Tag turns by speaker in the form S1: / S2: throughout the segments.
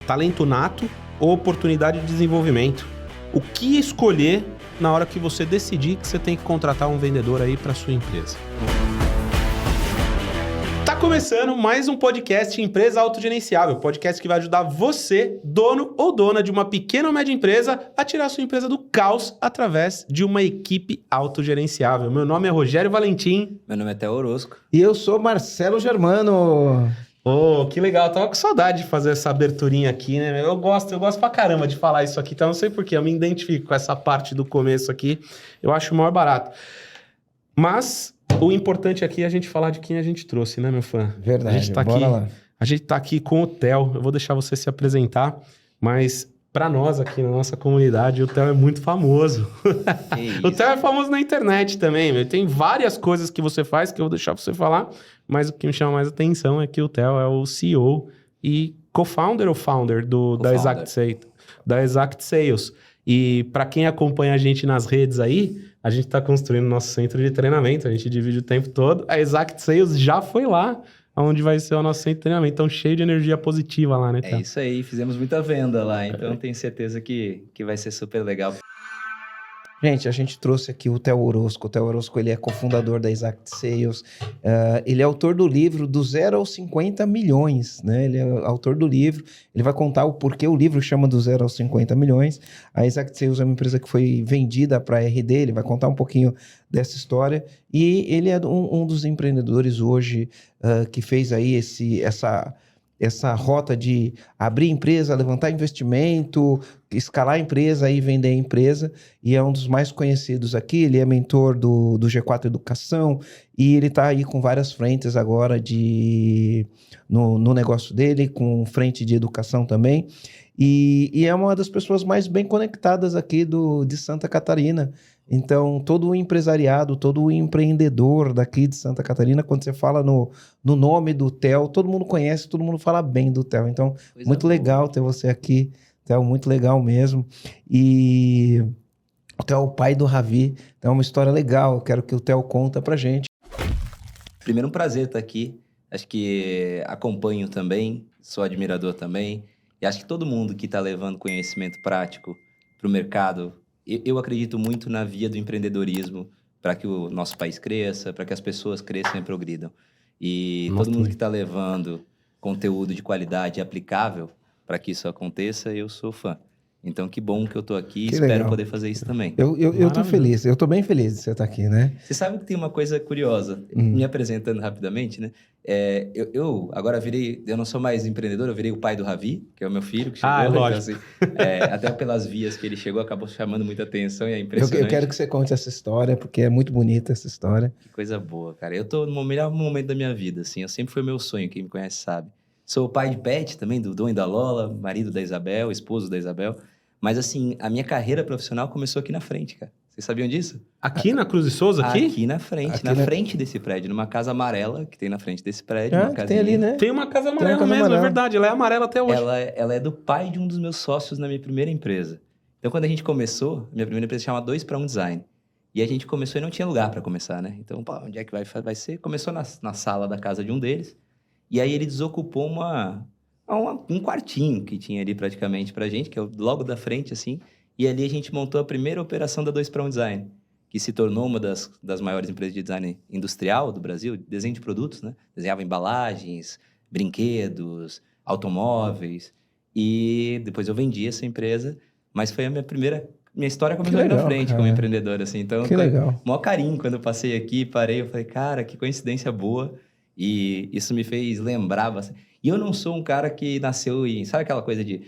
S1: talento nato ou oportunidade de desenvolvimento? O que escolher na hora que você decidir que você tem que contratar um vendedor aí para sua empresa? Tá começando mais um podcast Empresa Autogerenciável, podcast que vai ajudar você, dono ou dona de uma pequena ou média empresa, a tirar sua empresa do caos através de uma equipe autogerenciável. Meu nome é Rogério Valentim.
S2: Meu nome é Theo Orosco.
S3: E eu sou Marcelo Germano.
S1: Oh, que legal. Eu tava com saudade de fazer essa aberturinha aqui, né? Eu gosto pra caramba de falar isso aqui, então não sei porquê, eu me identifico com essa parte do começo aqui. Eu acho o maior barato. Mas o importante aqui é a gente falar de quem a gente trouxe, né, meu fã?
S3: Verdade,
S1: a gente tá
S3: bora
S1: aqui,
S3: lá.
S1: A gente tá aqui com o Theo. Eu vou deixar você se apresentar, mas pra nós aqui na nossa comunidade, o Theo é muito famoso. O Theo é famoso na internet também, meu. Tem várias coisas que você faz que eu vou deixar você falar, mas o que me chama mais atenção é que o Theo é o CEO e co-founder ou founder da Exact Sales. E para quem acompanha a gente nas redes aí, a gente está construindo nosso centro de treinamento, a gente divide o tempo todo. A Exact Sales já foi lá, onde vai ser o nosso centro de treinamento. Então, cheio de energia positiva lá, né, Theo?
S2: É isso aí, fizemos muita venda lá, então tenho certeza que vai ser super legal.
S3: Gente, a gente trouxe aqui o Theo Orosco. O Theo Orosco, ele é cofundador da Exact Sales. Ele é autor do livro Do Zero aos 50 milhões, né? Ele é autor do livro. Ele vai contar o porquê o livro chama Do Zero aos 50 milhões. A Exact Sales é uma empresa que foi vendida para a RD. Ele vai contar um pouquinho dessa história. E ele é um dos empreendedores hoje que fez aí essa rota de abrir empresa, levantar investimento, escalar a empresa e vender a empresa, e é um dos mais conhecidos aqui. Ele é mentor do G4 Educação, e ele está aí com várias frentes agora no negócio dele, com frente de educação também, e é uma das pessoas mais bem conectadas aqui de Santa Catarina. Então, todo o empresariado, todo o empreendedor daqui de Santa Catarina, quando você fala no nome do Theo, todo mundo conhece, todo mundo fala bem do Theo. Então, muito legal ter você aqui, Theo, muito legal mesmo. E o Theo é o pai do Ravi, então é uma história legal, eu quero que o Theo conta pra gente.
S2: Primeiro, um prazer estar aqui. Acho que acompanho também, sou admirador também. E acho que todo mundo que está levando conhecimento prático para o mercado, eu acredito muito na via do empreendedorismo para que o nosso país cresça, para que as pessoas cresçam e progridam. E todo mundo que está levando conteúdo de qualidade aplicável para que isso aconteça, eu sou fã. Então, que bom que eu tô aqui e espero poder fazer isso também.
S3: Eu tô feliz, eu tô bem feliz de você estar aqui, né?
S2: Você sabe que tem uma coisa curiosa, me apresentando rapidamente, né? Eu agora eu não sou mais empreendedor, eu virei o pai do Ravi, que é o meu filho, que chegou.
S1: É lógico.
S2: Então, assim, até pelas vias que ele chegou, acabou chamando muita atenção e é impressionante.
S3: Eu quero que você conte essa história, porque é muito bonita essa história.
S2: Que coisa boa, cara. Eu tô no melhor momento da minha vida, assim, eu sempre foi meu sonho, quem me conhece sabe. Sou o pai de pet também, do Dom e da Lola, marido da Isabel, esposo da Isabel. Mas, assim, a minha carreira profissional começou aqui na frente, cara. Vocês sabiam disso?
S1: Aqui na Cruz de Souza, aqui?
S2: Aqui na frente, frente desse prédio. Numa casa amarela que tem na frente desse prédio.
S3: Tem ali, né?
S1: Tem uma casa amarela mesmo, é verdade. Ela é amarela até hoje.
S2: Ela é do pai de um dos meus sócios na minha primeira empresa. Então, quando a gente começou, minha primeira empresa chama 2 para 1 Design. E a gente começou e não tinha lugar para começar, né? Então, pô, onde é que vai ser? Começou na sala da casa de um deles. E aí ele desocupou um quartinho que tinha ali praticamente pra gente, que é logo da frente, assim. E ali a gente montou a primeira operação da 2 para 1 Design, que se tornou uma das maiores empresas de design industrial do Brasil, desenho de produtos, né? Desenhava embalagens, brinquedos, automóveis. E depois eu vendi essa empresa, mas foi a minha história começou aqui na frente, cara, como empreendedor, assim. Então,
S3: que legal.
S2: Maior carinho quando eu passei aqui, parei, eu falei, cara, que coincidência boa. E isso me fez lembrar bastante. E eu não sou um cara que nasceu em... Sabe aquela coisa de...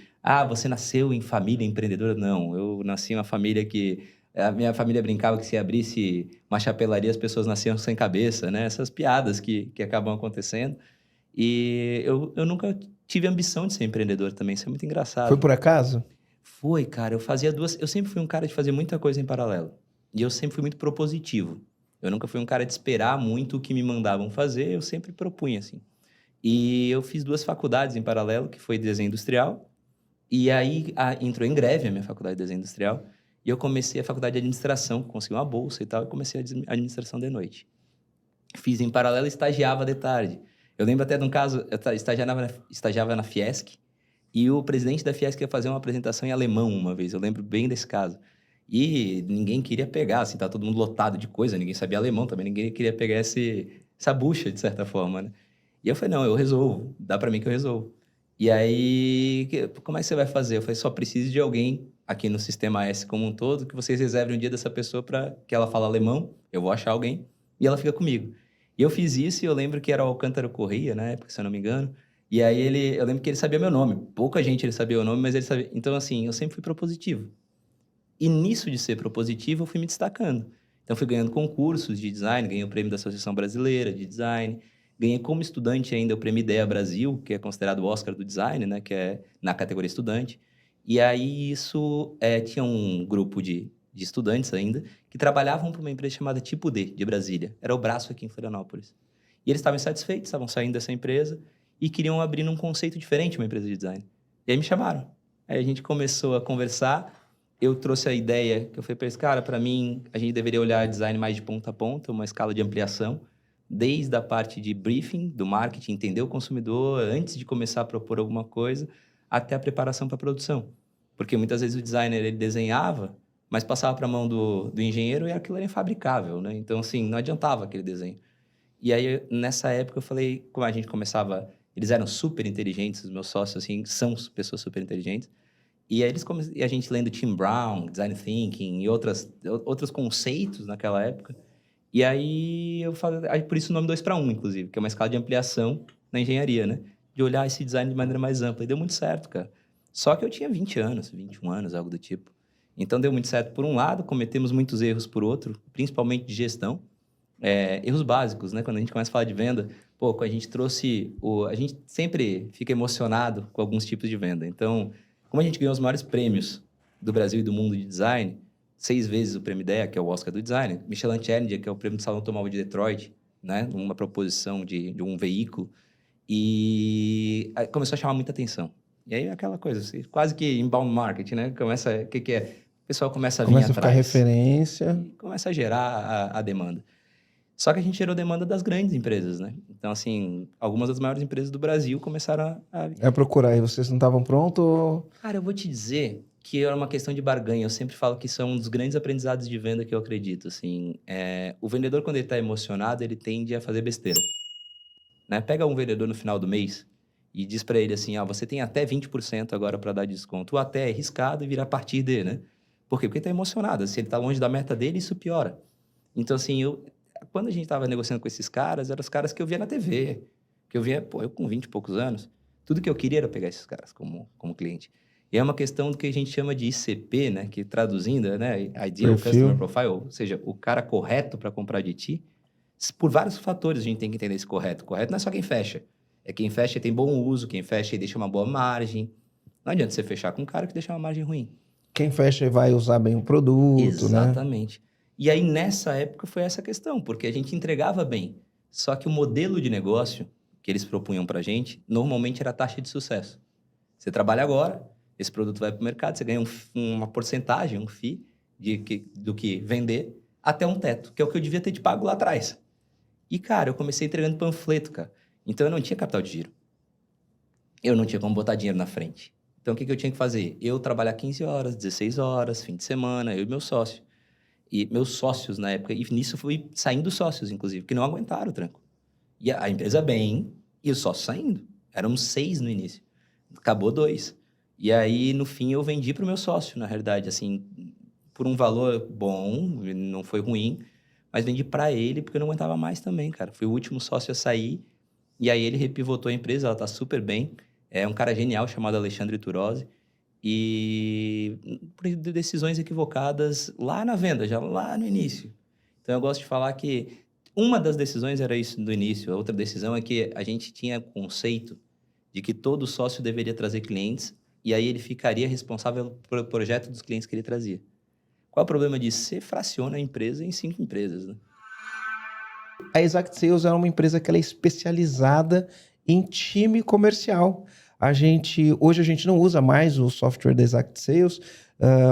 S2: você nasceu em família empreendedora? Não, eu nasci em uma família que... A minha família brincava que se abrisse uma chapelaria, as pessoas nasciam sem cabeça, né? Essas piadas que acabam acontecendo. E eu nunca tive ambição de ser empreendedor também, isso é muito engraçado.
S3: Foi por acaso?
S2: Foi, cara. Eu sempre fui um cara de fazer muita coisa em paralelo. E eu sempre fui muito propositivo. Eu nunca fui um cara de esperar muito o que me mandavam fazer, eu sempre propunha, assim. E eu fiz 2 faculdades em paralelo, que foi desenho industrial. E aí entrou em greve a minha faculdade de desenho industrial. E eu comecei a faculdade de administração, consegui uma bolsa e tal, e comecei a administração de noite. Fiz em paralelo e estagiava de tarde. Eu lembro até de um caso, eu estagiava na Fiesc, E o presidente da Fiesc ia fazer uma apresentação em alemão uma vez, eu lembro bem desse caso. E ninguém queria pegar, assim, tá todo mundo lotado de coisa, ninguém sabia alemão também, ninguém queria pegar essa bucha, de certa forma, né? E eu falei, não, eu resolvo, dá pra mim que eu resolvo. E aí, como é que você vai fazer? Eu falei, só preciso de alguém aqui no Sistema S como um todo, que vocês reservem um dia dessa pessoa para que ela fale alemão, eu vou achar alguém, e ela fica comigo. E eu fiz isso e eu lembro que era o Alcântara Corrêa, na época, se eu não me engano, e aí eu lembro que ele sabia meu nome, pouca gente ele sabia o nome, mas ele sabia. Então, assim, eu sempre fui propositivo. E nisso de ser propositivo, eu fui me destacando. Então, fui ganhando concursos de design, ganhei o prêmio da Associação Brasileira de Design, ganhei como estudante ainda o prêmio Ideia Brasil, que é considerado o Oscar do Design, né, que é na categoria estudante. E aí, isso tinha um grupo de estudantes ainda, que trabalhavam para uma empresa chamada Tipo D, de Brasília. Era o braço aqui em Florianópolis. E eles estavam insatisfeitos, estavam saindo dessa empresa e queriam abrir um conceito diferente uma empresa de design. E aí me chamaram. Aí a gente começou a conversar, eu trouxe a ideia, que eu falei para eles, cara, para mim, a gente deveria olhar design mais de ponta a ponta, uma escala de ampliação, desde a parte de briefing, do marketing, entender o consumidor, antes de começar a propor alguma coisa, até a preparação para a produção. Porque muitas vezes o designer, ele desenhava, mas passava para a mão do engenheiro e aquilo era infabricável, né? Então, assim, não adiantava aquele desenho. E aí, nessa época, eu falei, como a gente começava... Eles eram super inteligentes, os meus sócios, assim, são pessoas super inteligentes. E aí e a gente lendo Tim Brown, Design Thinking e outros conceitos naquela época. E aí eu falei, por isso o nome 2-para-1, inclusive, que é uma escala de ampliação na engenharia, né? De olhar esse design de maneira mais ampla. E deu muito certo, cara. Só que eu tinha 20 anos, 21 anos, algo do tipo. Então deu muito certo por um lado, cometemos muitos erros por outro, principalmente de gestão. Erros básicos, né? Quando a gente começa a falar de venda, a gente trouxe... A gente sempre fica emocionado com alguns tipos de venda. Então, como a gente ganhou os maiores prêmios do Brasil e do mundo de design, 6 vezes o prêmio IDEA, que é o Oscar do Design, Michelin Challenger, que é o prêmio do Salão Automóvel de Detroit, né? Uma proposição de um veículo. E aí começou a chamar muita atenção. E aí aquela coisa, assim, quase que inbound marketing, né? O que é? O pessoal começa a vir
S3: Começa a
S2: atrás.
S3: ficar referência.
S2: E começa a gerar a demanda. Só que a gente gerou demanda das grandes empresas, né? Então, assim, algumas das maiores empresas do Brasil começaram
S3: a procurar. E vocês não estavam prontos?
S2: Cara, eu vou te dizer que era uma questão de barganha. Eu sempre falo que isso é um dos grandes aprendizados de venda que eu acredito, assim. O vendedor, quando ele está emocionado, ele tende a fazer besteira. Né? Pega um vendedor no final do mês e diz para ele assim, você tem até 20% agora para dar desconto. O até é arriscado e vira a partir de, né? Por quê? Porque ele está emocionado. Se ele está longe da meta dele, isso piora. Então, assim, quando a gente estava negociando com esses caras, eram os caras que eu via na TV. Que eu via, eu com 20 e poucos anos, tudo que eu queria era pegar esses caras como cliente. E é uma questão do que a gente chama de ICP, né? Que traduzindo, né? Ideal Customer Profile, ou seja, o cara correto para comprar de ti. Por vários fatores a gente tem que entender esse correto. Correto não é só quem fecha. É quem fecha e tem bom uso, quem fecha e deixa uma boa margem. Não adianta você fechar com um cara que deixa uma margem ruim.
S3: Quem fecha e vai usar bem o produto,
S2: Exatamente. Né? E aí, nessa época, foi essa questão, porque a gente entregava bem. Só que o modelo de negócio que eles propunham pra gente, normalmente era a taxa de sucesso. Você trabalha agora, esse produto vai pro mercado, você ganha uma porcentagem, um FII, do que vender, até um teto, que é o que eu devia ter te pago lá atrás. E, cara, eu comecei entregando panfleto, cara. Então, eu não tinha capital de giro. Eu não tinha como botar dinheiro na frente. Então, o que eu tinha que fazer? Eu trabalhar 15 horas, 16 horas, fim de semana, eu e meu sócio. E meus sócios na época, e nisso fui saindo sócios, inclusive, que não aguentaram o tranco. E a empresa bem, e os sócios saindo. Éramos 6 no início. Acabou 2. E aí, no fim, eu vendi para o meu sócio, na realidade, assim, por um valor bom, não foi ruim, mas vendi para ele porque eu não aguentava mais também, cara. Fui o último sócio a sair, e aí ele repivotou a empresa, ela tá super bem. É um cara genial chamado Alexandre Turozzi, e por decisões equivocadas lá na venda, já lá no início. Então, eu gosto de falar que uma das decisões era isso do início, a outra decisão é que a gente tinha o conceito de que todo sócio deveria trazer clientes, e aí ele ficaria responsável pelo projeto dos clientes que ele trazia. Qual é o problema disso? Você fraciona a empresa em 5 empresas, né?
S3: A Exact Sales é uma empresa que ela é especializada em time comercial. Hoje a gente não usa mais o software da Exact Sales,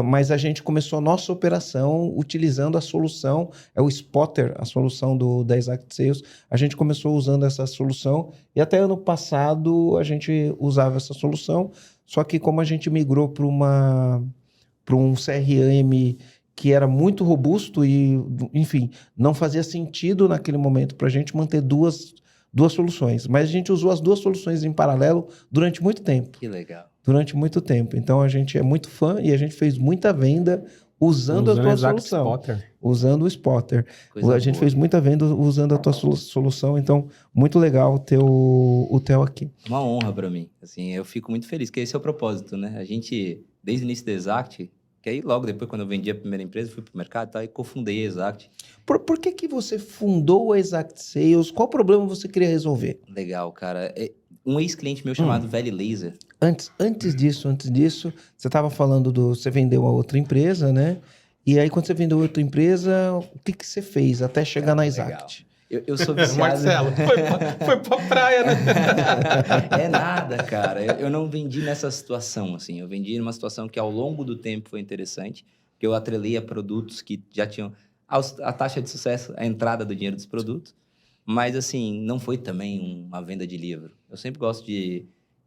S3: mas a gente começou a nossa operação utilizando a solução, é o Spotter, a solução da Exact Sales. A gente começou usando essa solução e até ano passado a gente usava essa solução, Só que como a gente migrou para um CRM que era muito robusto e, enfim, não fazia sentido naquele momento para a gente manter duas soluções. Mas a gente usou as duas soluções em paralelo durante muito tempo.
S2: Que legal.
S3: Durante muito tempo. Então, a gente é muito fã e a gente fez muita venda usando a tua solução.
S1: Spotter.
S3: Usando o Spotter.
S2: Coisa
S3: A gente
S2: boa.
S3: fez muita venda usando a tua solução. Então, muito legal ter o Theo aqui.
S2: Uma honra para mim. Assim, eu fico muito feliz, porque esse é o propósito, né? A gente, desde o início da Exact, que aí logo depois, quando eu vendi a primeira empresa, fui pro mercado e tal, e cofundei a Exact.
S3: Por que você fundou a Exact Sales? Qual problema você queria resolver?
S2: Legal, cara. Um ex-cliente meu chamado Valley Laser.
S3: Antes disso, você estava falando você vendeu a outra empresa, né? E aí, quando você vendeu a outra empresa, o que você fez até chegar na Exact?
S2: Eu sou viciado...
S1: Marcelo, foi pra praia, né?
S2: É nada, cara. Eu não vendi nessa situação, assim. Eu vendi numa situação que ao longo do tempo foi interessante, que eu atrelei a produtos que já tinham a taxa de sucesso, a entrada do dinheiro dos produtos. Mas, assim, não foi também uma venda de livro. Eu sempre gosto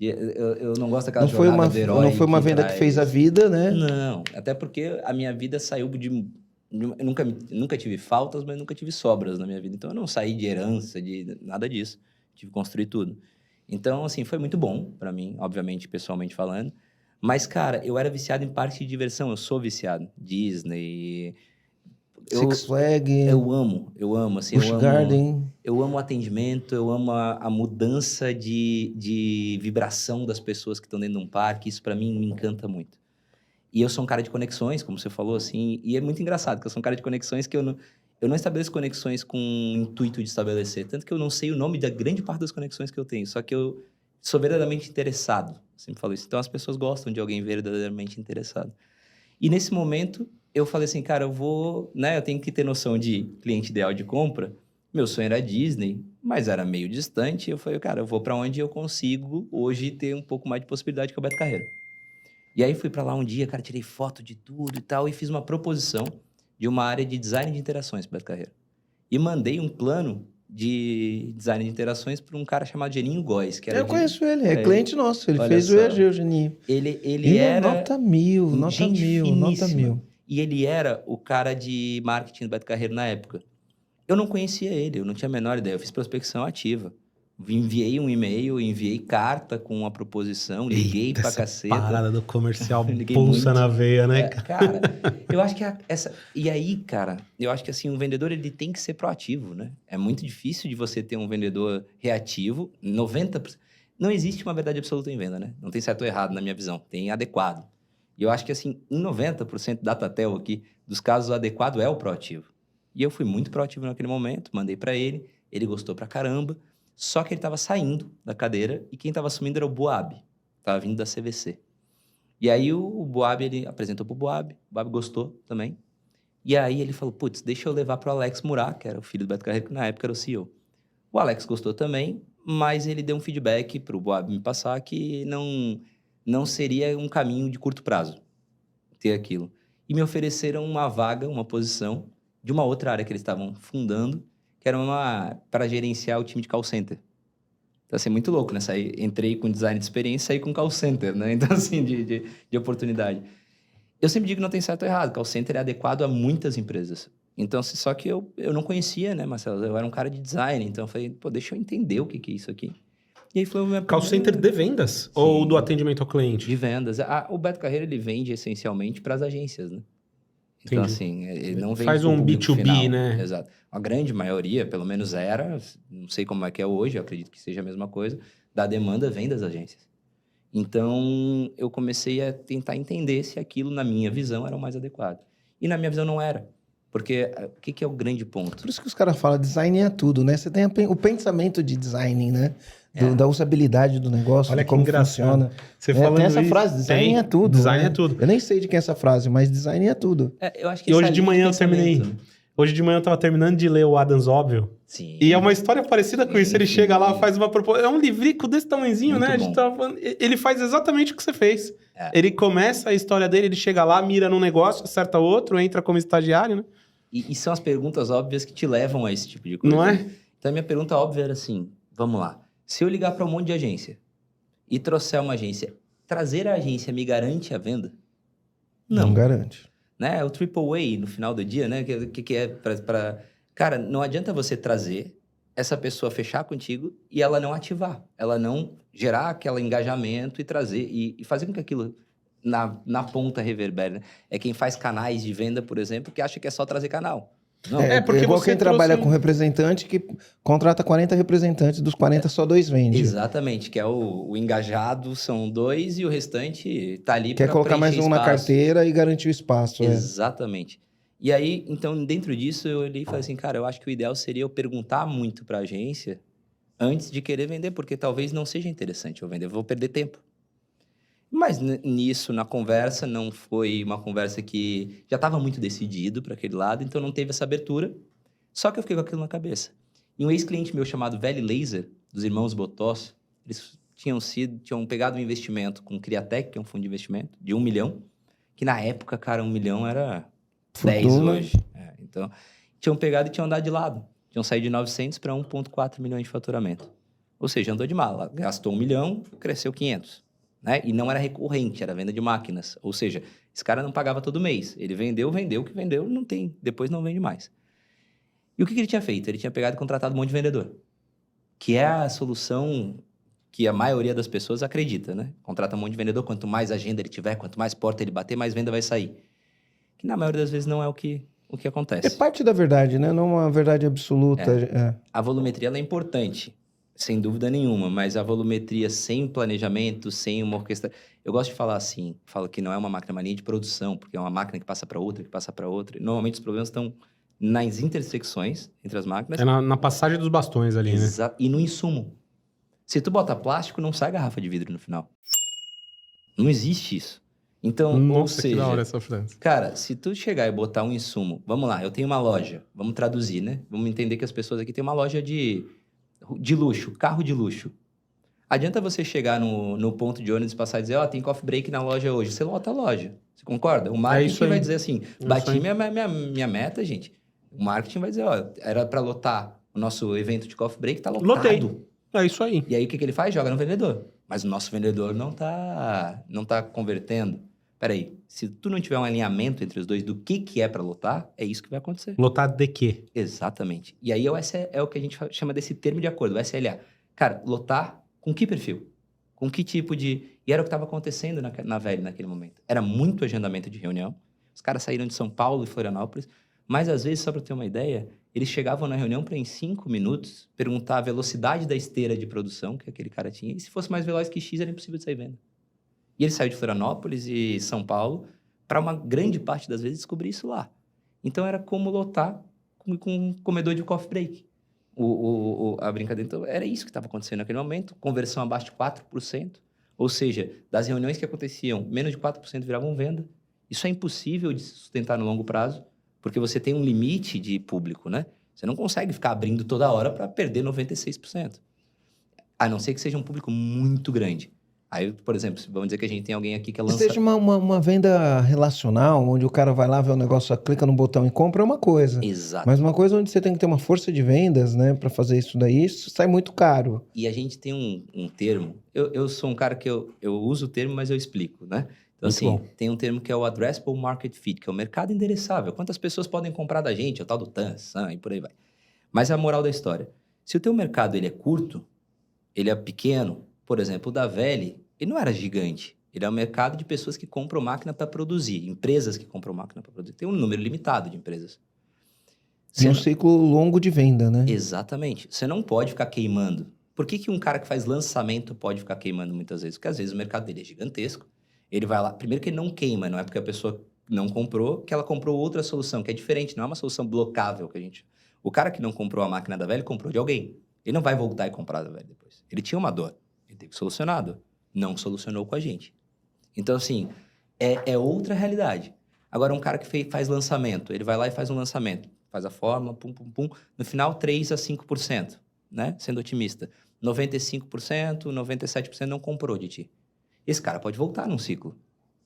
S2: eu não gosto daquela jornada do herói.
S3: Não foi uma venda que fez a vida, né?
S2: Não, até porque a minha vida saiu eu nunca tive faltas, mas nunca tive sobras na minha vida. Então, eu não saí de herança, de nada disso. Tive que construir tudo. Então, assim, foi muito bom para mim, obviamente, pessoalmente falando. Mas, cara, eu era viciado em parque de diversão. Eu sou viciado. Disney...
S3: Six Flags.
S2: Eu amo, assim.
S3: Busch Garden.
S2: Eu amo o atendimento, eu amo a mudança de vibração das pessoas que estão dentro de um parque. Isso, para mim, me encanta muito. E eu sou um cara de conexões, como você falou, assim. E é muito engraçado, porque eu sou um cara de conexões que eu não estabeleço conexões com o intuito de estabelecer. Tanto que eu não sei o nome da grande parte das conexões que eu tenho. Só que eu sou verdadeiramente interessado. Sempre falo isso. Então, as pessoas gostam de alguém verdadeiramente interessado. E nesse momento, eu falei assim, cara, eu tenho que ter noção de cliente ideal de compra. Meu sonho era Disney, mas era meio distante. Eu falei, cara, eu vou para onde eu consigo hoje ter um pouco mais de possibilidade com a Beto Carreiro. E aí fui para lá um dia, cara, tirei foto de tudo e tal, e fiz uma proposição de uma área de design de interações para Beto Carreiro. E mandei um plano de design de interações para um cara chamado Geninho Góes. Que era
S3: Eu conheço ele, é cliente nosso. Ele fez
S2: só.
S3: o EAG, o Geninho.
S2: Ele era...
S3: Nota mil.
S2: E ele era o cara de marketing do Beto Carreiro na época. Eu não conhecia ele, eu não tinha a menor ideia. Eu fiz prospecção ativa. Enviei um e-mail, enviei carta com a proposição, liguei pra caceta.
S1: Parada do comercial
S2: Liguei
S1: pulsa
S2: muito.
S1: na veia, né,
S2: Cara, eu acho que E aí, cara, eu acho que assim, um vendedor ele tem que ser proativo, né? É muito difícil de você ter um vendedor reativo. 90%. Não existe uma verdade absoluta em venda, né? Não tem certo ou errado na minha visão. Tem adequado. E eu acho que assim, em 90% da Tatel aqui, dos casos, o adequado é o proativo. E eu fui muito proativo naquele momento, mandei pra ele gostou pra caramba. Só que ele estava saindo da cadeira e quem estava assumindo era o Boab. Estava vindo da CVC. E aí o Boab, ele apresentou pro Boab. O Boab gostou também. E aí ele falou, putz, deixa eu levar pro Alex Murat, que era o filho do Beto Carreiro, que na época era o CEO. O Alex gostou também, mas ele deu um feedback pro Boab me passar que não seria um caminho de curto prazo ter aquilo. E me ofereceram uma vaga, uma posição de uma outra área que eles estavam fundando, que era para gerenciar o time de call center. Então, assim, muito louco, né? Entrei com design de experiência e saí com call center, né? Então, assim, de oportunidade. Eu sempre digo que não tem certo ou errado. Call center é adequado a muitas empresas. Então, assim, só que eu não conhecia, né, Marcelo? Eu era um cara de design, então eu falei, pô, deixa eu entender o que é isso aqui. E aí foi minha
S1: Call center de vendas? Sim. Ou do atendimento ao cliente?
S2: De vendas. O Beto Carreiro, ele vende essencialmente para as agências, né? Então, assim, ele não vende
S1: faz um B2B,
S2: final,
S1: né?
S2: Exato. A grande maioria, pelo menos era, não sei como é que é hoje, eu acredito que seja a mesma coisa, da demanda vem das agências. Então, eu comecei a tentar entender se aquilo, na minha visão, era o mais adequado. E na minha visão não era. Porque o que é o grande ponto?
S3: Por isso que os caras falam, design é tudo, né? Você tem o pensamento de design, né? Da usabilidade do negócio,
S1: olha
S3: de como funciona.
S1: Você falando
S3: tem essa
S1: isso,
S3: frase, design é tudo.
S1: Design
S3: né?
S1: é tudo.
S3: Eu nem sei de quem é essa frase, mas design é tudo.
S2: Eu acho que
S1: e hoje de manhã eu terminei. Hoje de manhã eu tava terminando de ler o Adams Óbvio.
S2: Sim.
S1: E é uma história parecida com isso. Ele chega lá, faz uma proposta. É um livrico desse tamanhozinho,
S2: muito
S1: né? A gente tava falando. Ele faz exatamente o que você fez. Ele começa a história dele, ele chega lá, mira num negócio, acerta outro, entra como estagiário, né?
S2: E são as perguntas óbvias que te levam a esse tipo de coisa.
S1: Não é?
S2: Então, a minha pergunta óbvia era assim, vamos lá. Se eu ligar para um monte de agência e trouxer uma agência trazer a agência me garante a venda?
S3: Não garante.
S2: Né? O AAA no final do dia, né? Que é para... Cara, não adianta você trazer essa pessoa fechar contigo e ela não ativar. Ela não gerar aquele engajamento e trazer... E fazer com que aquilo na ponta reverbere, né? É quem faz canais de venda, por exemplo, que acha que é só trazer canal. Não.
S1: Porque
S3: igual
S1: você
S3: quem trabalha
S1: trouxe-
S3: com representante que contrata 40 representantes, dos 40 só 2 vende.
S2: Exatamente, que é o engajado são 2 e o restante tá ali
S3: Quer
S2: para
S3: colocar mais um na carteira e garantir o espaço.
S2: Exatamente. E aí, então, dentro disso, eu olhei e falei assim, cara, eu acho que o ideal seria eu perguntar muito para a agência antes de querer vender, porque talvez não seja interessante eu vender, eu vou perder tempo. Mas nisso, na conversa, não foi uma conversa que já estava muito decidido para aquele lado, então não teve essa abertura. Só que eu fiquei com aquilo na cabeça. E um ex-cliente meu chamado Valley Laser, dos irmãos Botós, eles tinham pegado um investimento com o Criatec, que é um fundo de investimento, de 1 milhão, que na época, cara, 1 milhão era 10
S3: Fortuna.
S2: hoje. Então, tinham pegado e tinham andado de lado. Tinham saído de 900 para 1,4 milhões de faturamento. Ou seja, andou de mala. Gastou 1 milhão, cresceu 500. Né? E não era recorrente, era venda de máquinas. Ou seja, esse cara não pagava todo mês. Ele vendeu o que vendeu, não tem. Depois não vende mais. E o que ele tinha feito? Ele tinha pegado e contratado um monte de vendedor. Que é a solução que a maioria das pessoas acredita, né? Contrata um monte de vendedor, quanto mais agenda ele tiver, quanto mais porta ele bater, mais venda vai sair. Que na maioria das vezes não é o que acontece.
S3: É parte da verdade, né? Não uma verdade absoluta.
S2: A volumetria ela é importante, sem dúvida nenhuma, mas a volumetria sem planejamento, sem uma orquestra... Eu gosto de falar assim, falo que não é uma máquina mania de produção, porque é uma máquina que passa para outra, que passa para outra. E normalmente os problemas estão nas intersecções entre as máquinas.
S1: É na passagem dos bastões ali, né?
S2: E no insumo. Se tu bota plástico, não sai garrafa de vidro no final. Não existe isso. Então, ou
S1: Nossa, que
S2: seja...
S1: da hora essa frase.
S2: Cara, se tu chegar e botar um insumo... Vamos lá, eu tenho uma loja. Vamos traduzir, né? Vamos entender que as pessoas aqui têm uma loja de luxo, carro de luxo. Adianta você chegar no ponto de ônibus e passar e dizer, tem coffee break na loja hoje. Você lota a loja. Você concorda? O marketing vai dizer assim, bati minha meta, gente. O marketing vai dizer, era para lotar o nosso evento de coffee break, tá lotado.
S1: Lotei. É isso aí.
S2: E aí o que ele faz? Joga no vendedor. Mas o nosso vendedor não tá convertendo. Peraí, se tu não tiver um alinhamento entre os dois do que é para lotar, é isso que vai acontecer.
S1: Lotar de quê?
S2: Exatamente. E aí é o que a gente chama desse termo de acordo, o SLA. Cara, lotar com que perfil? Com que tipo de... E era o que estava acontecendo na Velho naquele momento. Era muito agendamento de reunião. Os caras saíram de São Paulo e Florianópolis. Mas, às vezes, só para ter uma ideia, eles chegavam na reunião para, em 5 minutos, perguntar a velocidade da esteira de produção que aquele cara tinha. E se fosse mais veloz que X, era impossível de sair venda. E ele saiu de Florianópolis e São Paulo para, uma grande parte das vezes, descobrir isso lá. Então, era como lotar com um comedor de coffee break. A brincadeira, então, era isso que estava acontecendo naquele momento. Conversão abaixo de 4%. Ou seja, das reuniões que aconteciam, menos de 4% viravam venda. Isso é impossível de sustentar no longo prazo, porque você tem um limite de público, né? Você não consegue ficar abrindo toda hora para perder 96%. A não ser que seja um público muito grande. Aí, por exemplo, vamos dizer que a gente tem alguém aqui que lança...
S3: Seja uma venda relacional, onde o cara vai lá, vê o negócio, clica no botão e compra, é uma coisa.
S2: Exato.
S3: Mas uma coisa onde você tem que ter uma força de vendas, né, para fazer isso daí, isso sai muito caro.
S2: E a gente tem um termo... Eu sou um cara que eu uso o termo, mas eu explico, né? Então,
S1: Muito
S2: assim,
S1: bom.
S2: tem um termo que é o Addressable Market Fit, que é o mercado endereçável. Quantas pessoas podem comprar da gente, é o tal do TAM, SAM, e por aí vai. Mas a moral da história, se o teu mercado ele é curto, ele é pequeno, por exemplo, o da Velli, ele não era gigante. Ele é um mercado de pessoas que compram máquina para produzir, empresas que compram máquina para produzir. Tem um número limitado de empresas.
S3: E um ciclo longo de venda, né?
S2: Exatamente. Você não pode ficar queimando. Por que um cara que faz lançamento pode ficar queimando muitas vezes? Porque às vezes o mercado dele é gigantesco. Ele vai lá... Primeiro que ele não queima, não é porque a pessoa não comprou, que ela comprou outra solução, que é diferente, não é uma solução blocável que a gente... O cara que não comprou a máquina da Velli comprou de alguém. Ele não vai voltar e comprar da Velli depois. Ele tinha uma dor. Ele teve que solucionar a dor. Não solucionou com a gente. Então, assim, é outra realidade. Agora, um cara que faz lançamento, ele vai lá e faz um lançamento, faz a fórmula, pum, pum, pum, no final 3 a 5%, né? Sendo otimista. 95%, 97% não comprou de ti. Esse cara pode voltar num ciclo.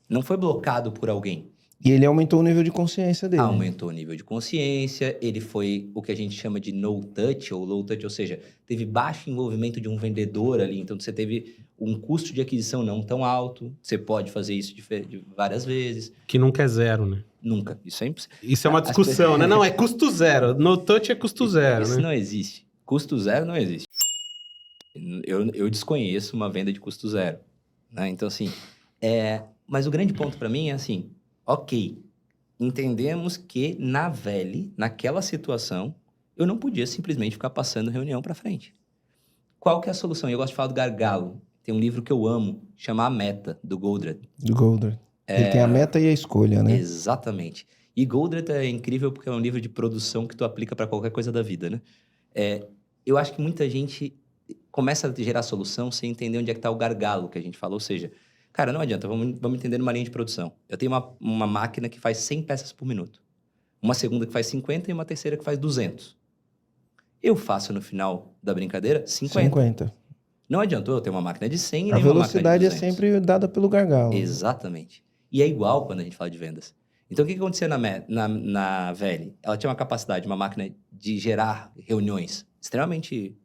S2: Não foi blocado por alguém.
S3: E ele aumentou o nível de consciência dele.
S2: Aumentou o nível de consciência, ele foi o que a gente chama de no touch ou low touch, ou seja, teve baixo envolvimento de um vendedor ali, então você teve um custo de aquisição não tão alto. Você pode fazer isso de várias vezes.
S1: Que nunca é zero, né?
S2: Nunca. Isso é impossível.
S1: Isso é uma discussão, né? Não, é custo zero. No touch é custo zero,
S2: Isso
S1: né?
S2: não existe. Custo zero não existe. Eu desconheço uma venda de custo zero. Né? Então, assim... Mas o grande ponto para mim é assim... Ok, entendemos que na Veli, naquela situação, eu não podia simplesmente ficar passando reunião para frente. Qual que é a solução? Eu gosto de falar do gargalo. Tem um livro que eu amo, chama A Meta, do Goldratt.
S3: Do Goldratt. Ele tem a meta e a escolha, né?
S2: Exatamente. E Goldratt é incrível porque é um livro de produção que tu aplica para qualquer coisa da vida, né? Eu acho que muita gente começa a gerar solução sem entender onde é que está o gargalo que a gente fala. Ou seja, cara, não adianta, vamos entender numa linha de produção. Eu tenho uma máquina que faz 100 peças por minuto. Uma segunda que faz 50 e uma terceira que faz 200. Eu faço no final da brincadeira 50. Não adiantou eu ter uma máquina de 100 e
S3: A
S2: nenhuma
S3: velocidade
S2: máquina
S3: é
S2: de 200.
S3: sempre dada pelo gargalo.
S2: Exatamente. E é igual quando a gente fala de vendas. Então, o que acontecia na Veli? Ela tinha uma capacidade, uma máquina de gerar reuniões extremamente...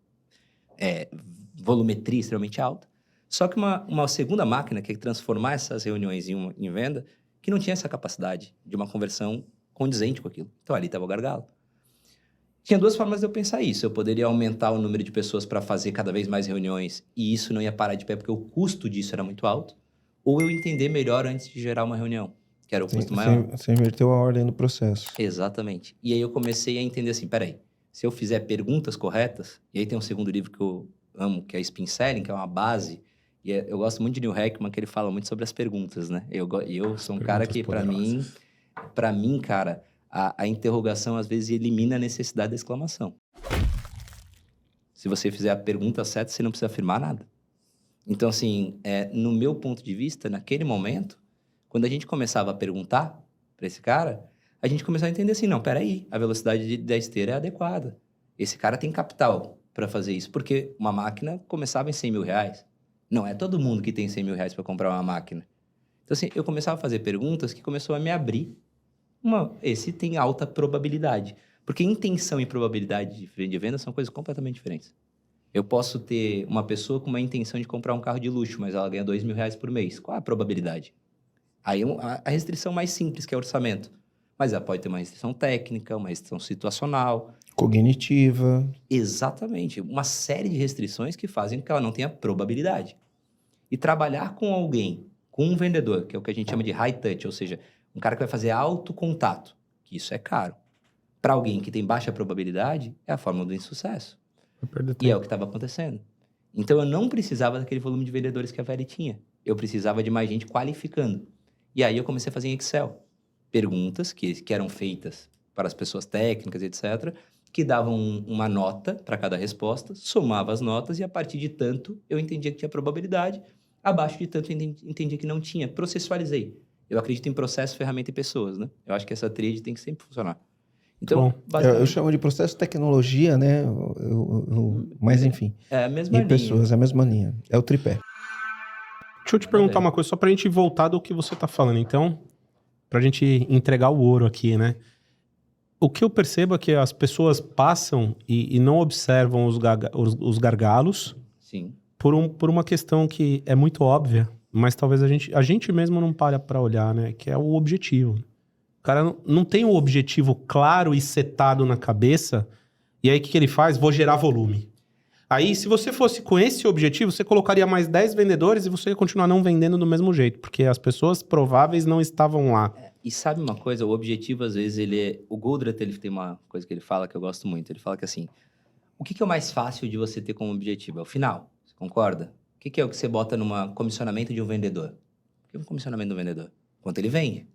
S2: volumetria extremamente alta. Só que uma segunda máquina que é transformar essas reuniões em venda, que não tinha essa capacidade de uma conversão condizente com aquilo. Então, ali estava o gargalo. Tinha duas formas de eu pensar isso. Eu poderia aumentar o número de pessoas para fazer cada vez mais reuniões e isso não ia parar de pé porque o custo disso era muito alto. Ou eu entender melhor antes de gerar uma reunião, que era o custo maior.
S3: Você inverteu a ordem do processo.
S2: Exatamente. E aí eu comecei a entender assim, peraí, se eu fizer perguntas corretas, e aí tem um segundo livro que eu amo, que é Spin Selling, que é uma base, e eu gosto muito de Neil Heckman, que ele fala muito sobre as perguntas, né? Eu sou um cara que, para mim, cara, a interrogação às vezes elimina a necessidade da exclamação. Se você fizer a pergunta certa, você não precisa afirmar nada. Então, assim, no meu ponto de vista, naquele momento, quando a gente começava a perguntar para esse cara, a gente começou a entender assim, não, peraí, a velocidade da esteira é adequada. Esse cara tem capital para fazer isso, porque uma máquina começava em 100 mil reais. Não é todo mundo que tem 100 mil reais para comprar uma máquina. Então, assim, eu começava a fazer perguntas que começou a me abrir. Esse tem alta probabilidade. Porque intenção e probabilidade de venda são coisas completamente diferentes. Eu posso ter uma pessoa com uma intenção de comprar um carro de luxo, mas ela ganha 2 mil reais por mês. Qual a probabilidade? Aí a restrição mais simples, que é o orçamento. Mas ela pode ter uma restrição técnica, uma restrição situacional.
S3: Cognitiva.
S2: Exatamente. Uma série de restrições que fazem com que ela não tenha probabilidade. E trabalhar com alguém, com um vendedor, que é o que a gente chama de high touch, ou seja, um cara que vai fazer alto contato, que isso é caro. Para alguém que tem baixa probabilidade, é a fórmula do insucesso. E é o que estava acontecendo. Então, eu não precisava daquele volume de vendedores que a Veli tinha. Eu precisava de mais gente qualificando. E aí, eu comecei a fazer em Excel. Perguntas que eram feitas para as pessoas técnicas, etc., que davam uma nota para cada resposta, somava as notas e, a partir de tanto, eu entendia que tinha probabilidade. Abaixo de tanto, eu entendia que não tinha. Processualizei. Eu acredito em processo, ferramenta e pessoas, né? Eu acho que essa tríade tem que sempre funcionar. Então,
S3: basicamente... Eu chamo de processo tecnologia, né? Mas, enfim.
S2: É a mesma linha.
S3: E pessoas, é a mesma linha. É o tripé.
S1: Deixa eu te perguntar uma coisa, só pra gente voltar do que você tá falando. Então, pra gente entregar o ouro aqui, né? O que eu percebo é que as pessoas passam e não observam os gargalos.
S2: Sim.
S1: Por uma questão que é muito óbvia, mas talvez a gente mesmo não para pra olhar, né? Que é o objetivo. O cara não tem um objetivo claro e setado na cabeça, e aí o que ele faz? Vou gerar volume. Aí, se você fosse com esse objetivo, você colocaria mais 10 vendedores e você ia continuar não vendendo do mesmo jeito, porque as pessoas prováveis não estavam lá.
S2: E sabe uma coisa? O objetivo, às vezes, O Goldratt, ele tem uma coisa que ele fala que eu gosto muito. Ele fala que, assim, o que é o mais fácil de você ter como objetivo? É o final. Você concorda? O que é o que você bota numa comissionamento de um vendedor? O que é um comissionamento de um vendedor? Quanto ele vende.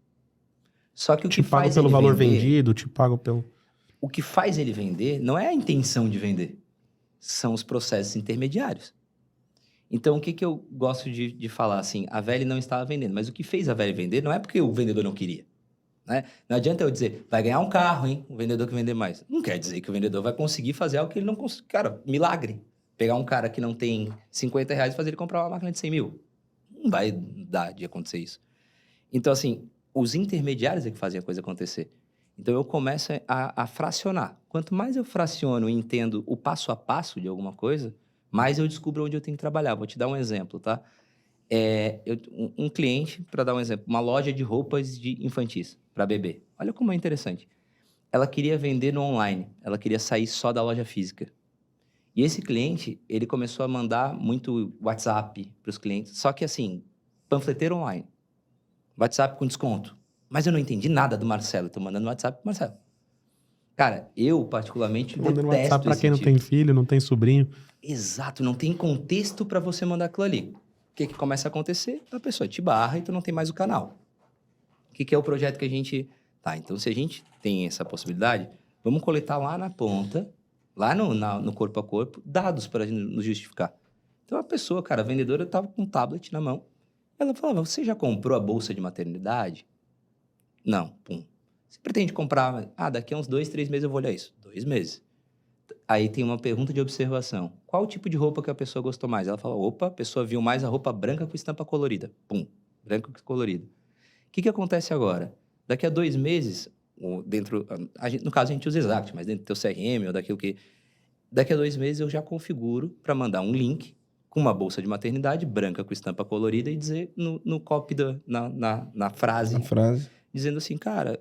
S2: Só que o que faz
S1: pelo
S2: ele
S1: valor
S2: vender,
S1: vendido, te pago pelo...
S2: O que faz ele vender não é a intenção de vender. São os processos intermediários. Então, o que eu gosto de falar? Assim, a Veli não estava vendendo. Mas o que fez a Veli vender não é porque o vendedor não queria. Né? Não adianta eu dizer, vai ganhar um carro, hein? O vendedor que vender mais. Não quer dizer que o vendedor vai conseguir fazer algo que ele não consegue. Cara, milagre. Pegar um cara que não tem 50 reais e fazer ele comprar uma máquina de 100 mil. Não vai dar de acontecer isso. Então, assim, os intermediários é que fazem a coisa acontecer. Então, eu começo a fracionar. Quanto mais eu fraciono e entendo o passo a passo de alguma coisa, mais eu descubro onde eu tenho que trabalhar. Vou te dar um exemplo, tá? Um cliente, para dar um exemplo, uma loja de roupas de infantis para bebê. Olha como é interessante. Ela queria vender no online, ela queria sair só da loja física. E esse cliente, ele começou a mandar muito WhatsApp para os clientes, só que assim, panfleteiro online. WhatsApp com desconto. Mas eu não entendi nada do Marcelo, estou mandando WhatsApp pro Marcelo. Cara, eu particularmente
S1: Mandando
S2: detesto
S1: WhatsApp pra
S2: esse
S1: quem não
S2: tipo.
S1: tem filho, não tem sobrinho.
S2: Exato, não tem contexto para você mandar aquilo ali. O que começa a acontecer? A pessoa te barra e tu não tem mais o canal. O que é o projeto que a gente... Tá, então se a gente tem essa possibilidade, vamos coletar lá na ponta, lá no corpo a corpo, dados para nos justificar. Então a pessoa, cara, a vendedora estava com um tablet na mão, ela falava, você já comprou a bolsa de maternidade? Não, pum. Você pretende comprar? Daqui a uns 2, 3 meses eu vou olhar isso. 2 meses. Aí tem uma pergunta de observação. Qual o tipo de roupa que a pessoa gostou mais? Ela fala, opa, a pessoa viu mais a roupa branca com estampa colorida. Pum, branco com colorido. O que acontece agora? Daqui a 2 meses, no caso a gente usa Exact, mas dentro do teu CRM ou daquilo que... Daqui a 2 meses eu já configuro para mandar um link com uma bolsa de maternidade branca com estampa colorida e dizer no copy, na frase... Dizendo assim, cara,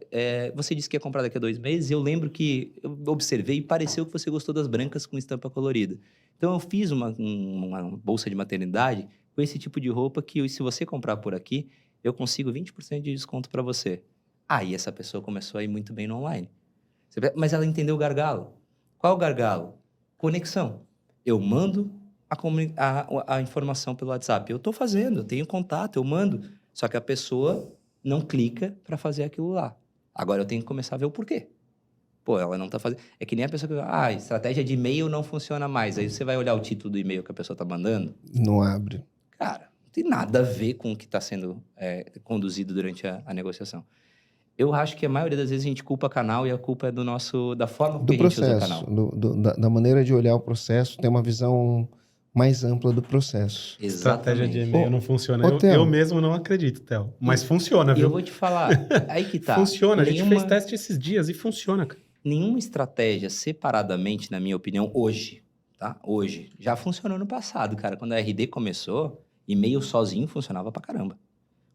S2: você disse que ia comprar daqui a 2 meses, eu lembro que eu observei e pareceu que você gostou das brancas com estampa colorida. Então, eu fiz uma bolsa de maternidade com esse tipo de roupa que, se você comprar por aqui, eu consigo 20% de desconto para você. Aí, essa pessoa começou a ir muito bem no online. Mas ela entendeu o gargalo. Qual o gargalo? Conexão. Eu mando a informação pelo WhatsApp. Eu estou fazendo, eu tenho contato, eu mando. Só que a pessoa... não clica para fazer aquilo lá. Agora eu tenho que começar a ver o porquê. Pô, ela não tá fazendo... É que nem a pessoa que... a estratégia de e-mail não funciona mais. Aí você vai olhar o título do e-mail que a pessoa tá mandando.
S3: Não abre.
S2: Cara, não tem nada a ver com o que está sendo conduzido durante a negociação. Eu acho que a maioria das vezes a gente culpa canal e a culpa é da forma que a gente usa o canal.
S3: Da maneira de olhar o processo, tem uma visão... mais ampla do processo.
S2: Exatamente.
S1: Estratégia de e-mail não funciona.
S3: Theo,
S1: eu mesmo não acredito, Theo. Mas funciona, viu?
S2: Eu vou te falar, aí que tá.
S1: Funciona, a gente fez teste esses dias e funciona, cara.
S2: Nenhuma estratégia separadamente, na minha opinião, hoje, tá? Hoje. Já funcionou no passado, cara. Quando a RD começou, e-mail sozinho funcionava pra caramba.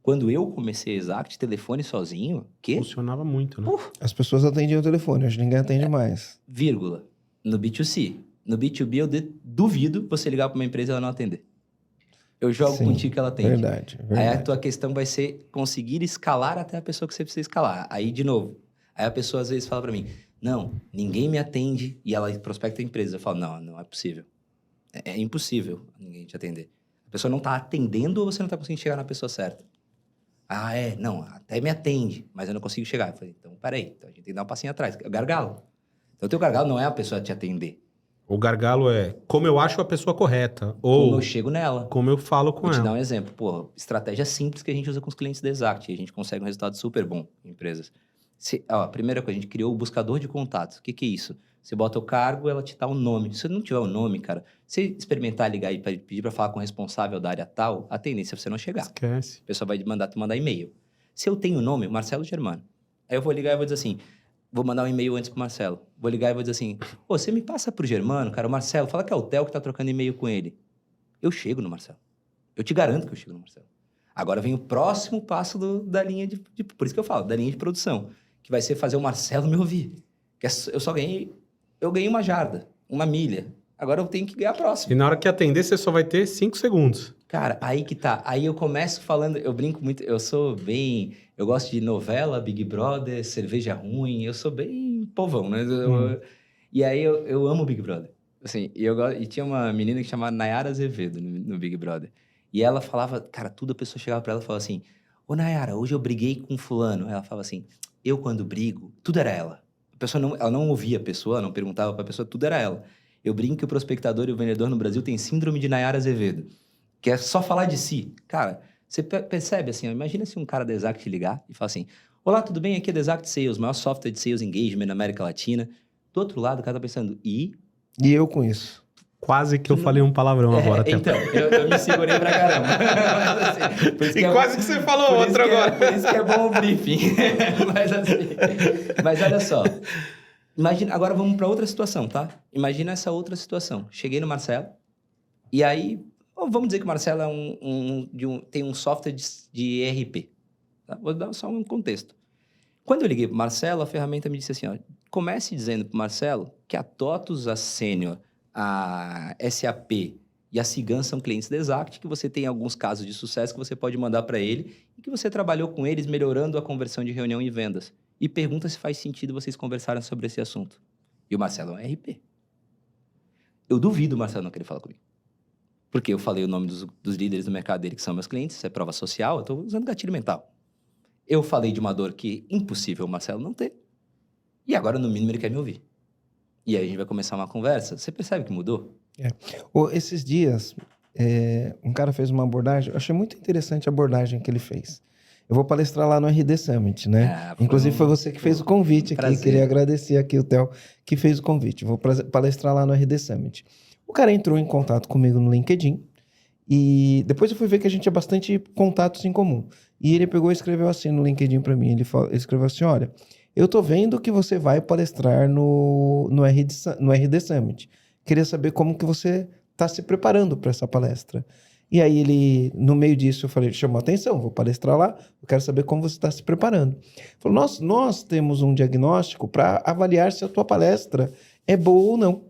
S2: Quando eu comecei Exact, telefone sozinho,
S1: Funcionava muito, né?
S3: As pessoas atendiam o telefone, hoje ninguém atende mais.
S2: Vírgula. No B2C. No B2B, eu duvido você ligar para uma empresa e ela não atender. Eu jogo contigo que ela atende.
S3: Verdade.
S2: Aí a tua questão vai ser conseguir escalar até a pessoa que você precisa escalar. Aí, de novo, aí a pessoa às vezes fala para mim, não, ninguém me atende, e ela prospecta a empresa. Eu falo, não é possível. É impossível ninguém te atender. A pessoa não está atendendo ou você não está conseguindo chegar na pessoa certa? Não, até me atende, mas eu não consigo chegar. Eu falei, então, peraí, então a gente tem que dar um passinho atrás. É o gargalo. Então, o teu gargalo não é a pessoa te atender.
S1: O gargalo é como eu acho a pessoa correta. Ou
S2: como eu chego nela.
S1: Como eu falo com ela.
S2: Vou te dar um exemplo. Pô, estratégia simples que a gente usa com os clientes da Exact. E a gente consegue um resultado super bom em empresas. A primeira coisa, a gente criou o buscador de contatos. O que é isso? Você bota o cargo, ela te dá o nome. Se não tiver o nome, cara, se experimentar ligar e pedir para falar com o responsável da área tal, a tendência é você não chegar.
S1: Esquece.
S2: A pessoa vai te mandar e-mail. Se eu tenho o nome, Marcelo Germano. Aí eu vou ligar e vou dizer assim... Vou mandar um e-mail antes pro Marcelo. Vou ligar e vou dizer assim, você me passa pro Germano, cara, o Marcelo, fala que é o Theo que tá trocando e-mail com ele. Eu chego no Marcelo. Eu te garanto que eu chego no Marcelo. Agora vem o próximo passo da linha de... Por isso que eu falo, da linha de produção. Que vai ser fazer o Marcelo me ouvir. Eu ganhei uma jarda, uma milha. Agora eu tenho que ganhar a próxima.
S1: E na hora que atender, você só vai ter 5 segundos.
S2: Cara, aí que tá. Aí eu começo falando, eu brinco muito, eu gosto de novela, Big Brother, cerveja ruim, eu sou bem povão, né? E aí eu amo Big Brother. Assim, e tinha uma menina que chamava Nayara Azevedo no Big Brother. E ela falava, cara, tudo a pessoa chegava pra ela e falava assim, ô Nayara, hoje eu briguei com fulano. Ela falava assim, eu quando brigo, tudo era ela. A pessoa ela não ouvia a pessoa, não perguntava pra pessoa, tudo era ela. Eu brinco que o prospectador e o vendedor no Brasil tem síndrome de Nayara Azevedo. Que é só falar de si. Cara, você percebe assim, imagina se um cara da Exact ligar e falar assim, olá, tudo bem? Aqui é da Exact Sales, maior software de Sales Engagement na América Latina. Do outro lado, o cara tá pensando,
S3: E eu com isso.
S1: Quase que eu falei um palavrão agora.
S2: Então, eu me segurei pra caramba. Mas, assim,
S1: quase que você falou outro agora.
S2: Por isso que é bom o briefing. Mas olha só. Imagina, agora vamos pra outra situação, tá? Imagina essa outra situação. Cheguei no Marcelo, E aí, vamos dizer que o Marcelo tem um software de ERP. Tá? Vou dar só um contexto. Quando eu liguei para o Marcelo, a ferramenta me disse assim, ó, comece dizendo para o Marcelo que a TOTUS, a Sênior, a SAP e a Cigan são clientes da Exact, que você tem alguns casos de sucesso que você pode mandar para ele e que você trabalhou com eles melhorando a conversão de reunião em vendas. E pergunta se faz sentido vocês conversarem sobre esse assunto. E o Marcelo é um ERP. Eu duvido o Marcelo não querer falar comigo. Porque eu falei o nome dos líderes do mercado dele, que são meus clientes, isso é prova social, eu estou usando gatilho mental. Eu falei de uma dor que é impossível o Marcelo não ter. E agora, no mínimo, ele quer me ouvir. E aí a gente vai começar uma conversa. Você percebe que mudou?
S3: Esses dias, um cara fez uma abordagem, eu achei muito interessante a abordagem que ele fez. Eu vou palestrar lá no RD Summit, né? Inclusive foi você que fez o convite aqui.
S2: Prazer.
S3: Queria agradecer aqui o Theo que fez o convite. Vou palestrar lá no RD Summit. O cara entrou em contato comigo no LinkedIn e depois eu fui ver que a gente tinha bastante contatos em comum. E ele pegou e escreveu assim no LinkedIn para mim. Ele escreveu assim, olha, eu tô vendo que você vai palestrar no RD Summit. Queria saber como que você está se preparando para essa palestra. E aí ele, no meio disso, eu falei, chamou atenção, vou palestrar lá, eu quero saber como você está se preparando. Ele falou, nós temos um diagnóstico para avaliar se a tua palestra é boa ou não.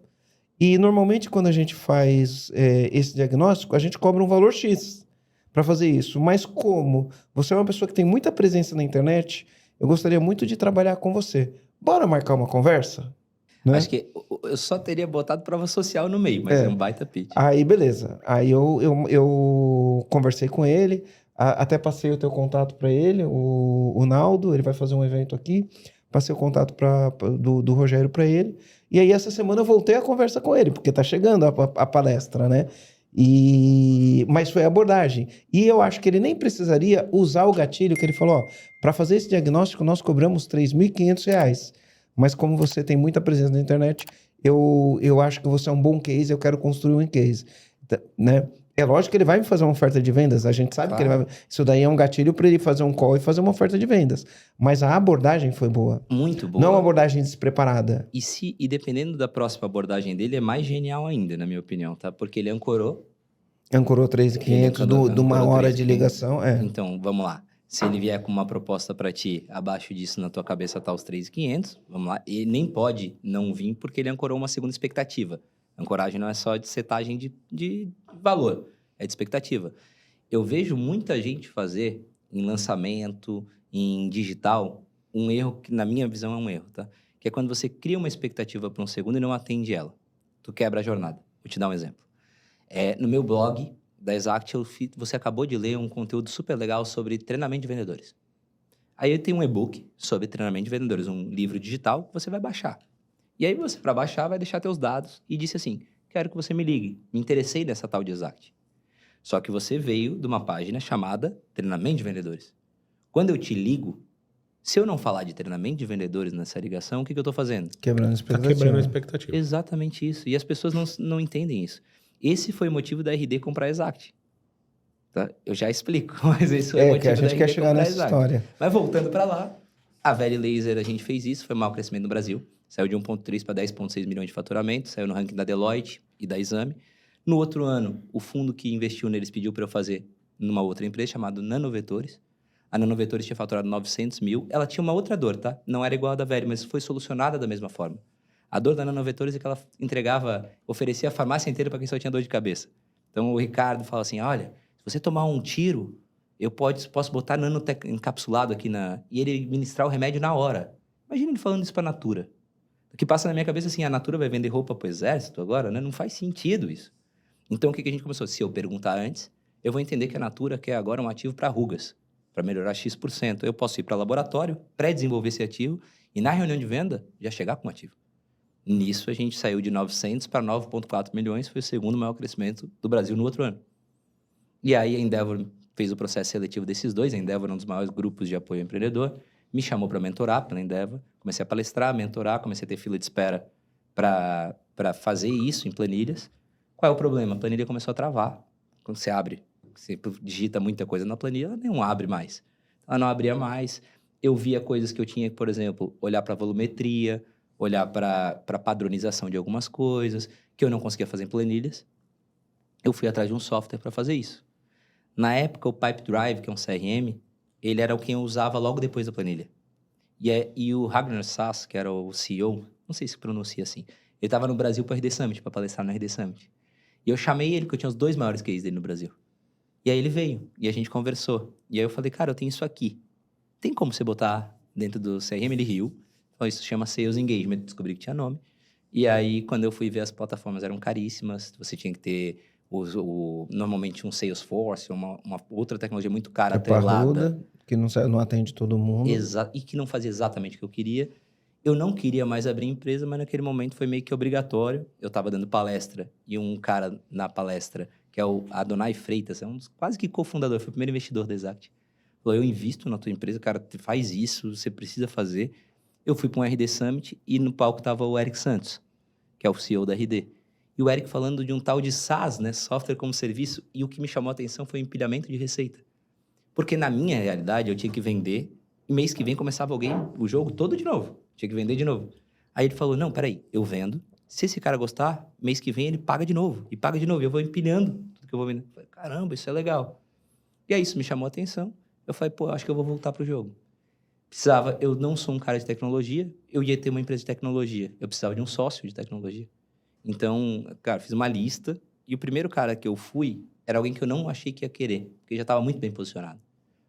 S3: E normalmente quando a gente faz esse diagnóstico, a gente cobra um valor X para fazer isso. Mas como você é uma pessoa que tem muita presença na internet, eu gostaria muito de trabalhar com você. Bora marcar uma conversa? Né?
S2: Acho que eu só teria botado prova social no meio, mas é um baita pitch.
S3: Aí, beleza. Aí eu conversei com ele, até passei o teu contato para ele, o Naldo, ele vai fazer um evento aqui, passei o contato do Rogério para ele, e aí essa semana eu voltei a conversa com ele, porque tá chegando a palestra, né? Mas foi a abordagem. E eu acho que ele nem precisaria usar o gatilho que ele falou, ó, para fazer esse diagnóstico nós cobramos R$3.500. Mas como você tem muita presença na internet, eu acho que você é um bom case, eu quero construir um case. Né? É lógico que ele vai me fazer uma oferta de vendas, a gente sabe que ele vai... Isso daí é um gatilho para ele fazer um call e fazer uma oferta de vendas. Mas a abordagem foi boa.
S2: Muito boa.
S3: Não uma abordagem despreparada.
S2: E dependendo da próxima abordagem dele, é mais genial ainda, na minha opinião, tá? Porque ele ancorou
S3: 3.500 de uma hora de ligação.
S2: Então, vamos lá. Se ele vier com uma proposta para ti, abaixo disso na tua cabeça tá os 3.500, vamos lá. Ele nem pode não vir porque ele ancorou uma segunda expectativa. Ancoragem não é só de setagem de valor, é de expectativa. Eu vejo muita gente fazer em lançamento, em digital, um erro que na minha visão é um erro, tá? Que é quando você cria uma expectativa para um segundo e não atende ela. Tu quebra a jornada. Vou te dar um exemplo. No meu blog da Exact, você acabou de ler um conteúdo super legal sobre treinamento de vendedores. Aí eu tenho um e-book sobre treinamento de vendedores, um livro digital que você vai baixar. E aí você, para baixar, vai deixar teus dados e disse assim, quero que você me ligue, me interessei nessa tal de Exact. Só que você veio de uma página chamada Treinamento de Vendedores. Quando eu te ligo, se eu não falar de treinamento de vendedores nessa ligação, o que eu estou fazendo?
S3: Quebrando a expectativa.
S1: Tá quebrando a expectativa.
S2: Exatamente isso. E as pessoas não entendem isso. Esse foi o motivo da RD comprar a Exact. Tá? Eu já explico, mas esse foi o motivo
S3: que a gente
S2: da
S3: quer
S2: RD
S3: chegar
S2: comprar a
S3: nessa
S2: Exact.
S3: história.
S2: Mas voltando para lá, a Very Laser a gente fez isso, foi um maior crescimento no Brasil. Saiu de 1,3 para 10,6 milhões de faturamento, saiu no ranking da Deloitte e da Exame. No outro ano, o fundo que investiu neles pediu para eu fazer numa outra empresa chamada Nanovetores. A Nanovetores tinha faturado 900 mil. Ela tinha uma outra dor, tá? Não era igual a da Very, mas foi solucionada da mesma forma. A dor da Nanovetores é que ela oferecia a farmácia inteira para quem só tinha dor de cabeça. Então, o Ricardo fala assim, olha, se você tomar um tiro, eu posso botar nanotec encapsulado aqui e ele ministrar o remédio na hora. Imagina ele falando isso para a Natura. O que passa na minha cabeça assim, a Natura vai vender roupa para o exército agora, né? Não faz sentido isso. Então, o que a gente começou? Se eu perguntar antes, eu vou entender que a Natura quer agora um ativo para rugas, para melhorar X%. Eu posso ir para laboratório, pré-desenvolver esse ativo e na reunião de venda já chegar com o ativo. Nisso, a gente saiu de 900 para 9,4 milhões, foi o segundo maior crescimento do Brasil no outro ano. E aí, a Endeavor fez o processo seletivo desses dois. A Endeavor é um dos maiores grupos de apoio ao empreendedor. Me chamou para mentorar pela Endeavor. Comecei a palestrar, mentorar, comecei a ter fila de espera para fazer isso em planilhas. Qual é o problema? A planilha começou a travar. Quando você abre, você digita muita coisa na planilha, ela não abre mais. Ela não abria mais. Eu via coisas que eu tinha, por exemplo, olhar para volumetria, olhar para padronização de algumas coisas, que eu não conseguia fazer em planilhas. eu fui atrás de um software para fazer isso. Na época, o Pipedrive, que é um CRM, ele era o que eu usava logo depois da planilha. E o Ragnar Sass, que era o CEO, não sei se pronuncia assim, ele estava no Brasil para o RD Summit, para palestrar no RD Summit. E eu chamei ele, porque eu tinha os 2 maiores cases dele no Brasil. E aí ele veio, e a gente conversou. E aí eu falei, cara, eu tenho isso aqui. Tem como você botar dentro do CRM? Ele riu. Falou, isso chama Sales Engagement. Descobri que tinha nome. E aí, quando eu fui ver, as plataformas eram caríssimas. Você tinha que ter, normalmente, um Salesforce, uma outra tecnologia muito cara, atrelada.
S3: Que não atende todo mundo.
S2: E que não fazia exatamente o que eu queria. Eu não queria mais abrir empresa, mas naquele momento foi meio que obrigatório. Eu estava dando palestra e um cara na palestra, que é o Adonai Freitas, é um dos quase que cofundador, foi o primeiro investidor da Exact. Falou, eu invisto na tua empresa, cara, faz isso, você precisa fazer. Eu fui para um RD Summit e no palco estava o Eric Santos, que é o CEO da RD. E o Eric falando de um tal de SaaS, né, Software como Serviço, e o que me chamou a atenção foi o empilhamento de receita. Porque na minha realidade, eu tinha que vender, e mês que vem começava o jogo todo de novo. Tinha que vender de novo. Aí ele falou, não, peraí, eu vendo, se esse cara gostar, mês que vem ele paga de novo, e paga de novo, e eu vou empilhando tudo que eu vou vender. Eu falei, caramba, isso é legal. E aí isso me chamou a atenção. Eu falei, pô, acho que eu vou voltar pro jogo. Eu não sou um cara de tecnologia, eu ia ter uma empresa de tecnologia. Eu precisava de um sócio de tecnologia. Então, cara, fiz uma lista, e o primeiro cara que eu fui era alguém que eu não achei que ia querer, porque já estava muito bem posicionado.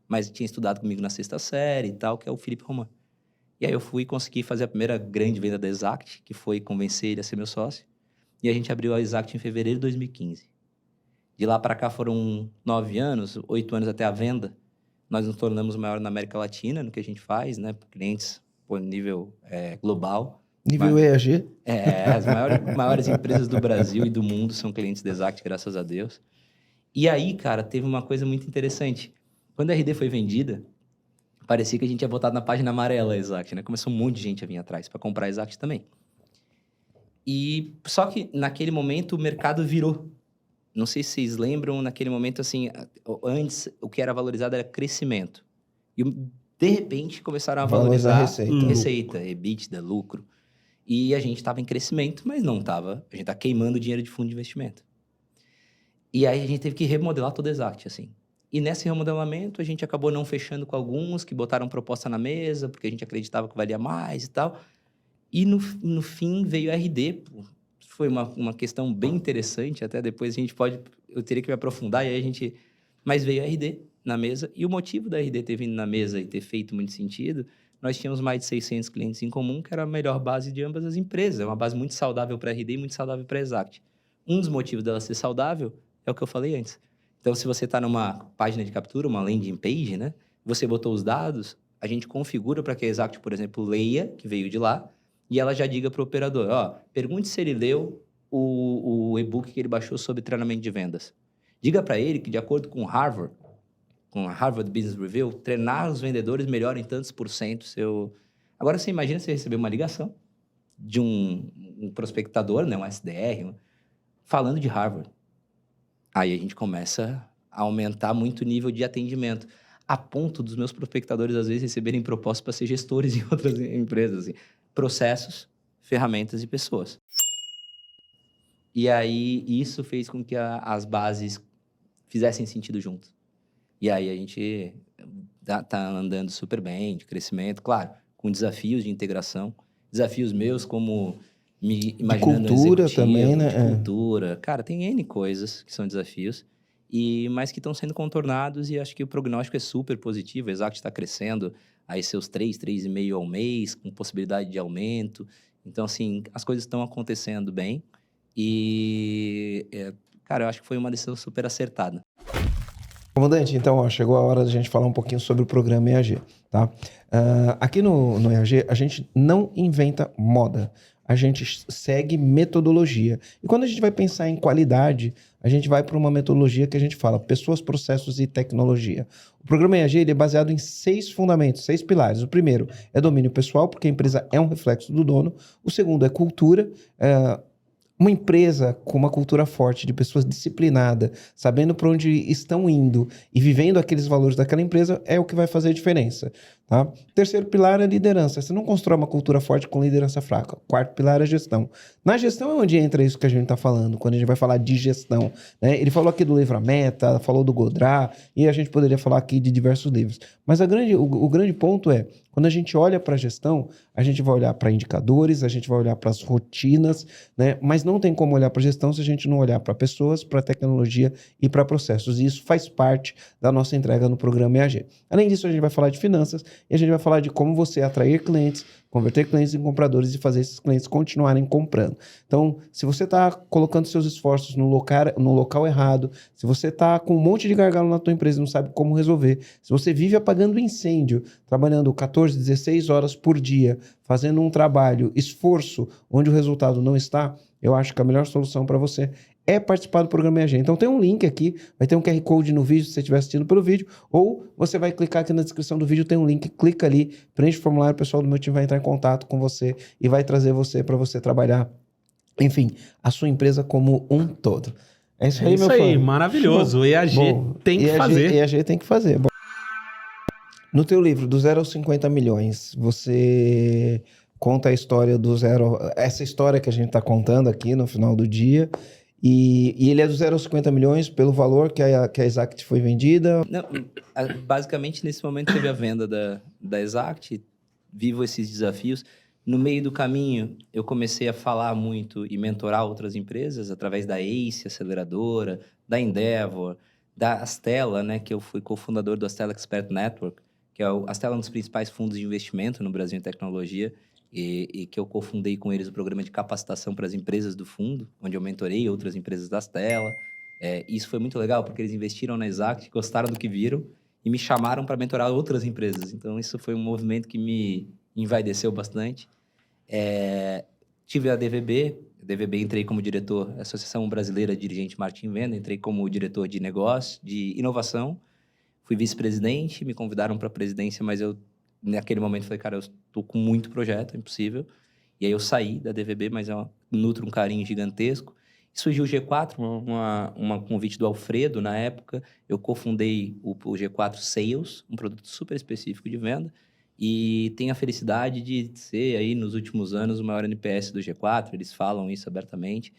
S2: Mas tinha estudado comigo na 6ª série e tal, que é o Felipe Roman. E aí eu fui e consegui fazer a primeira grande venda da Exact, que foi convencer ele a ser meu sócio. E a gente abriu a Exact em fevereiro de 2015. De lá para cá foram 9 anos, 8 anos até a venda. Nós nos tornamos o maior na América Latina, no que a gente faz, né? Clientes por nível global.
S3: Nível EAG?
S2: As maiores empresas do Brasil e do mundo são clientes da Exact, graças a Deus. E aí, cara, teve uma coisa muito interessante. Quando a RD foi vendida, parecia que a gente ia botar na página amarela a Exact, né? Começou um monte de gente a vir atrás para comprar a Exact também. E só que naquele momento o mercado virou. Não sei se vocês lembram, naquele momento, assim, antes o que era valorizado era crescimento. E de repente começaram a valorizar receita, EBITDA, lucro. E a gente estava em crescimento, mas não estava. A gente está queimando dinheiro de fundo de investimento. E aí a gente teve que remodelar toda a Exact, assim. E nesse remodelamento a gente acabou não fechando com alguns que botaram proposta na mesa, porque a gente acreditava que valia mais e tal. E no fim veio a RD. Foi uma questão bem interessante, até depois eu teria que me aprofundar, e aí mas veio a RD na mesa, e o motivo da RD ter vindo na mesa e ter feito muito sentido, nós tínhamos mais de 600 clientes em comum, que era a melhor base de ambas as empresas, é uma base muito saudável para a RD e muito saudável para a Exact. Um dos motivos dela ser saudável é o que eu falei antes. Então, se você está numa página de captura, uma landing page, né, você botou os dados, a gente configura para que a Exact, por exemplo, leia, que veio de lá, e ela já diga para o operador, pergunte se ele leu o e-book que ele baixou sobre treinamento de vendas. Diga para ele que, de acordo com a Harvard Business Review, treinar os vendedores melhora em tantos % seu... Agora, você imagina você receber uma ligação de um prospectador, né, um SDR, falando de Harvard. Aí a gente começa a aumentar muito o nível de atendimento, a ponto dos meus prospectadores, às vezes, receberem propostas para ser gestores em outras empresas, assim. Processos, ferramentas e pessoas. E aí, isso fez com que as bases fizessem sentido juntos. E aí, a gente tá andando super bem, de crescimento, claro, com desafios de integração, desafios meus como me imaginando
S3: de cultura também, né?
S2: De cultura. Cara, tem N coisas que são desafios, mas que estão sendo contornados, e acho que o prognóstico é super positivo. A Exact está crescendo aí seus 3,5 ao mês, com possibilidade de aumento. Então, assim, as coisas estão acontecendo bem. E, cara, eu acho que foi uma decisão super acertada.
S3: Comandante, então, chegou a hora da gente falar um pouquinho sobre o programa EAG, tá? Aqui no EAG, a gente não inventa moda. A gente segue metodologia. E quando a gente vai pensar em qualidade, a gente vai para uma metodologia que a gente fala pessoas, processos e tecnologia. O programa EAG ele é baseado em 6 fundamentos, 6 pilares. O primeiro é domínio pessoal, porque a empresa é um reflexo do dono. O segundo é cultura. Uma empresa com uma cultura forte, de pessoas disciplinadas, sabendo para onde estão indo e vivendo aqueles valores daquela empresa, é o que vai fazer a diferença. Tá? Terceiro pilar é a liderança. Você não constrói uma cultura forte com liderança fraca. Quarto pilar é a gestão. Na gestão é onde entra isso que a gente está falando, quando a gente vai falar de gestão. Né? Ele falou aqui do livro A Meta, falou do Godrat, e a gente poderia falar aqui de diversos livros. Mas o grande ponto é, quando a gente olha para a gestão, a gente vai olhar para indicadores, a gente vai olhar para as rotinas, né? Mas não tem como olhar para a gestão se a gente não olhar para pessoas, para tecnologia e para processos. E isso faz parte da nossa entrega no programa EAG. Além disso, a gente vai falar de finanças e a gente vai falar de como você atrair clientes, converter clientes em compradores e fazer esses clientes continuarem comprando. Então, se você está colocando seus esforços no local errado, se você está com um monte de gargalo na tua empresa e não sabe como resolver, se você vive apagando incêndio, trabalhando 14, 16 horas por dia, fazendo um trabalho, esforço, onde o resultado não está, eu acho que a melhor solução para você é participar do programa EAG. Então tem um link aqui, vai ter um QR Code no vídeo se você estiver assistindo pelo vídeo, ou você vai clicar aqui na descrição do vídeo, tem um link, clica ali, preenche o formulário, o pessoal do meu time vai entrar em contato com você e vai trazer você para você trabalhar, enfim, a sua empresa como um todo. É isso aí, meu fã. É isso aí,
S1: maravilhoso. O EAG tem que fazer.
S3: EAG tem que fazer. Bom, no teu livro, do 0 aos 50 milhões, você conta a história do zero, essa história que a gente está contando aqui no final do dia, e ele é do 0 aos 50 milhões pelo valor que a Exact foi vendida?
S2: Não, basicamente, nesse momento teve a venda da Exact, vivo esses desafios. No meio do caminho, eu comecei a falar muito e mentorar outras empresas através da ACE, aceleradora, da Endeavor, da Astela, né, que eu fui cofundador do Astela Expert Network, que a Astela é um dos principais fundos de investimento no Brasil em tecnologia, e que eu cofundei com eles o programa de capacitação para as empresas do fundo, onde eu mentorei outras empresas da Astela. Isso foi muito legal, porque eles investiram na Exact, gostaram do que viram e me chamaram para mentorar outras empresas. Então, isso foi um movimento que me envaideceu bastante. Tive a DVB entrei como diretor, Associação Brasileira de Dirigente Marketing e Venda, entrei como diretor de negócio, de inovação, fui vice-presidente, me convidaram para a presidência, mas eu, naquele momento, falei, cara, eu estou com muito projeto, é impossível. E aí eu saí da DVB, mas eu nutro um carinho gigantesco. E surgiu o G4, um convite do Alfredo, na época, eu cofundei o G4 Sales, um produto super específico de venda, e tenho a felicidade de ser aí, nos últimos anos, o maior NPS do G4, eles falam isso abertamente.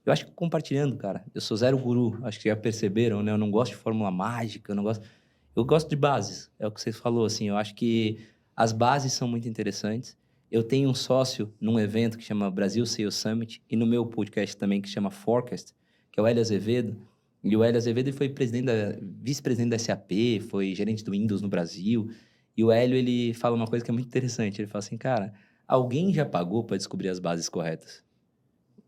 S2: Eu acho que compartilhando, cara, eu sou zero guru, acho que já perceberam, né? Eu não gosto de fórmula mágica, eu gosto de bases, é o que você falou, assim, eu acho que as bases são muito interessantes. Eu tenho um sócio num evento que chama Brasil Sales Summit, e no meu podcast também, que chama Forecast, que é o Hélio Azevedo, e o Hélio Azevedo foi vice-presidente da SAP, foi gerente do Windows no Brasil. E o Hélio, ele fala uma coisa que é muito interessante. Ele fala assim, cara, alguém já pagou para descobrir as bases corretas.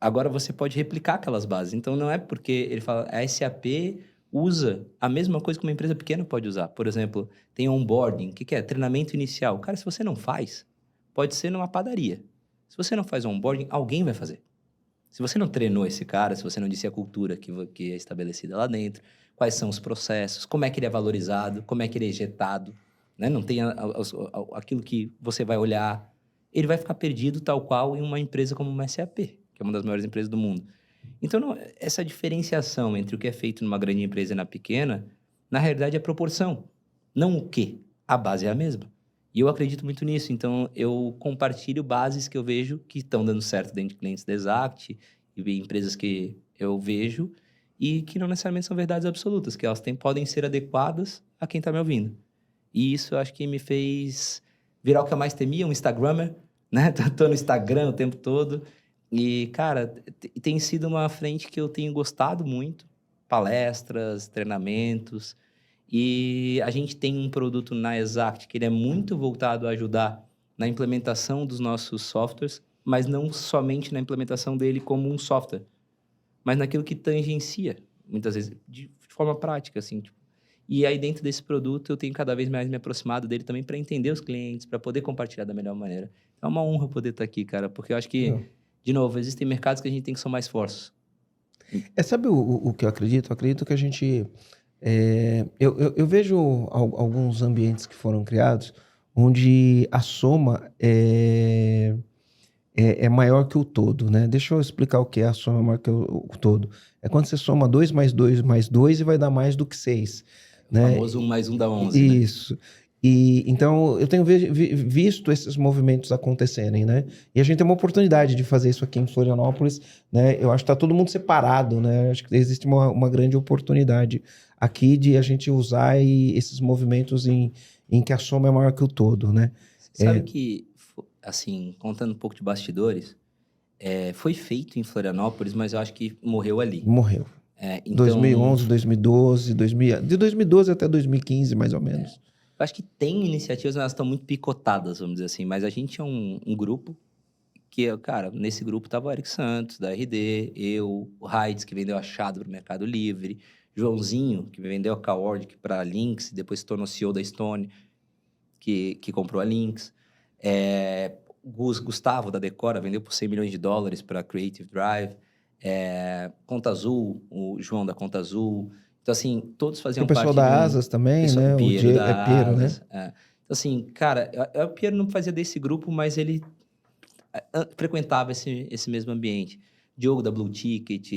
S2: Agora você pode replicar aquelas bases. Então, não é porque ele fala, a SAP usa a mesma coisa que uma empresa pequena pode usar. Por exemplo, tem onboarding. O que é? Treinamento inicial. Cara, se você não faz, pode ser numa padaria. Se você não faz onboarding, alguém vai fazer. Se você não treinou esse cara, se você não disse a cultura que é estabelecida lá dentro, quais são os processos, como é que ele é valorizado, como é que ele é ejetado, né? Não tem aquilo que você vai olhar, ele vai ficar perdido tal qual em uma empresa como uma SAP, que é uma das maiores empresas do mundo. Então, essa diferenciação entre o que é feito numa grande empresa e na pequena, na realidade é proporção, não o quê. A base é a mesma. E eu acredito muito nisso. Então, eu compartilho bases que eu vejo que estão dando certo dentro de clientes da Exact e empresas que eu vejo e que não necessariamente são verdades absolutas, que elas podem ser adequadas a quem está me ouvindo. E isso eu acho que me fez virar o que eu mais temia, um Instagrammer, né? Tô no Instagram o tempo todo. E, cara, tem sido uma frente que eu tenho gostado muito. Palestras, treinamentos. E a gente tem um produto na Exact que ele é muito voltado a ajudar na implementação dos nossos softwares, mas não somente na implementação dele como um software, mas naquilo que tangencia, muitas vezes, de forma prática, assim, tipo. E aí, dentro desse produto, eu tenho cada vez mais me aproximado dele também para entender os clientes, para poder compartilhar da melhor maneira. É uma honra poder estar aqui, cara, porque eu acho que, de novo, existem mercados que a gente tem que somar esforços.
S3: Sabe o que eu acredito? Eu acredito que a gente... eu vejo alguns ambientes que foram criados onde a soma é maior que o todo, né? Deixa eu explicar o que é a soma maior que o todo. É quando você soma 2 mais 2 mais 2 e vai dar mais do que 6,
S2: O
S3: né?
S2: famoso 1 mais 1 dá 11, né?
S3: Isso. E então eu tenho visto esses movimentos acontecerem, né? E a gente tem uma oportunidade de fazer isso aqui em Florianópolis, né? Eu acho que tá todo mundo separado, né? Acho que existe uma grande oportunidade aqui de a gente usar esses movimentos em que a soma é maior que o todo, né?
S2: Você sabe que, assim, contando um pouco de bastidores, foi feito em Florianópolis, mas eu acho que morreu ali.
S3: Morreu.
S2: Então,
S3: 2011, 2012, de 2012 até 2015, mais ou menos.
S2: eu acho que tem iniciativas, mas elas estão muito picotadas, vamos dizer assim. Mas a gente é um grupo que, cara, nesse grupo tava o Eric Santos, da RD, eu, o Heids, que vendeu Achado para o Mercado Livre, Joãozinho, que vendeu a Cowork para a Lynx, depois se tornou CEO da Stone, que comprou a Lynx. Gustavo, da Decora, vendeu por $100 milhões para a Creative Drive. Conta Azul, o João da Conta Azul. Então, assim, todos faziam
S3: Tem o pessoal
S2: parte
S3: da
S2: de
S3: Asas também,
S2: pessoal,
S3: né?
S2: Piero da
S3: É Piero, né?
S2: Asas. Então, assim, cara, o Piero não fazia desse grupo, mas ele frequentava esse mesmo ambiente. Diogo da Blue Ticket,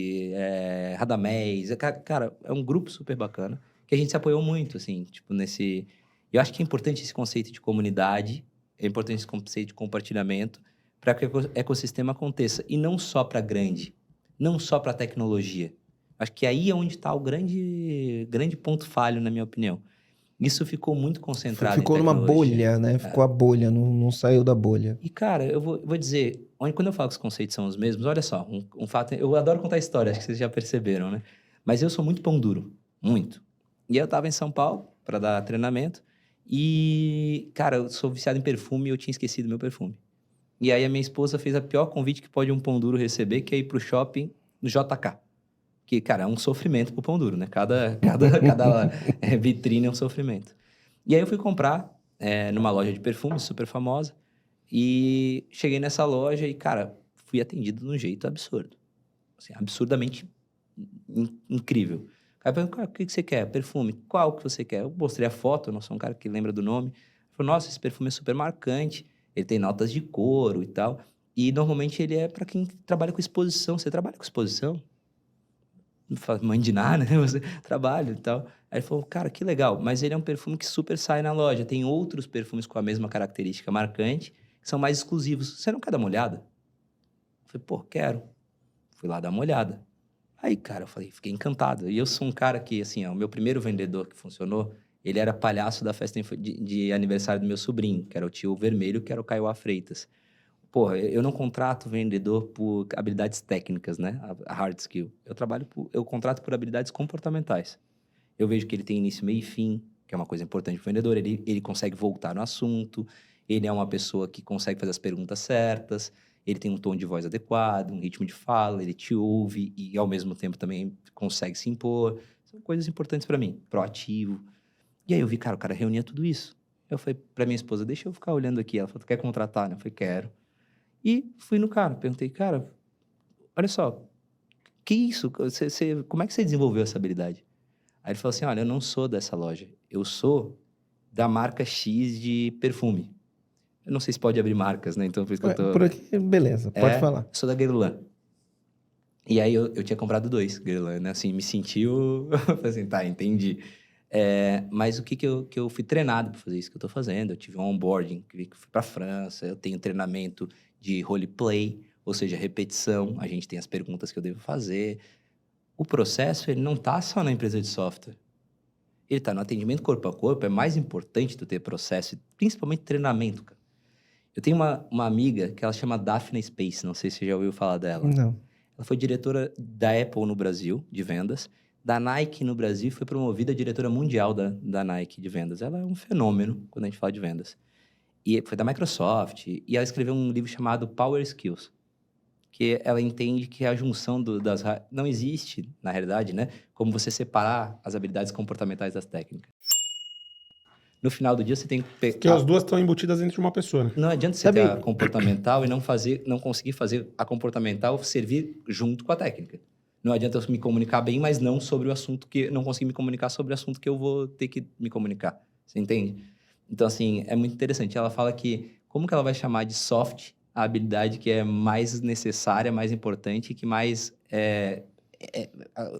S2: Radamés. Cara, é um grupo super bacana que a gente se apoiou muito, assim, tipo, nesse... Eu acho que é importante esse conceito de comunidade, é importante esse conceito de compartilhamento para que o ecossistema aconteça. E não só para grande, não só para tecnologia. Acho que aí é onde está o grande ponto falho, na minha opinião. Isso ficou muito concentrado
S3: Ficou
S2: em
S3: numa
S2: tecnologia.
S3: bolha, né? Ficou a bolha, não saiu da bolha.
S2: E, cara, eu vou dizer, quando eu falo que os conceitos são os mesmos, olha só, um fato... Eu adoro contar história, acho que vocês já perceberam, né? Mas eu sou muito pão duro, muito. E eu tava em São Paulo para dar treinamento e, cara, eu sou viciado em perfume e eu tinha esquecido meu perfume. E aí a minha esposa fez a pior convite que pode um pão duro receber, que é ir pro shopping no JK. Que, cara, é um sofrimento pro pão duro, né? Cada vitrine é um sofrimento. E aí eu fui comprar numa loja de perfume super famosa e cheguei nessa loja e, cara, fui atendido de um jeito absurdo. Assim, absurdamente incrível. Aí eu perguntei, o que você quer? Perfume. Qual que você quer? Eu mostrei a foto, eu não sou um cara que lembra do nome. Ele falou, nossa, esse perfume é super marcante, ele tem notas de couro e tal. E normalmente ele é para quem trabalha com exposição. Você trabalha com exposição? Mãe de nada, né? Você trabalha e tal. Aí ele falou, cara, que legal. Mas ele é um perfume que super sai na loja. Tem outros perfumes com a mesma característica marcante, que são mais exclusivos. Você não quer dar uma olhada? Eu falei, pô, quero. Fui lá dar uma olhada. Aí, cara, eu falei, fiquei encantado. E eu sou um cara que, assim, o meu primeiro vendedor que funcionou, ele era palhaço da festa de aniversário do meu sobrinho, que era o tio Vermelho, que era o Caio Freitas. Porra, eu não contrato vendedor por habilidades técnicas, né? A hard skill. Eu contrato por habilidades comportamentais. Eu vejo que ele tem início, meio e fim, que é uma coisa importante para o vendedor. Ele consegue voltar no assunto, ele é uma pessoa que consegue fazer as perguntas certas, ele tem um tom de voz adequado, um ritmo de fala, ele te ouve e, ao mesmo tempo, também consegue se impor. São coisas importantes para mim, proativo. E aí eu vi, cara, o cara reunia tudo isso. Eu falei para minha esposa, deixa eu ficar olhando aqui. Ela falou, tu quer contratar, né? Eu falei, quero. E fui no cara, perguntei, cara, olha só, que isso? Como é que você desenvolveu essa habilidade? Aí ele falou assim, olha, eu não sou dessa loja, eu sou da marca X de perfume. Eu não sei se pode abrir marcas, né? Então, por isso que eu tô...
S3: Por aqui, beleza, pode falar.
S2: Eu sou da Guerlain. E aí eu tinha comprado 2 Guerlain, né? Assim, me sentiu... Falei assim, tá, entendi. Mas o que eu fui treinado para fazer isso que eu tô fazendo? Eu tive um onboarding, que fui pra França, eu tenho treinamento de roleplay, ou seja, repetição. A gente tem as perguntas que eu devo fazer. O processo, ele não tá só na empresa de software. Ele tá no atendimento corpo a corpo. É mais importante tu ter processo, principalmente treinamento, cara. Eu tenho uma amiga que ela chama Daphne Space, não sei se você já ouviu falar dela.
S3: Não.
S2: Ela foi diretora da Apple no Brasil, de vendas. Da Nike no Brasil, foi promovida a diretora mundial da Nike de vendas. Ela é um fenômeno quando a gente fala de vendas. E foi da Microsoft. E ela escreveu um livro chamado Power Skills, que ela entende que a junção das... Não existe, na realidade, né? Como você separar as habilidades comportamentais das técnicas. No final do dia, você tem que...
S1: Porque as duas estão embutidas dentro de uma pessoa, né?
S2: Não adianta você ter a comportamental e não conseguir fazer a comportamental servir junto com a técnica. Não adianta eu me comunicar bem, mas não sobre o assunto não conseguir me comunicar sobre o assunto que eu vou ter que me comunicar. Você entende? Então, assim, é muito interessante. Ela fala que como que ela vai chamar de soft a habilidade que é mais necessária, mais importante, que mais...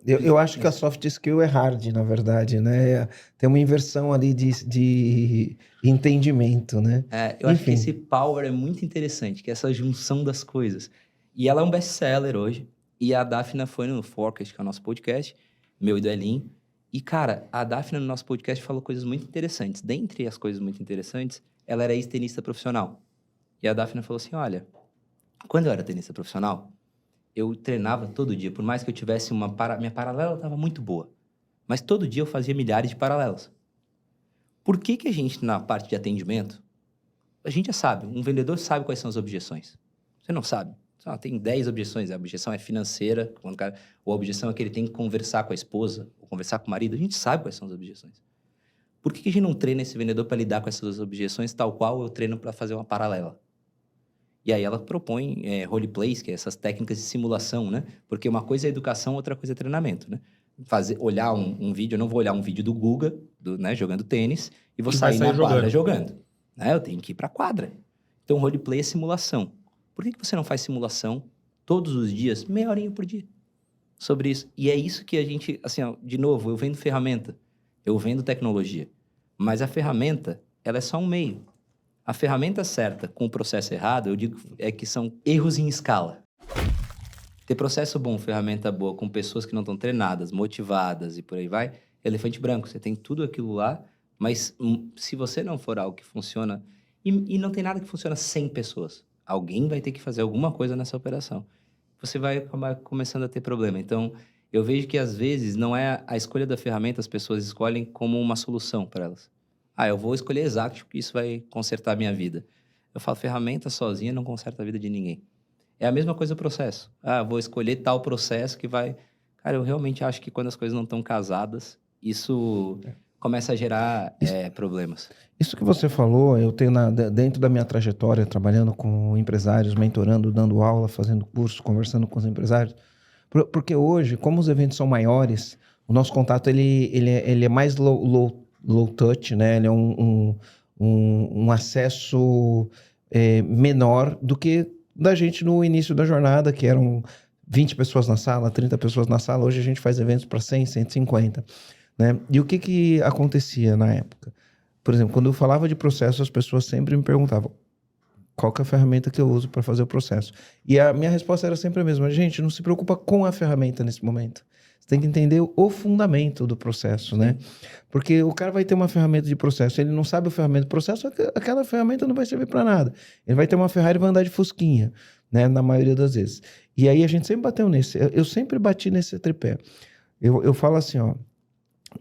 S3: Eu acho que a soft skill é hard, na verdade, né? Tem uma inversão ali de entendimento, né?
S2: Eu acho que
S3: Enfim.
S2: esse power é muito interessante, que é essa junção das coisas. E ela é um best-seller hoje. E a Daphna foi no Forecast, que é o nosso podcast, meu e do Elin. E, cara, a Daphna no nosso podcast falou coisas muito interessantes. Dentre as coisas muito interessantes, ela era ex-tenista profissional. E a Daphna falou assim, olha, quando eu era tenista profissional, eu treinava todo dia. Por mais que eu tivesse minha paralela estava muito boa. Mas todo dia eu fazia milhares de paralelas. Por que a gente, na parte de atendimento, a gente já sabe, um vendedor sabe quais são as objeções. Você não sabe. Tem 10 objeções. A objeção é financeira, ou a objeção é que ele tem que conversar com a esposa, ou conversar com o marido. A gente sabe quais são as objeções. Por que a gente não treina esse vendedor para lidar com essas objeções, tal qual eu treino para fazer uma paralela? E aí ela propõe roleplays, que é essas técnicas de simulação, né? Porque uma coisa é educação, outra coisa é treinamento, né? Olhar um vídeo, eu não vou olhar um vídeo do Guga, né, jogando tênis, e vou sair na quadra jogando. Né? Eu tenho que ir para a quadra. Então, roleplay é simulação. Por que você não faz simulação todos os dias, meia horinha por dia, sobre isso? E é isso que a gente, assim, ó, de novo, eu vendo ferramenta, eu vendo tecnologia, mas a ferramenta, ela é só um meio. A ferramenta certa com o processo errado, eu digo que são erros em escala. Ter processo bom, ferramenta boa, com pessoas que não estão treinadas, motivadas e por aí vai, elefante branco. Você tem tudo aquilo lá, mas se você não for algo que funciona... E não tem nada que funciona 100 pessoas. Alguém vai ter que fazer alguma coisa nessa operação. Você vai acabar começando a ter problema. Então, eu vejo que às vezes não é a escolha da ferramenta, as pessoas escolhem como uma solução para elas. Eu vou escolher Exact porque isso vai consertar a minha vida. Eu falo, ferramenta sozinha não conserta a vida de ninguém. É a mesma coisa o processo. Vou escolher tal processo que vai... Cara, eu realmente acho que quando as coisas não estão casadas, isso começa a gerar problemas.
S3: Isso que você falou, eu tenho dentro da minha trajetória, trabalhando com empresários, mentorando, dando aula, fazendo curso, conversando com os empresários. Porque hoje, como os eventos são maiores, o nosso contato ele é mais low touch, né? Ele é um acesso menor do que da gente no início da jornada, que eram 20 pessoas na sala, 30 pessoas na sala. Hoje a gente faz eventos para 100, 150. Né? E o que acontecia na época? Por exemplo, quando eu falava de processo, as pessoas sempre me perguntavam qual que é a ferramenta que eu uso para fazer o processo. E a minha resposta era sempre a mesma. Gente, não se preocupa com a ferramenta nesse momento. Você tem que entender o fundamento do processo, né? Porque o cara vai ter uma ferramenta de processo, ele não sabe o ferramenta de processo, aquela ferramenta não vai servir para nada. Ele vai ter uma Ferrari e vai andar de fusquinha, né? Na maioria das vezes. E aí a gente sempre bateu nesse. Eu sempre bati nesse tripé. Eu falo assim, ó.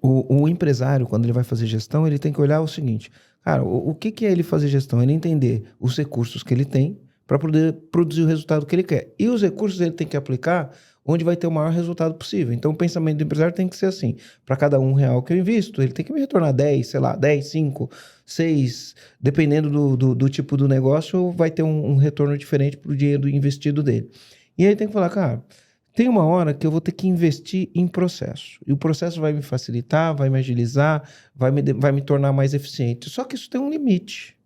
S3: O empresário, quando ele vai fazer gestão, ele tem que olhar o seguinte. Cara, o que é ele fazer gestão? Ele entender os recursos que ele tem para poder produzir o resultado que ele quer. E os recursos ele tem que aplicar onde vai ter o maior resultado possível. Então, o pensamento do empresário tem que ser assim. Para cada R$1 que eu invisto, ele tem que me retornar 10, sei lá, 10, 5, 6. Dependendo do tipo do negócio, vai ter um retorno diferente para o dinheiro investido dele. E aí tem que falar, cara... Tem uma hora que eu vou ter que investir em processo. E o processo vai me facilitar, vai me agilizar, vai me tornar mais eficiente. Só que isso tem um limite.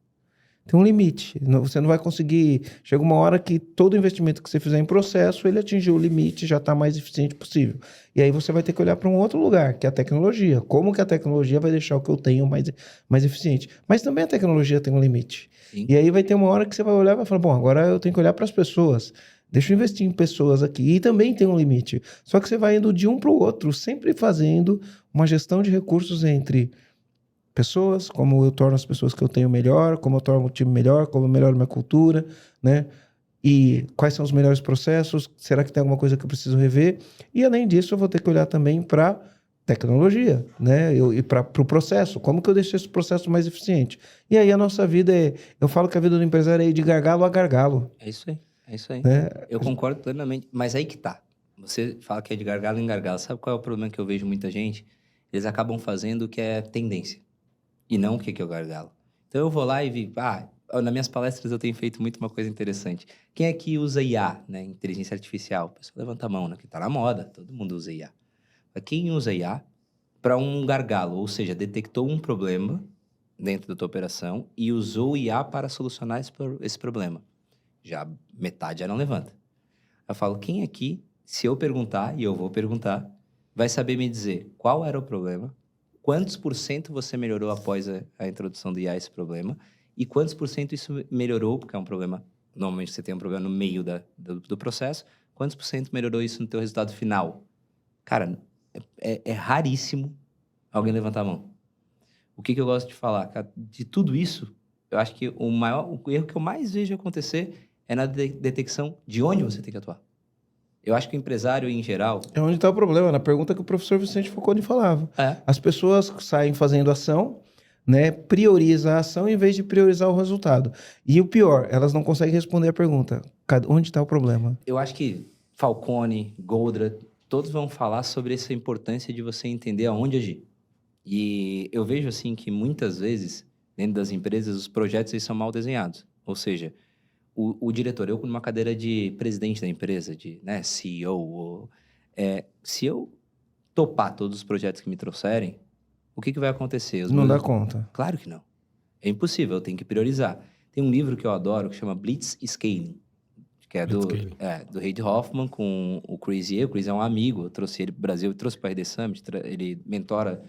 S3: Tem um limite. Você não vai conseguir... Chega uma hora que todo investimento que você fizer em processo, ele atingiu o limite, já está mais eficiente possível. E aí você vai ter que olhar para um outro lugar, que é a tecnologia. Como que a tecnologia vai deixar o que eu tenho mais eficiente? Mas também a tecnologia tem um limite. Sim. E aí vai ter uma hora que você vai olhar e vai falar, bom, agora eu tenho que olhar para as pessoas. Deixa eu investir em pessoas aqui. E também tem um limite. Só que você vai indo de um para o outro, sempre fazendo uma gestão de recursos entre pessoas, como eu torno as pessoas que eu tenho melhor, como eu torno o time melhor, como eu melhoro minha cultura, né? E quais são os melhores processos, será que tem alguma coisa que eu preciso rever? E além disso, eu vou ter que olhar também para tecnologia, né? E para o processo, como que eu deixo esse processo mais eficiente? E aí a nossa vida eu falo que a vida do empresário é ir de gargalo a gargalo.
S2: É isso aí. É isso aí.
S3: Né?
S2: Eu concordo plenamente. Mas aí que tá. Você fala que é de gargalo em gargalo. Sabe qual é o problema que eu vejo muita gente? Eles acabam fazendo o que é tendência. E não o que é o gargalo. Então eu vou lá e vi... nas minhas palestras eu tenho feito muito uma coisa interessante. Quem é que usa IA, né? Inteligência artificial? O pessoal levanta a mão, né? Que tá na moda. Todo mundo usa IA. Mas quem usa IA para um gargalo? Ou seja, detectou um problema dentro da tua operação e usou o IA para solucionar esse problema. Já metade já não levanta. Eu falo, quem aqui, se eu perguntar, e eu vou perguntar, vai saber me dizer qual era o problema, quantos por cento você melhorou após a introdução do IA a esse problema, e quantos por cento isso melhorou, porque é um problema, normalmente você tem um problema no meio do processo, quantos por cento melhorou isso no teu resultado final? Cara, é raríssimo alguém levantar a mão. O que eu gosto de falar? Cara, de tudo isso, eu acho que o erro que eu mais vejo acontecer é na detecção de onde você tem que atuar. Eu acho que o empresário, em geral...
S3: É onde está o problema, na pergunta que o professor Vicente Foucault falava. As pessoas saem fazendo ação, né, prioriza a ação em vez de priorizar o resultado. E o pior, elas não conseguem responder a pergunta. Onde está o problema?
S2: Eu acho que Falcone, Goldratt, todos vão falar sobre essa importância de você entender aonde agir. E eu vejo, assim, que muitas vezes, dentro das empresas, os projetos eles são mal desenhados. Ou seja, o diretor, eu numa cadeira de presidente da empresa, de CEO, se eu topar todos os projetos que me trouxerem, o que vai acontecer?
S3: Não dá conta.
S2: Claro que não. É impossível, eu tenho que priorizar. Tem um livro que eu adoro que chama Blitz Scaling, que é do Reid Hoffman com o Chris Ye. O Chris é um amigo, eu trouxe ele para o Brasil, eu trouxe para a RD Summit, ele mentora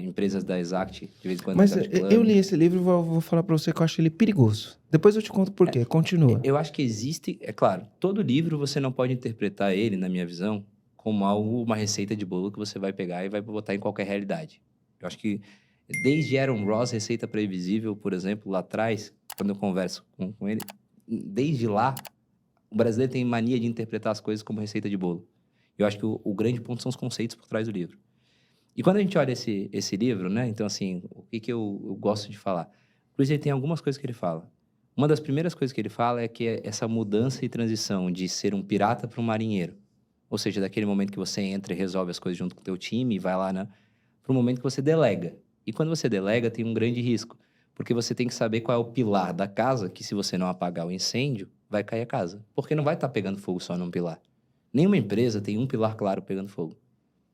S2: empresas da Exact, de vez em quando.
S3: Mas eu li esse livro e vou falar para você que eu acho ele perigoso. Depois eu te conto por quê. Continua.
S2: Eu acho que existe... É claro, todo livro você não pode interpretar ele, na minha visão, como uma receita de bolo que você vai pegar e vai botar em qualquer realidade. Eu acho que desde Aaron Ross, Receita Previsível, por exemplo, lá atrás, quando eu converso com ele, desde lá, o brasileiro tem mania de interpretar as coisas como receita de bolo. Eu acho que o grande ponto são os conceitos por trás do livro. E quando a gente olha esse livro, né? Então, assim, o que eu gosto de falar? O Chris, ele tem algumas coisas que ele fala. Uma das primeiras coisas que ele fala é que é essa mudança e transição de ser um pirata para um marinheiro. Ou seja, daquele momento que você entra e resolve as coisas junto com o teu time e vai lá, né? Para o momento que você delega. E quando você delega, tem um grande risco. Porque você tem que saber qual é o pilar da casa, que se você não apagar o incêndio, vai cair a casa. Porque não vai estar pegando fogo só num pilar. Nenhuma empresa tem um pilar claro pegando fogo.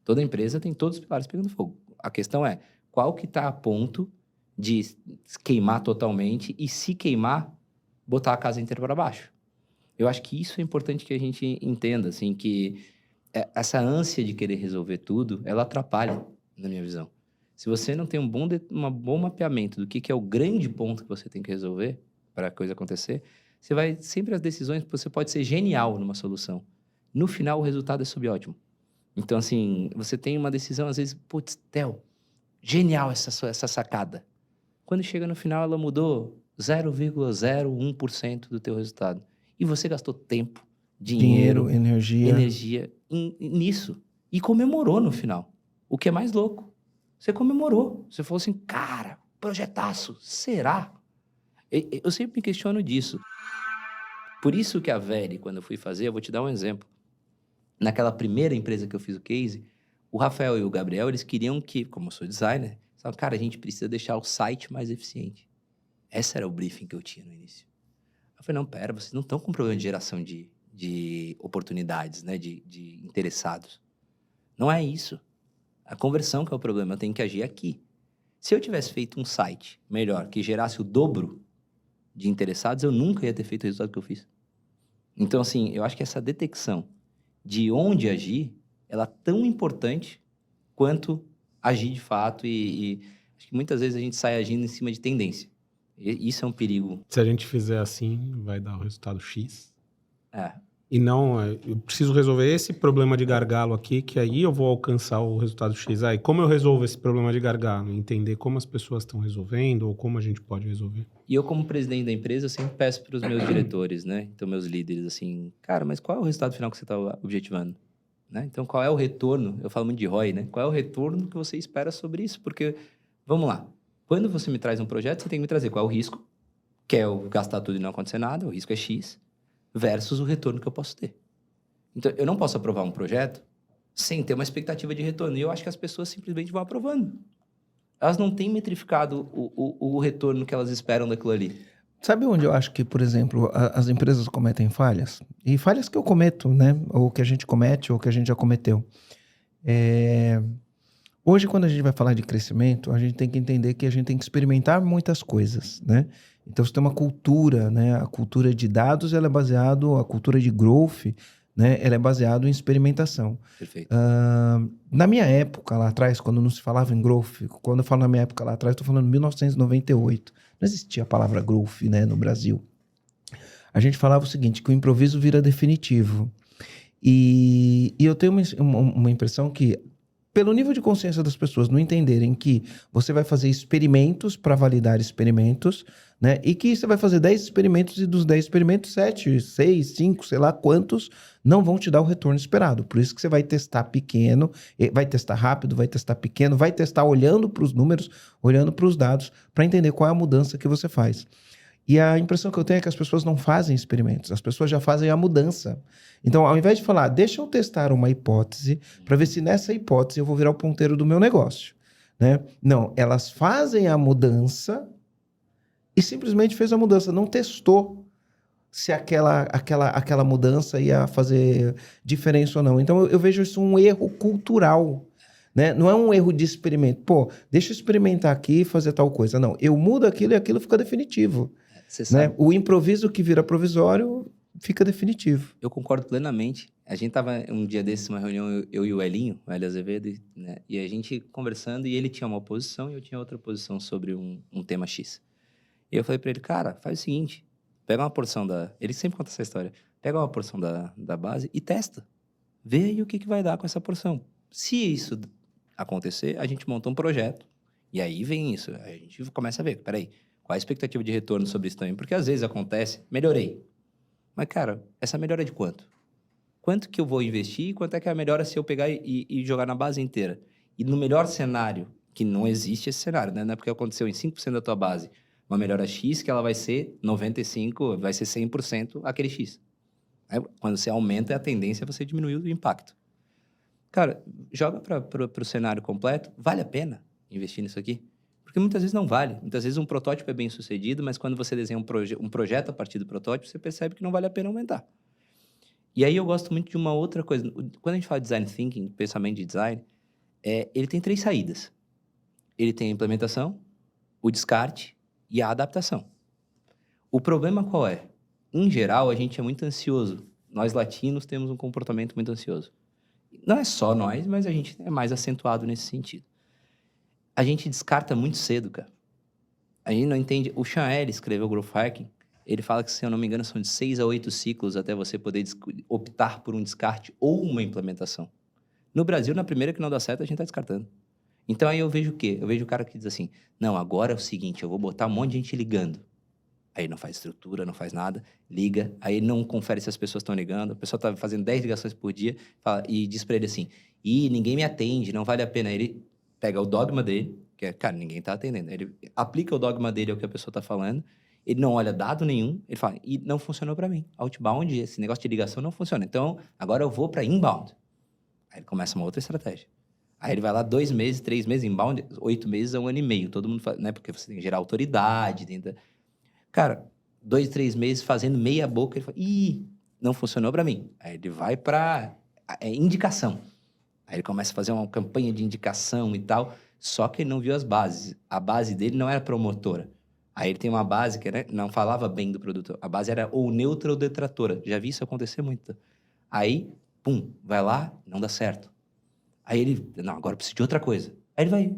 S2: Toda empresa tem todos os pilares pegando fogo. A questão é, qual que está a ponto de queimar totalmente e, se queimar, botar a casa inteira para baixo? Eu acho que isso é importante que a gente entenda, assim, que essa ânsia de querer resolver tudo, ela atrapalha, na minha visão. Se você não tem um bom mapeamento do que é o grande ponto que você tem que resolver para a coisa acontecer, você vai sempre as decisões, você pode ser genial numa solução. No final, o resultado é subótimo. Então, assim, você tem uma decisão, às vezes, putz, Theo, genial essa sacada. Quando chega no final, ela mudou 0,01% do teu resultado. E você gastou tempo, dinheiro, energia nisso. E comemorou no final. O que é mais louco. Você comemorou. Você falou assim, cara, projetaço, será? Eu sempre me questiono disso. Por isso que a Veri, quando eu fui fazer, eu vou te dar um exemplo. Naquela primeira empresa que eu fiz o case, o Rafael e o Gabriel, eles queriam que, como eu sou designer, falaram, cara, a gente precisa deixar o site mais eficiente. Esse era o briefing que eu tinha no início. Eu falei, não, pera, vocês não estão com problema de geração de oportunidades, né, de interessados. Não é isso. A conversão que é o problema, eu tenho que agir aqui. Se eu tivesse feito um site melhor, que gerasse o dobro de interessados, eu nunca ia ter feito o resultado que eu fiz. Então, assim, eu acho que essa detecção de onde agir, ela é tão importante quanto agir de fato e acho que muitas vezes a gente sai agindo em cima de tendência. E isso é um perigo.
S1: Se a gente fizer assim, vai dar o resultado X.
S2: É.
S1: E não, eu preciso resolver esse problema de gargalo aqui, que aí eu vou alcançar o resultado X. E como eu resolvo esse problema de gargalo? Entender como as pessoas estão resolvendo ou como a gente pode resolver.
S2: E eu, como presidente da empresa, eu sempre peço para os meus diretores, né? Então, meus líderes, assim, cara, mas qual é o resultado final que você está objetivando? Né? Então, qual é o retorno? Eu falo muito de ROI, né? Qual é o retorno que você espera sobre isso? Porque, vamos lá, quando você me traz um projeto, você tem que me trazer qual é o risco, que é eu gastar tudo e não acontecer nada, o risco é X, versus o retorno que eu posso ter. Então, eu não posso aprovar um projeto sem ter uma expectativa de retorno. E eu acho que as pessoas simplesmente vão aprovando. Elas não têm metrificado o retorno que elas esperam daquilo ali.
S3: Sabe onde eu acho que, por exemplo, as empresas cometem falhas? E falhas que eu cometo, né? Ou que a gente comete, ou que a gente já cometeu. Hoje, quando a gente vai falar de crescimento, a gente tem que entender que a gente tem que experimentar muitas coisas, né? Então, você tem uma cultura, né? A cultura de dados, ela é baseada, a cultura de growth, né? Ela é baseada em experimentação.
S2: Perfeito.
S3: Na minha época, lá atrás, quando não se falava em growth, quando eu falo na minha época lá atrás, estou falando 1998. Não existia a palavra growth, né, no Brasil. A gente falava o seguinte, que o improviso vira definitivo. E eu tenho uma impressão que, pelo nível de consciência das pessoas não entenderem que você vai fazer experimentos para validar experimentos, né? E que você vai fazer 10 experimentos e dos 10 experimentos, 7, 6, 5, sei lá quantos, não vão te dar o retorno esperado. Por isso que você vai testar pequeno, vai testar rápido, vai testar pequeno, vai testar olhando para os números, olhando para os dados, para entender qual é a mudança que você faz. E a impressão que eu tenho é que as pessoas não fazem experimentos, as pessoas já fazem a mudança. Então, ao invés de falar, deixa eu testar uma hipótese para ver se nessa hipótese eu vou virar o ponteiro do meu negócio, né? Não, elas fazem a mudança e simplesmente fez a mudança, não testou se aquela mudança ia fazer diferença ou não. Então, eu vejo isso um erro cultural, né? Não é um erro de experimento. Pô, deixa eu experimentar aqui e fazer tal coisa. Não, eu mudo aquilo e aquilo fica definitivo.
S2: Você sabe,
S3: Né? O improviso que vira provisório fica definitivo.
S2: eu concordo plenamente. A gente tava um dia desses, uma reunião, eu e o Elinho, o Hélio Azevedo, né? E a gente conversando, e ele tinha uma posição e eu tinha outra posição sobre um tema X. E eu falei pra ele, cara, faz o seguinte, pega uma porção da... Ele sempre conta essa história. Pega uma porção da base e testa. Vê aí o que vai dar com essa porção. Se isso acontecer, a gente monta um projeto. E aí vem isso. A gente começa a ver, peraí, qual a expectativa de retorno sobre isso também? Porque às vezes acontece, melhorei. Mas, cara, essa melhora é de quanto? Quanto que eu vou investir e quanto é que é a melhora se eu pegar e jogar na base inteira? E no melhor cenário, que não existe esse cenário, né? Não é porque aconteceu em 5% da tua base uma melhora X que ela vai ser 95%, vai ser 100% aquele X. Aí, quando você aumenta, a tendência é você diminuir o impacto. Cara, joga para o cenário completo, vale a pena investir nisso aqui? Porque muitas vezes não vale. Muitas vezes um protótipo é bem sucedido, mas quando você desenha um projeto a partir do protótipo, você percebe que não vale a pena aumentar. E aí eu gosto muito de uma outra coisa. Quando a gente fala de design thinking, pensamento de design, ele tem 3 saídas. Ele tem a implementação, o descarte e a adaptação. O problema qual é? Em geral, a gente é muito ansioso. Nós latinos temos um comportamento muito ansioso. Não é só nós, mas a gente é mais acentuado nesse sentido. A gente descarta muito cedo, cara. A gente não entende... O Sean Ellis escreveu o Growth Hacking. Ele fala que, se eu não me engano, são de 6 a 8 ciclos até você poder optar por um descarte ou uma implementação. No Brasil, na primeira que não dá certo, a gente está descartando. Então, aí eu vejo o quê? Eu vejo o cara que diz assim, não, agora é o seguinte, eu vou botar um monte de gente ligando. Aí não faz estrutura, não faz nada, liga, aí não confere se as pessoas estão ligando, a pessoa está fazendo 10 ligações por dia e diz para ele assim, ninguém me atende, não vale a pena. Aí ele pega o dogma dele, que é, cara, ninguém está atendendo. Ele aplica o dogma dele ao que a pessoa está falando, ele não olha dado nenhum, ele fala, e não funcionou para mim. Outbound, esse negócio de ligação não funciona. Então, agora eu vou para inbound. Aí ele começa uma outra estratégia. Aí ele vai lá 2 meses, 3 meses, inbound, 8 meses a 1 ano e meio. Todo mundo faz, né? Porque você tem que gerar autoridade. Cara, 2, 3 meses fazendo meia boca, ele fala, não funcionou para mim. Aí ele vai para indicação. Aí ele começa a fazer uma campanha de indicação e tal, só que ele não viu as bases. A base dele não era promotora. Aí ele tem uma base que não falava bem do produto. A base era ou neutra ou detratora. Já vi isso acontecer muito. Aí, pum, vai lá, não dá certo. Aí ele, não, agora eu preciso de outra coisa. Aí ele vai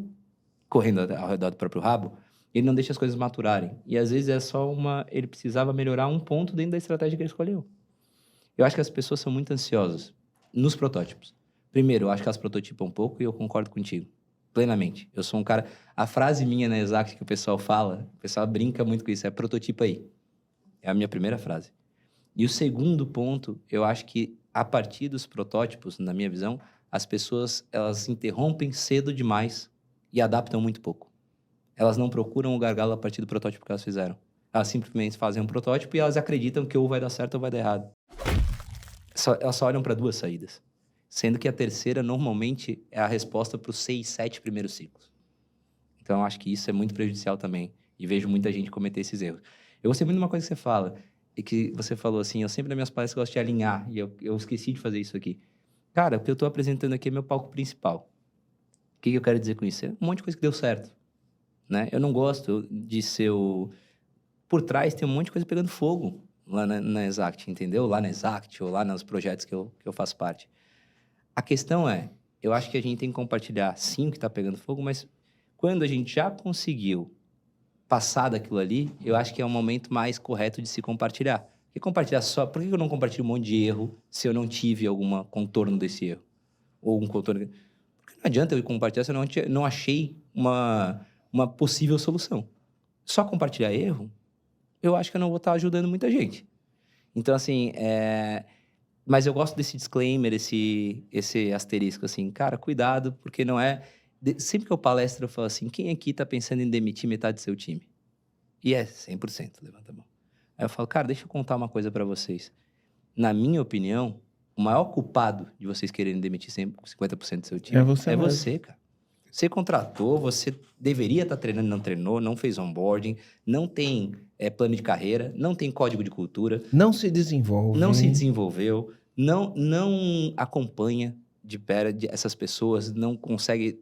S2: correndo ao redor do próprio rabo, ele não deixa as coisas maturarem. E às vezes é só ele precisava melhorar um ponto dentro da estratégia que ele escolheu. Eu acho que as pessoas são muito ansiosas nos protótipos. Primeiro, eu acho que elas prototipam um pouco e eu concordo contigo. Plenamente. Eu sou um cara... A frase minha na Exact que o pessoal fala, o pessoal brinca muito com isso, é prototipa aí. É a minha primeira frase. E o segundo ponto, eu acho que a partir dos protótipos, na minha visão, as pessoas, elas interrompem cedo demais e adaptam muito pouco. Elas não procuram o gargalo a partir do protótipo que elas fizeram. Elas simplesmente fazem um protótipo e elas acreditam que ou vai dar certo ou vai dar errado. Elas só olham para 2 saídas. Sendo que a terceira, normalmente, é a resposta para os 6, 7 primeiros ciclos. Então, eu acho que isso é muito prejudicial também. E vejo muita gente cometer esses erros. Eu gostei muito de uma coisa que você fala, e que você falou assim, eu sempre nas minhas palestras gosto de alinhar, e eu esqueci de fazer isso aqui. Cara, o que eu estou apresentando aqui é meu palco principal. O que eu quero dizer com isso? É um monte de coisa que deu certo. Né? Eu não gosto de ser por trás tem um monte de coisa pegando fogo lá na Exact, entendeu? Lá na Exact ou lá nos projetos que eu faço parte. A questão é, eu acho que a gente tem que compartilhar, sim, o que está pegando fogo, mas quando a gente já conseguiu passar daquilo ali, eu acho que é o momento mais correto de se compartilhar. Porque compartilhar só... Por que eu não compartilho um monte de erro se eu não tive algum contorno desse erro? Ou um contorno... Porque não adianta eu compartilhar se eu não achei uma possível solução. Só compartilhar erro, eu acho que eu não vou estar ajudando muita gente. Então, assim, mas eu gosto desse disclaimer, esse asterisco, assim, cara, cuidado, porque não é... Sempre que eu palestro, eu falo assim, quem aqui está pensando em demitir metade do seu time? E 100%, levanta a mão. Aí eu falo, cara, deixa eu contar uma coisa para vocês. Na minha opinião, o maior culpado de vocês quererem demitir 50% do seu time é você, cara. Você contratou, você deveria estar treinando, não treinou, não fez onboarding, não tem plano de carreira, não tem código de cultura.
S3: Não se desenvolve.
S2: Não se desenvolveu, não acompanha de perto essas pessoas, não consegue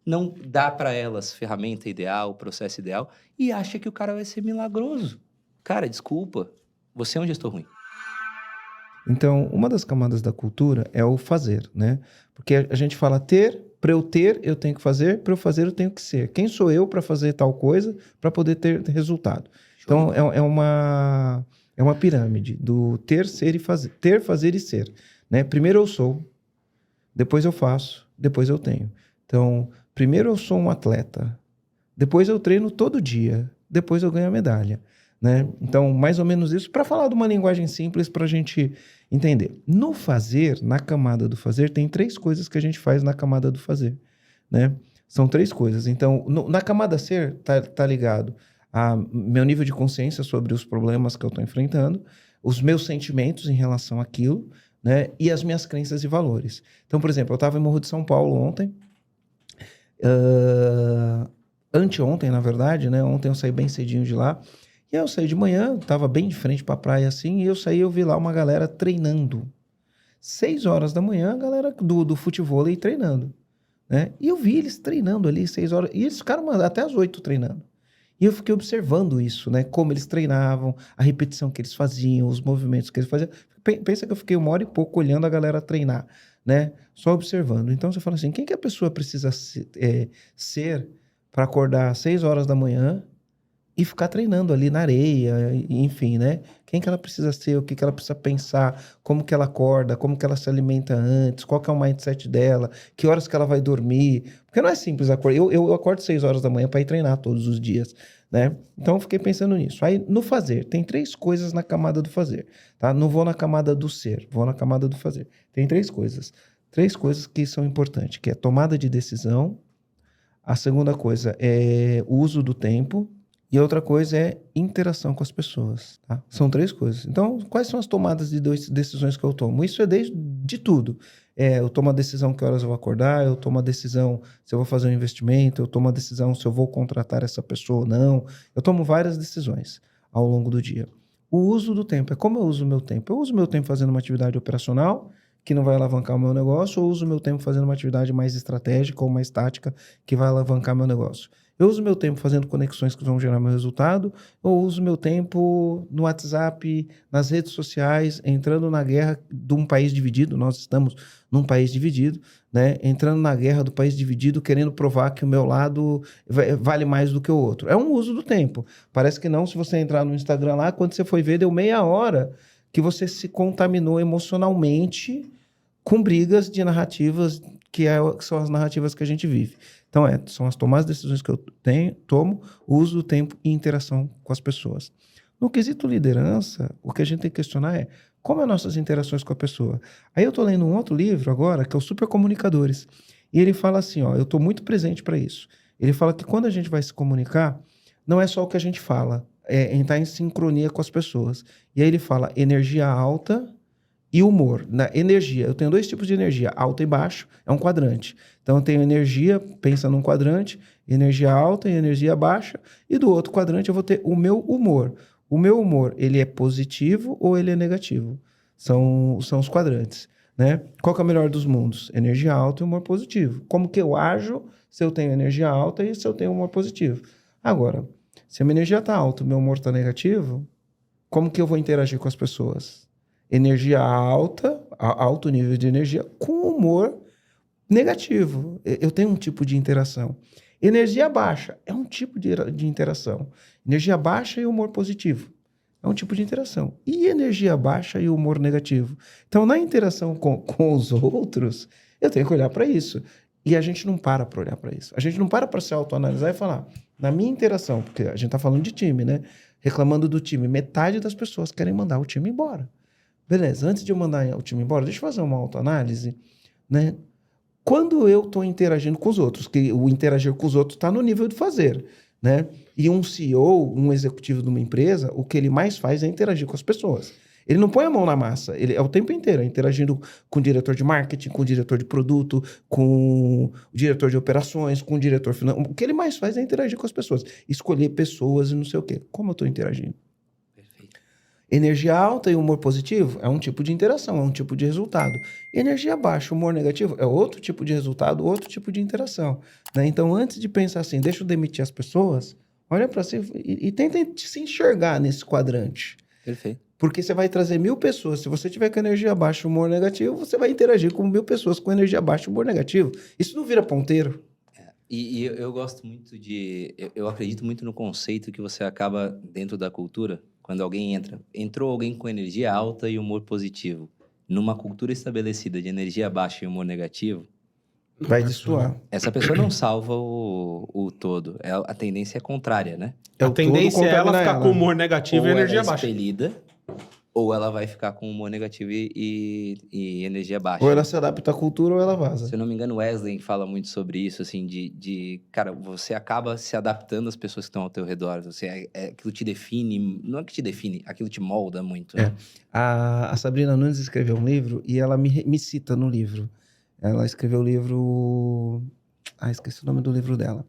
S2: não dá para elas ferramenta ideal, processo ideal, e acha que o cara vai ser milagroso. Cara, desculpa, você é um gestor ruim.
S3: Então, uma das camadas da cultura é o fazer, né? Porque a gente fala para eu ter, eu tenho que fazer, para eu fazer, eu tenho que ser. Quem sou eu para fazer tal coisa, para poder ter resultado? Então, é uma pirâmide do ter, ser e fazer. Ter, fazer e ser, né? Primeiro eu sou, depois eu faço, depois eu tenho. Então, primeiro eu sou um atleta, depois eu treino todo dia, depois eu ganho a medalha, né? Então, mais ou menos isso, para falar de uma linguagem simples para a gente entender. No fazer, na camada do fazer, tem 3 coisas que a gente faz na camada do fazer, né? São 3 coisas. Então, na camada ser, tá ligado a meu nível de consciência sobre os problemas que eu estou enfrentando, os meus sentimentos em relação àquilo, né? E as minhas crenças e valores. Então, por exemplo, eu estava em Morro de São Paulo ontem, anteontem, na verdade, né? Ontem eu saí bem cedinho de lá. E aí eu saí de manhã, estava bem de frente para a praia assim, e eu vi lá uma galera treinando. 6 horas da manhã, a galera do futevôlei treinando, né? E eu vi eles treinando ali 6 horas, e eles ficaram até as 8 treinando. E eu fiquei observando isso, né? Como eles treinavam, a repetição que eles faziam, os movimentos que eles faziam. Pensa que eu fiquei 1 hora e pouco olhando a galera treinar, né? Só observando. Então você fala assim, quem que a pessoa precisa ser para acordar às 6 horas da manhã e ficar treinando ali na areia, enfim, né? Quem que ela precisa ser, o que que ela precisa pensar, como que ela acorda, como que ela se alimenta antes, qual que é o mindset dela, que horas que ela vai dormir. Porque não é simples acordar. Eu acordo 6 horas da manhã para ir treinar todos os dias, né? Então eu fiquei pensando nisso. Aí no fazer, tem 3 coisas na camada do fazer, tá? Não vou na camada do ser, vou na camada do fazer. Tem 3 coisas. 3 coisas que são importantes, que é tomada de decisão, a segunda coisa é o uso do tempo, e outra coisa é interação com as pessoas, tá? São 3 coisas. Então, quais são as tomadas de decisões que eu tomo? Isso é de tudo. Eu tomo a decisão que horas eu vou acordar, eu tomo a decisão se eu vou fazer um investimento, eu tomo a decisão se eu vou contratar essa pessoa ou não. Eu tomo várias decisões ao longo do dia. O uso do tempo é como eu uso o meu tempo. Eu uso o meu tempo fazendo uma atividade operacional, que não vai alavancar o meu negócio, ou uso o meu tempo fazendo uma atividade mais estratégica ou mais tática, que vai alavancar meu negócio. Eu uso meu tempo fazendo conexões que vão gerar meu resultado, ou uso meu tempo no WhatsApp, nas redes sociais, entrando na guerra de um país dividido, nós estamos num país dividido, né? Entrando na guerra do país dividido, querendo provar que o meu lado vale mais do que o outro. É um uso do tempo. Parece que não, se você entrar no Instagram lá, quando você foi ver, deu meia hora que você se contaminou emocionalmente com brigas de narrativas que são as narrativas que a gente vive. Então, são as tomadas de decisões que eu tomo, uso do tempo e interação com as pessoas. No quesito liderança, o que a gente tem que questionar é como as nossas interações com a pessoa. Aí eu estou lendo um outro livro agora, que é o Super Comunicadores. E ele fala assim, eu estou muito presente para isso. Ele fala que quando a gente vai se comunicar, não é só o que a gente fala, é entrar em sincronia com as pessoas. E aí ele fala energia alta e humor. Na energia, eu tenho 2 tipos de energia, alta e baixo, é um quadrante. Então eu tenho energia, pensa num quadrante, energia alta e energia baixa, e do outro quadrante eu vou ter o meu humor. O meu humor, ele é positivo ou ele é negativo? São os quadrantes, né? Qual que é o melhor dos mundos? Energia alta e humor positivo. Como que eu ajo se eu tenho energia alta e se eu tenho humor positivo? Agora, Se a minha energia está alta, o meu humor está negativo, como que eu vou interagir com as pessoas? Energia alta, alto nível de energia, com humor negativo. Eu tenho um tipo de interação. Energia baixa é um tipo de interação. Energia baixa e humor positivo é um tipo de interação. E energia baixa e humor negativo. Então, na interação com os outros, eu tenho que olhar para isso. E a gente não para olhar para isso. A gente não para se autoanalisar e falar, na minha interação, porque a gente está falando de time, né? Reclamando do time. Metade das pessoas querem mandar o time embora. Beleza, antes de eu mandar o time embora, deixa eu fazer uma autoanálise, né? Quando eu estou interagindo com os outros, que o interagir com os outros está no nível de fazer, né? E um CEO, um executivo de uma empresa, o que ele mais faz é interagir com as pessoas. Ele não põe a mão na massa, ele é o tempo inteiro interagindo com o diretor de marketing, com o diretor de produto, com o diretor de operações, com o diretor financeiro. O que ele mais faz é interagir com as pessoas, escolher pessoas e não sei o quê. Como eu estou interagindo? Energia alta e humor positivo é um tipo de interação, é um tipo de resultado. Energia baixa, humor negativo é outro tipo de resultado, outro tipo de interação, né? Então, antes de pensar assim, deixa eu demitir as pessoas, olha para si e tenta se enxergar nesse quadrante.
S2: Perfeito.
S3: Porque você vai trazer 1000 pessoas. Se você tiver com energia baixa, humor negativo, você vai interagir com 1000 pessoas com energia baixa, humor negativo. Isso não vira ponteiro.
S2: E eu gosto muito eu acredito muito no conceito que você acaba dentro da cultura, quando alguém entrou alguém com energia alta e humor positivo, numa cultura estabelecida de energia baixa e humor negativo,
S3: Vai destoar.
S2: essa pessoa não salva o todo. A tendência é contrária, né?
S1: A tendência é ela ficar com humor negativo
S2: ou
S1: e energia
S2: ela é
S1: baixa.
S2: expelida, ou ela vai ficar com humor negativo e energia baixa.
S3: Ou ela se adapta à cultura ou ela vaza.
S2: Se eu não me engano, Wesley fala muito sobre isso, assim, cara, você acaba se adaptando às pessoas que estão ao teu redor. Aquilo te define, não é que te define, aquilo te molda muito. Né?
S3: A Sabrina Nunes escreveu um livro e ela me cita no livro. Ela escreveu o livro... esqueci o nome do livro dela.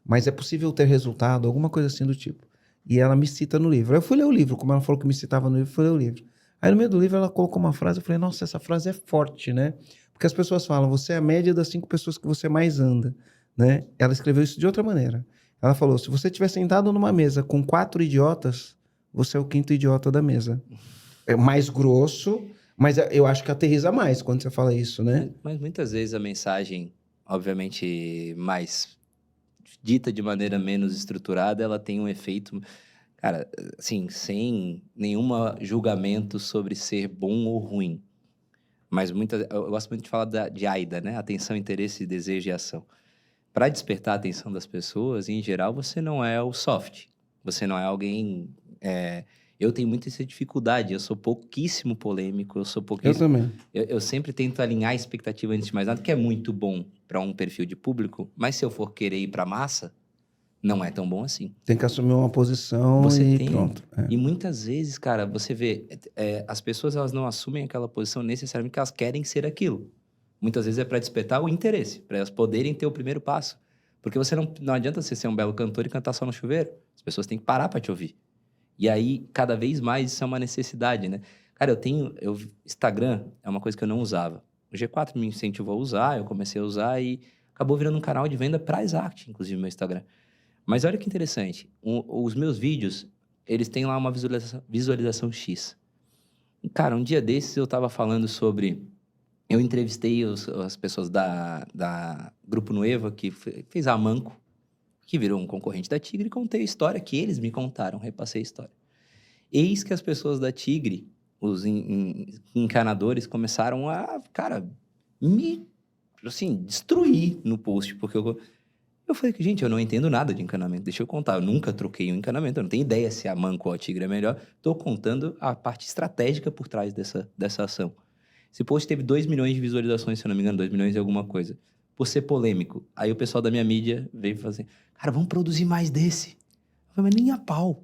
S3: Mas é possível ter resultado, alguma coisa assim do tipo. E ela me cita no livro. Eu fui ler o livro, como ela falou que me citava no livro, eu fui ler o livro. Aí no meio do livro ela colocou uma frase, eu falei, nossa, essa frase é forte, né? Porque as pessoas falam, você é a média das 5 pessoas que você mais anda, né? Ela escreveu isso de outra maneira. Ela falou, se você estiver sentado numa mesa com 4 idiotas, você é o 5º idiota da mesa. É mais grosso, mas eu acho que aterriza mais quando você fala isso, né?
S2: Mas muitas vezes a mensagem, obviamente, mais dita de maneira menos estruturada, ela tem um efeito, cara, assim, sem nenhum julgamento sobre ser bom ou ruim. Mas eu gosto muito de falar de AIDA, né? Atenção, interesse, desejo e ação. Para despertar a atenção das pessoas, em geral, você não é o soft. Você não é alguém... Eu tenho muita essa dificuldade. Eu sou pouquíssimo polêmico.
S3: Eu também.
S2: Eu sempre tento alinhar a expectativa antes de mais nada, que é muito bom para um perfil de público. Mas se eu for querer ir para a massa, não é tão bom assim.
S3: Tem que assumir uma posição pronto.
S2: E muitas vezes, cara, você vê... as pessoas, elas não assumem aquela posição necessariamente porque elas querem ser aquilo. Muitas vezes é para despertar o interesse, para elas poderem ter o primeiro passo. Porque você não adianta você ser um belo cantor e cantar só no chuveiro. As pessoas têm que parar para te ouvir. E aí, cada vez mais, isso é uma necessidade, né? Cara, Instagram é uma coisa que eu não usava. O G4 me incentivou a usar, eu comecei a usar e acabou virando um canal de venda para Exact, inclusive, meu Instagram. Mas olha que interessante, os meus vídeos, eles têm lá uma visualização X. E, cara, um dia desses eu tava falando sobre... Eu entrevistei as pessoas da Grupo Nueva, que fez a Manco, que virou um concorrente da Tigre, e contei a história que eles me contaram, repassei a história. Eis que as pessoas da Tigre, os encanadores, começaram a, cara, me, assim, destruir no post, porque eu falei que, gente, eu não entendo nada de encanamento, deixa eu contar, eu nunca troquei um encanamento, eu não tenho ideia se a Manco ou a Tigre é melhor, tô contando a parte estratégica por trás dessa ação. Esse post teve 2 milhões de visualizações, se eu não me engano, 2 milhões e alguma coisa. Por ser polêmico. Aí o pessoal da minha mídia veio fazer, cara, vamos produzir mais desse. Eu falei, mas nem a pau.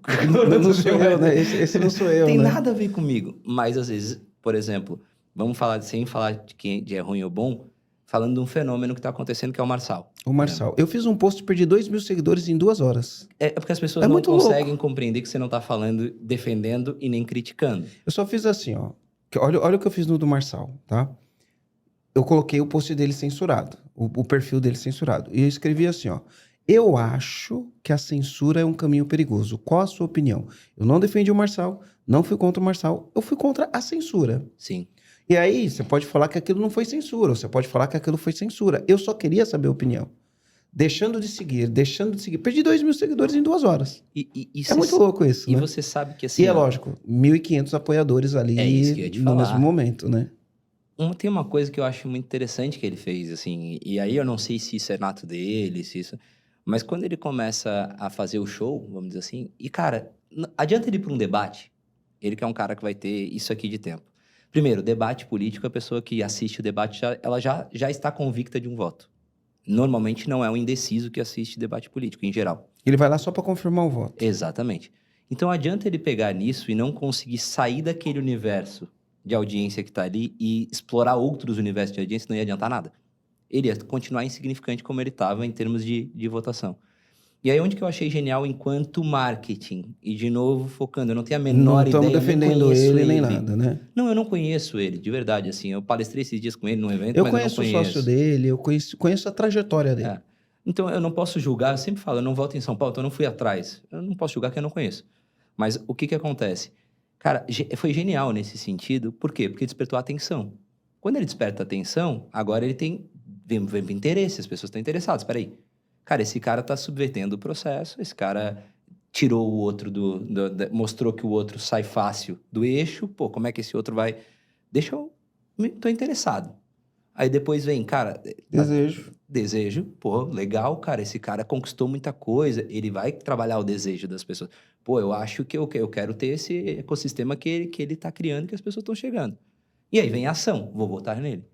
S3: Não sou eu, né? Esse não sou eu,
S2: Tem
S3: né?
S2: nada a ver comigo. Mas, às vezes, por exemplo, vamos falar, sem falar de quem é ruim ou bom, falando de um fenômeno que está acontecendo, que é o Marçal.
S3: O Marçal. Eu fiz um post e perdi 2 mil seguidores em 2 horas.
S2: É porque as pessoas não conseguem compreender que você não está falando, defendendo e nem criticando.
S3: Eu só fiz assim, ó. Olha o que eu fiz no do Marçal, tá? Eu coloquei o post dele censurado, o perfil dele censurado. E eu escrevi assim, ó. Eu acho que a censura é um caminho perigoso. Qual a sua opinião? Eu não defendi o Marçal, não fui contra o Marçal, eu fui contra a censura.
S2: Sim.
S3: E aí, você pode falar que aquilo não foi censura, ou você pode falar que aquilo foi censura. Eu só queria saber a opinião. Deixando de seguir. Perdi 2.000 seguidores em 2 horas. É muito louco isso,
S2: E
S3: né?
S2: você sabe que assim...
S3: E é lógico, 1.500 apoiadores ali
S2: É isso que eu ia te
S3: no
S2: falar.
S3: mesmo momento, né?
S2: Tem uma coisa que eu acho muito interessante que ele fez, assim, e aí eu não sei se isso é nato dele, se isso... Mas quando ele começa a fazer o show, vamos dizer assim, e cara, adianta ele ir para um debate, ele que é um cara que vai ter isso aqui de tempo. Primeiro, debate político, a pessoa que assiste o debate, ela já está convicta de um voto. Normalmente não é um indeciso que assiste debate político, em geral.
S3: Ele vai lá só para confirmar o voto.
S2: Exatamente. Então adianta ele pegar nisso e não conseguir sair daquele universo de audiência que está ali e explorar outros universos de audiência, não ia adiantar nada. Ele ia continuar insignificante como ele estava em termos de votação. E aí onde que eu achei genial enquanto marketing, e de novo focando, eu não tenho a menor ideia,
S3: Não estamos defendendo ele nem nada, né?
S2: Não, eu não conheço ele, de verdade, assim, eu palestrei esses dias com ele num evento,
S3: Eu
S2: mas
S3: conheço
S2: eu não conheço.
S3: o sócio dele, eu conheço a trajetória dele.
S2: É. Então eu não posso julgar, eu sempre falo, eu não voto em São Paulo, então eu não fui atrás. Eu não posso julgar que eu não conheço. Mas o que acontece? Cara, foi genial nesse sentido, por quê? Porque despertou a atenção. Quando ele desperta a atenção, agora ele tem vem interesse, as pessoas estão interessadas. Espera aí. Cara, esse cara tá subvertendo o processo, esse cara tirou o outro mostrou que o outro sai fácil do eixo, pô, como é que esse outro vai... Tô interessado. Aí depois vem, cara... Desejo, pô, legal, cara, esse cara conquistou muita coisa, ele vai trabalhar o desejo das pessoas. Pô, eu acho que eu quero ter esse ecossistema que ele tá criando, que as pessoas estão chegando. E aí vem a ação, vou votar nele.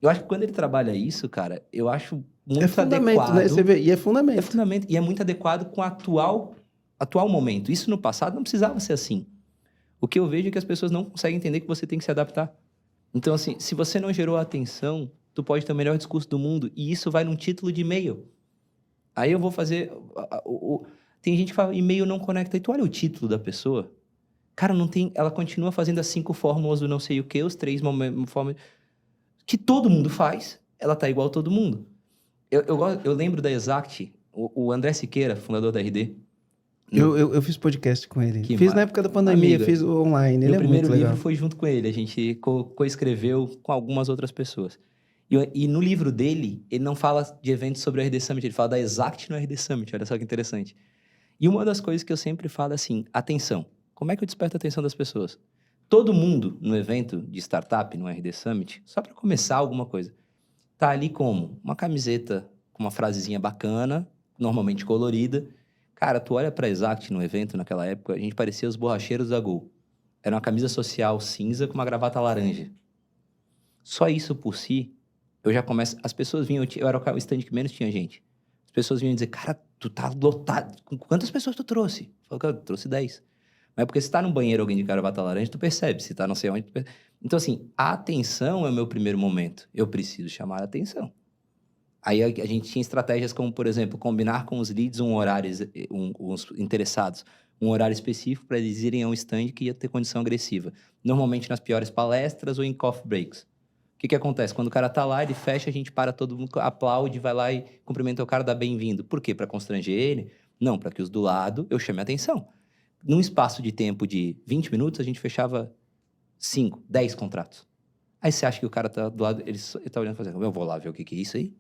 S2: Eu acho que quando ele trabalha isso, cara, eu acho muito adequado.
S3: Né? Você vê, e é fundamento.
S2: É fundamento. E é muito adequado com o atual momento. Isso no passado não precisava ser assim. O que eu vejo é que as pessoas não conseguem entender que você tem que se adaptar. Então, assim, se você não gerou atenção, tu pode ter o melhor discurso do mundo e isso vai num título de e-mail. Aí eu vou fazer... Tem gente que fala, e-mail não conecta. E tu olha o título da pessoa, cara, não tem... Ela continua fazendo as 5 fórmulas do não sei o quê, os 3 fórmulas... que todo mundo faz, ela tá igual a todo mundo. Eu lembro da Exact, o André Siqueira, fundador da RD.
S3: Eu fiz podcast com ele. Fiz na época da pandemia, fiz online. Ele é muito legal.
S2: Meu primeiro livro foi junto com ele. A gente coescreveu com algumas outras pessoas. E no livro dele, ele não fala de eventos sobre o RD Summit, ele fala da Exact no RD Summit. Olha só que interessante. E uma das coisas que eu sempre falo é assim, atenção. Como é que eu desperto a atenção das pessoas? Todo mundo no evento de startup, no RD Summit, só para começar alguma coisa, tá ali como uma camiseta com uma frasezinha bacana, normalmente colorida. Cara, tu olha pra Exact no evento, naquela época, a gente parecia os borracheiros da Gol. Era uma camisa social cinza com uma gravata laranja. Só isso por si, eu já começo... As pessoas vinham... Eu era o stand que menos tinha gente. As pessoas vinham dizer, cara, tu tá lotado. Com quantas pessoas tu trouxe? Eu falei, cara, eu trouxe 10. Mas é porque se tá num banheiro alguém de gravata laranja, tu percebe. Se tá não sei onde... Então, assim, a atenção é o meu primeiro momento. Eu preciso chamar a atenção. Aí a gente tinha estratégias como, por exemplo, combinar com os leads os interessados, um horário específico para eles irem a um stand que ia ter condição agressiva. Normalmente nas piores palestras ou em coffee breaks. O que acontece? Quando o cara tá lá, ele fecha, a gente para, todo mundo aplaude, vai lá e cumprimenta o cara, dá bem-vindo. Por quê? Para constranger ele? Não, para que os do lado eu chame a atenção. Num espaço de tempo de 20 minutos, a gente fechava 5, 10 contratos. Aí você acha que o cara tá do lado, ele tá olhando e fazendo, eu vou lá ver o que é isso aí.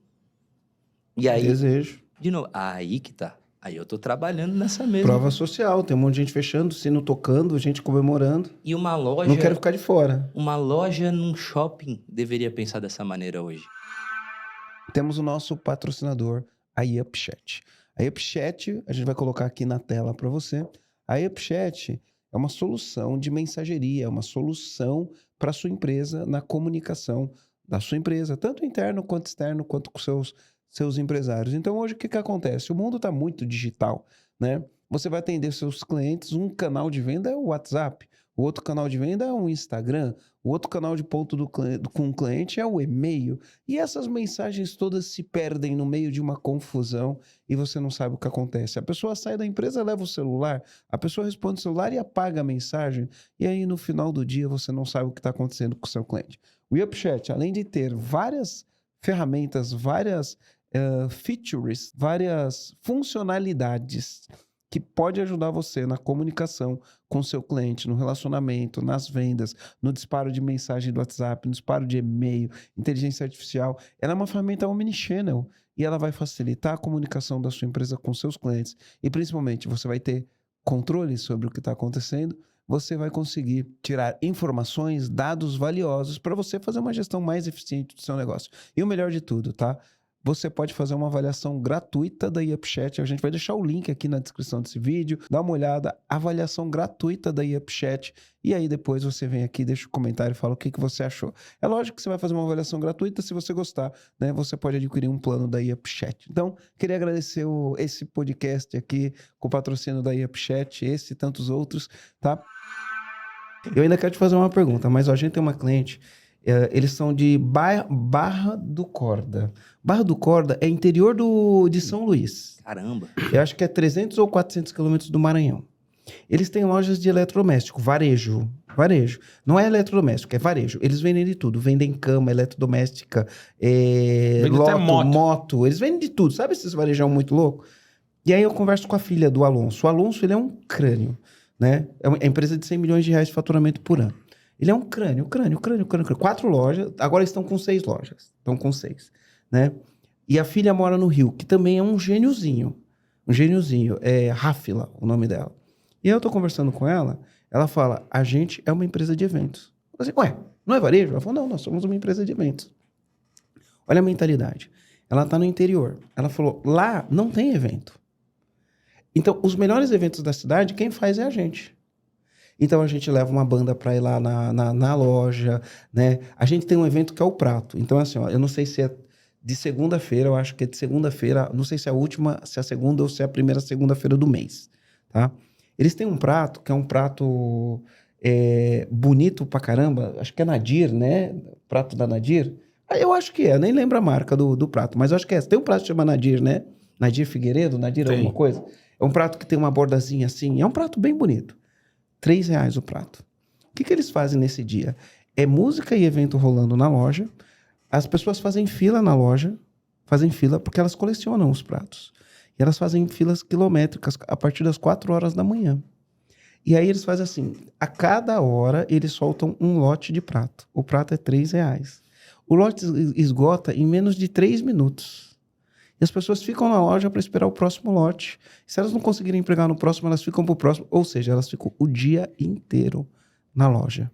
S2: E aí,
S3: desejo.
S2: De novo, aí que tá. Aí eu tô trabalhando nessa mesma...
S3: Prova social, tem um monte de gente fechando, sino tocando, gente comemorando.
S2: E uma loja...
S3: Não quero ficar de fora.
S2: Uma loja num shopping deveria pensar dessa maneira hoje.
S3: Temos o nosso patrocinador, a UpChat. A UpChat, a gente vai colocar aqui na tela para você. A UpChat é uma solução de mensageria, é uma solução para sua empresa na comunicação da sua empresa, tanto interno quanto externo, quanto com seus empresários. Então, hoje, o que acontece? O mundo está muito digital, né? Você vai atender seus clientes, um canal de venda é o WhatsApp, o outro canal de venda é o Instagram, o outro canal de ponto com o cliente é o e-mail. E essas mensagens todas se perdem no meio de uma confusão e você não sabe o que acontece. A pessoa sai da empresa, leva o celular, a pessoa responde o celular e apaga a mensagem, e aí no final do dia você não sabe o que está acontecendo com o seu cliente. O UpChat, além de ter várias ferramentas, várias features, várias funcionalidades que pode ajudar você na comunicação com seu cliente, no relacionamento, nas vendas, no disparo de mensagem do WhatsApp, no disparo de e-mail, inteligência artificial. Ela é uma ferramenta omnichannel e ela vai facilitar a comunicação da sua empresa com seus clientes. E principalmente, você vai ter controle sobre o que está acontecendo, você vai conseguir tirar informações, dados valiosos para você fazer uma gestão mais eficiente do seu negócio. E o melhor de tudo, tá? Você pode fazer uma avaliação gratuita da YapChat. A gente vai deixar o link aqui na descrição desse vídeo. Dá uma olhada, avaliação gratuita da YapChat. E aí depois você vem aqui, deixa um comentário e fala o que você achou. É lógico que você vai fazer uma avaliação gratuita. Se você gostar, né, você pode adquirir um plano da YapChat. Então, queria agradecer esse podcast aqui com o patrocínio da YapChat, esse e tantos outros, tá? Eu ainda quero te fazer uma pergunta, mas ó, a gente tem uma cliente... eles são de Barra do Corda. Barra do Corda é interior de São Luís.
S2: Caramba.
S3: Eu acho que é 300 ou 400 quilômetros do Maranhão. Eles têm lojas de eletrodoméstico, varejo. Não é eletrodoméstico, é varejo. Eles vendem de tudo. Vendem cama, eletrodoméstica, moto. Eles vendem de tudo. Sabe esses varejão muito louco? E aí eu converso com a filha do Alonso. O Alonso, ele é um crânio, né? É uma empresa de 100 milhões de reais de faturamento por ano. Ele é um crânio. 4 lojas, agora estão com 6 lojas. Estão com 6, né? E a filha mora no Rio, que também é um gêniozinho. É Ráfila, o nome dela. E aí eu tô conversando com ela, ela fala, a gente é uma empresa de eventos. Eu falei assim, ué, não é varejo? Ela falou, não, nós somos uma empresa de eventos. Olha a mentalidade. Ela tá no interior. Ela falou, lá não tem evento. Então, os melhores eventos da cidade, quem faz é a gente. Então, a gente leva uma banda para ir lá na loja, né? A gente tem um evento que é o Prato. Então, assim, ó, eu não sei se é de segunda-feira, eu acho que é de segunda-feira, não sei se é a última, se é a segunda ou se é a primeira segunda-feira do mês, tá? Eles têm um prato, que é um prato bonito pra caramba, acho que é Nadir, né? Prato da Nadir. Eu acho que é, nem lembro a marca do prato, mas eu acho que é. Tem um prato que chama Nadir, né? Nadir Figueiredo, Nadir alguma coisa. É um prato que tem uma bordazinha assim, é um prato bem bonito. R$3 o prato. O que eles fazem nesse dia? É música e evento rolando na loja. As pessoas fazem fila na loja, porque elas colecionam os pratos. E elas fazem filas quilométricas a partir das 4 horas da manhã. E aí eles fazem assim, a cada hora eles soltam um lote de prato. O prato é R$3. O lote esgota em menos de 3 minutos. E as pessoas ficam na loja para esperar o próximo lote. Se elas não conseguirem pegar no próximo, elas ficam pro próximo. Ou seja, elas ficam o dia inteiro na loja.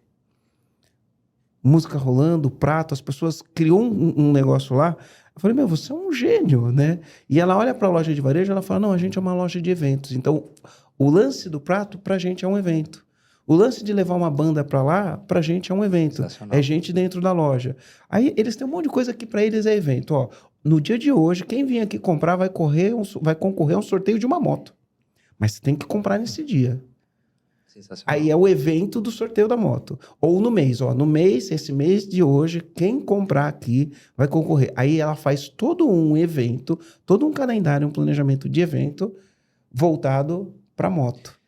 S3: Música rolando, prato, as pessoas criam um negócio lá. Eu falei, você é um gênio, né? E ela olha para a loja de varejo e ela fala, não, a gente é uma loja de eventos. Então, o lance do prato pra gente é um evento. O lance de levar uma banda pra lá, pra gente é um evento. É gente dentro da loja. Aí eles têm um monte de coisa que pra eles é evento. Ó, no dia de hoje, quem vir aqui comprar vai concorrer a um sorteio de uma moto. Mas você tem que comprar nesse dia. Aí é o evento do sorteio da moto. Ou no mês, ó. No mês, esse mês de hoje, quem comprar aqui vai concorrer. Aí ela faz todo um evento, todo um calendário, um planejamento de evento voltado pra moto.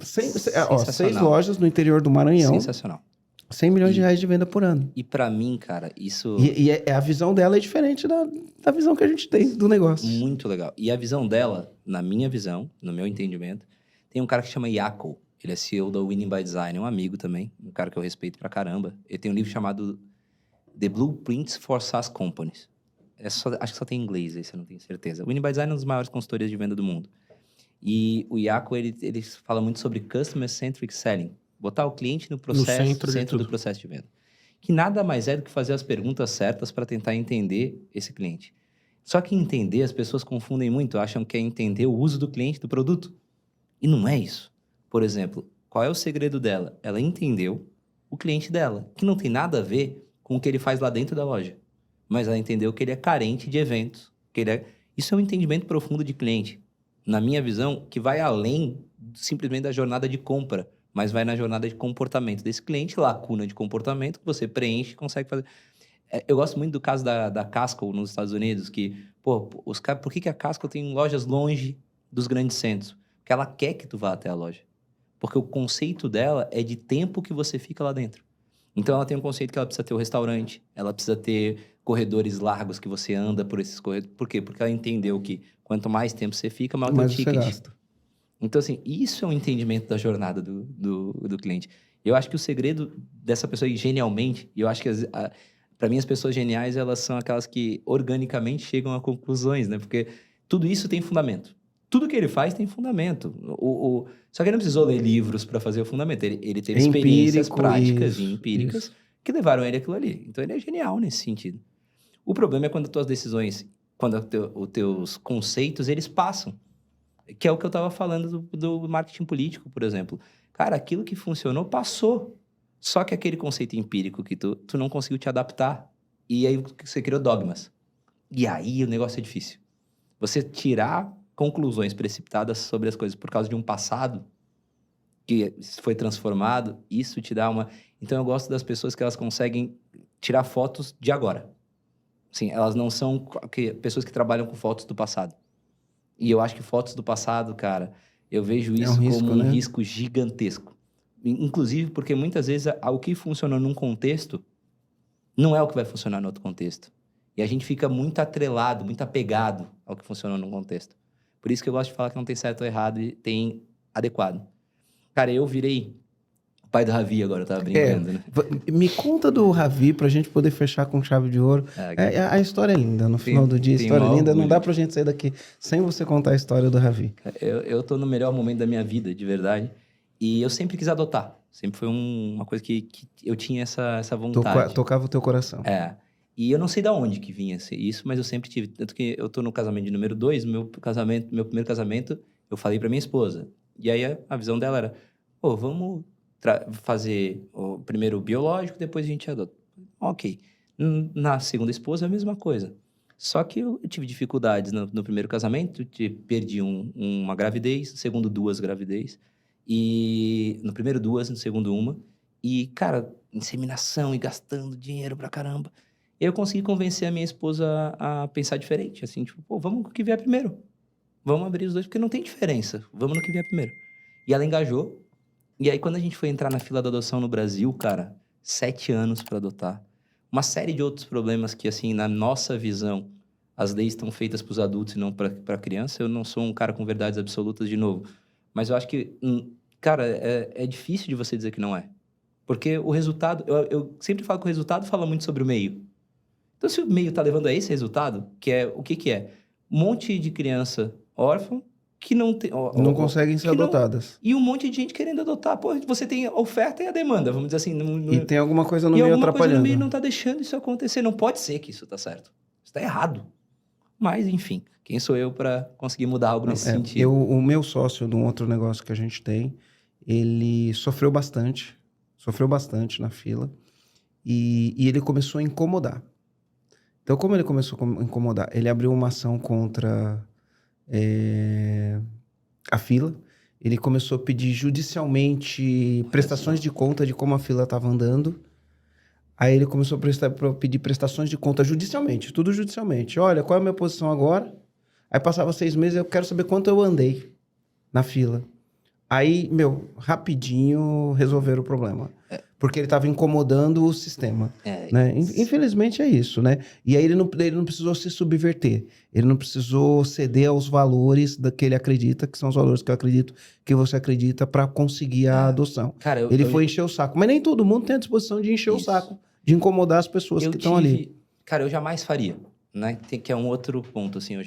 S3: 6 lojas no interior do Maranhão.
S2: Sensacional.
S3: 100 milhões de reais de venda por ano.
S2: E pra mim, cara, isso...
S3: E a visão dela é diferente da visão que a gente tem do negócio.
S2: Muito legal. E a visão dela, na minha visão, no meu entendimento, tem um cara que chama Jaco. Ele é CEO da Winning by Design, um amigo também, um cara que eu respeito pra caramba. Ele tem um livro chamado The Blueprints for SaaS Companies. Acho que só tem em inglês, aí você não tem certeza. Winning by Design é uma das maiores consultorias de venda do mundo. E o Jaco, ele fala muito sobre Customer-Centric Selling. Botar o cliente no centro do processo de venda. Que nada mais é do que fazer as perguntas certas para tentar entender esse cliente. Só que entender, as pessoas confundem muito, acham que é entender o uso do cliente, do produto. E não é isso. Por exemplo, qual é o segredo dela? Ela entendeu o cliente dela, que não tem nada a ver com o que ele faz lá dentro da loja. Mas ela entendeu que ele é carente de eventos. Isso é um entendimento profundo de cliente. Na minha visão, que vai além simplesmente da jornada de compra, mas vai na jornada de comportamento desse cliente, lacuna de comportamento que você preenche e consegue fazer. Eu gosto muito do caso da Costco nos Estados Unidos, que, por que a Costco tem lojas longe dos grandes centros? Porque ela quer que tu vá até a loja. Porque o conceito dela é de tempo que você fica lá dentro. Então, ela tem um conceito que ela precisa ter o restaurante, ela precisa ter corredores largos que você anda por esses corredores. Por quê? Porque ela entendeu que quanto mais tempo você fica, maior o teu
S3: Mas você
S2: ticket.
S3: gasta.
S2: Então, assim, isso é um entendimento da jornada do cliente. Eu acho que o segredo dessa pessoa, genialmente, e eu acho que, para mim, as pessoas geniais, elas são aquelas que organicamente chegam a conclusões, né? Porque tudo isso tem fundamento. Tudo que ele faz tem fundamento. Só que ele não precisou ler livros para fazer o fundamento. Ele teve experiências
S3: Empírico,
S2: práticas
S3: isso,
S2: e empíricas
S3: isso.
S2: que levaram ele àquilo ali. Então, ele é genial nesse sentido. O problema é quando as tuas decisões, quando os teus conceitos, eles passam. Que é o que eu estava falando do marketing político, por exemplo. Cara, aquilo que funcionou, passou. Só que aquele conceito empírico que tu não conseguiu te adaptar. E aí você criou dogmas. E aí o negócio é difícil. Você tirar conclusões precipitadas sobre as coisas por causa de um passado que foi transformado, isso te dá uma... Então eu gosto das pessoas que elas conseguem tirar fotos de agora. Assim, elas não são pessoas que trabalham com fotos do passado. E eu acho que fotos do passado, cara, eu vejo isso como um risco gigantesco. Inclusive porque muitas vezes o que funcionou num contexto não é o que vai funcionar no outro contexto. E a gente fica muito atrelado, muito apegado ao que funcionou num contexto. Por isso que eu gosto de falar que não tem certo ou errado e tem adequado. Cara, eu virei o pai do Ravi agora, eu tava brincando, né?
S3: Me conta do Ravi pra gente poder fechar com chave de ouro. A história é linda, no final do dia, a história é linda. Não dá pra gente sair daqui sem você contar a história do Ravi.
S2: Eu tô no melhor momento da minha vida, de verdade. E eu sempre quis adotar. Sempre foi uma coisa que eu tinha essa vontade.
S3: Tocava o teu coração.
S2: E eu não sei de onde que vinha isso, mas eu sempre tive. Tanto que eu tô no casamento de número 2, meu primeiro casamento, eu falei pra minha esposa. E aí a visão dela era, pô, vamos fazer o primeiro biológico, depois a gente adota. Ok. Na segunda esposa, a mesma coisa. Só que eu tive dificuldades no primeiro casamento, perdi uma gravidez, no segundo 2 gravidez, e no primeiro 2, no segundo 1. E, cara, inseminação e gastando dinheiro pra caramba. Eu consegui convencer a minha esposa a pensar diferente, assim, tipo, pô, vamos no que vier primeiro. Vamos abrir os dois, porque não tem diferença. Vamos no que vier primeiro. E ela engajou. E aí, quando a gente foi entrar na fila da adoção no Brasil, cara, 7 anos para adotar. Uma série de outros problemas que, assim, na nossa visão, as leis estão feitas para os adultos e não para criança. Eu não sou um cara com verdades absolutas, de novo. Mas eu acho que, cara, é difícil de você dizer que não é. Porque o resultado... Eu sempre falo que o resultado fala muito sobre o meio. Então, se o meio está levando a esse resultado, que é... O que é? Um monte de criança órfã que não tem...
S3: Não conseguem ser adotadas.
S2: E um monte de gente querendo adotar. Pô, você tem a oferta e a demanda, vamos dizer assim.
S3: E tem alguma coisa no meio atrapalhando. E alguma coisa no meio
S2: não está deixando isso acontecer. Não pode ser que isso está certo. Isso está errado. Mas, enfim, quem sou eu para conseguir mudar algo nesse sentido?
S3: O meu sócio de um outro negócio que a gente tem, ele sofreu bastante na fila. E ele começou a incomodar. Então, como ele começou a incomodar? Ele abriu uma ação contra a fila. Ele começou a pedir judicialmente prestações de conta de como a fila estava andando. Aí ele começou a pedir prestações de conta judicialmente, tudo judicialmente. Olha, qual é a minha posição agora? Aí passava 6 meses, eu quero saber quanto eu andei na fila. Aí, rapidinho resolveram o problema. Porque ele estava incomodando o sistema. Né? Infelizmente é isso, né? E aí ele não precisou se subverter. Ele não precisou ceder aos valores que ele acredita, que são os valores que eu acredito que você acredita, para conseguir a adoção.
S2: Cara,
S3: ele foi encher o saco. Mas nem todo mundo tem a disposição de encher o saco, de incomodar as pessoas que estão ali.
S2: Cara, eu jamais faria. Né? Que é um outro ponto, assim, eu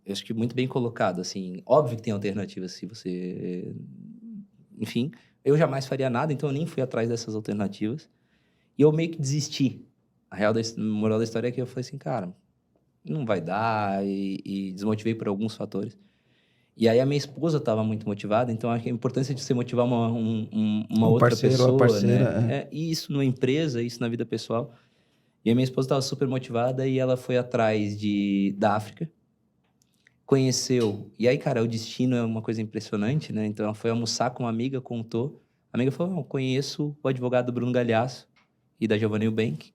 S2: acho que muito bem colocado, assim, óbvio que tem alternativas se você, enfim, eu jamais faria nada, então eu nem fui atrás dessas alternativas, e eu meio que desisti. A moral da história é que eu falei assim, cara, não vai dar, e desmotivei por alguns fatores. E aí a minha esposa estava muito motivada, então acho que a importância de você motivar uma outra pessoa,
S3: parceira,
S2: né? E isso numa empresa, isso na vida pessoal. E a minha esposa estava super motivada e ela foi atrás da África, conheceu. E aí, cara, o destino é uma coisa impressionante, né? Então, ela foi almoçar com uma amiga, contou. A amiga falou, conheço o advogado Bruno Galhaço e da Giovanna Eubank.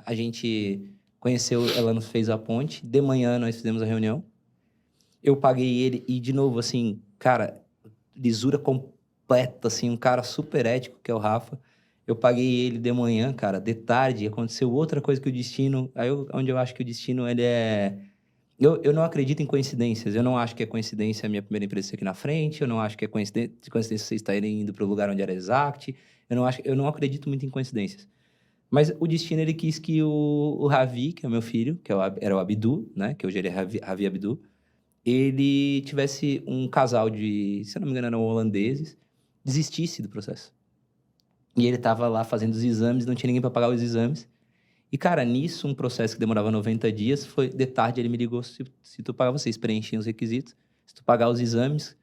S2: A gente conheceu, ela nos fez a ponte. De manhã, nós fizemos a reunião. Eu paguei ele e, de novo, assim, cara, lisura completa, assim, um cara super ético, que é o Rafa. Eu paguei ele de manhã, cara, de tarde, aconteceu outra coisa que o destino... Onde eu acho que o destino, ele é... Eu não acredito em coincidências. Eu não acho que é coincidência a minha primeira empresa ser aqui na frente. Eu não acho que é coincidência vocês estarem indo para o lugar onde era Exact. Eu não acredito muito em coincidências. Mas o destino, ele quis que o Ravi, que é o meu filho, era o Abdu, né? Que hoje ele é Ravi Abdu. Ele tivesse um casal de, se eu não me engano, eram holandeses, desistisse do processo. E ele estava lá fazendo os exames, não tinha ninguém para pagar os exames. E, cara, nisso, um processo que demorava 90 dias, de tarde ele me ligou, se tu pagar, vocês preenchem os requisitos, se tu pagar os exames,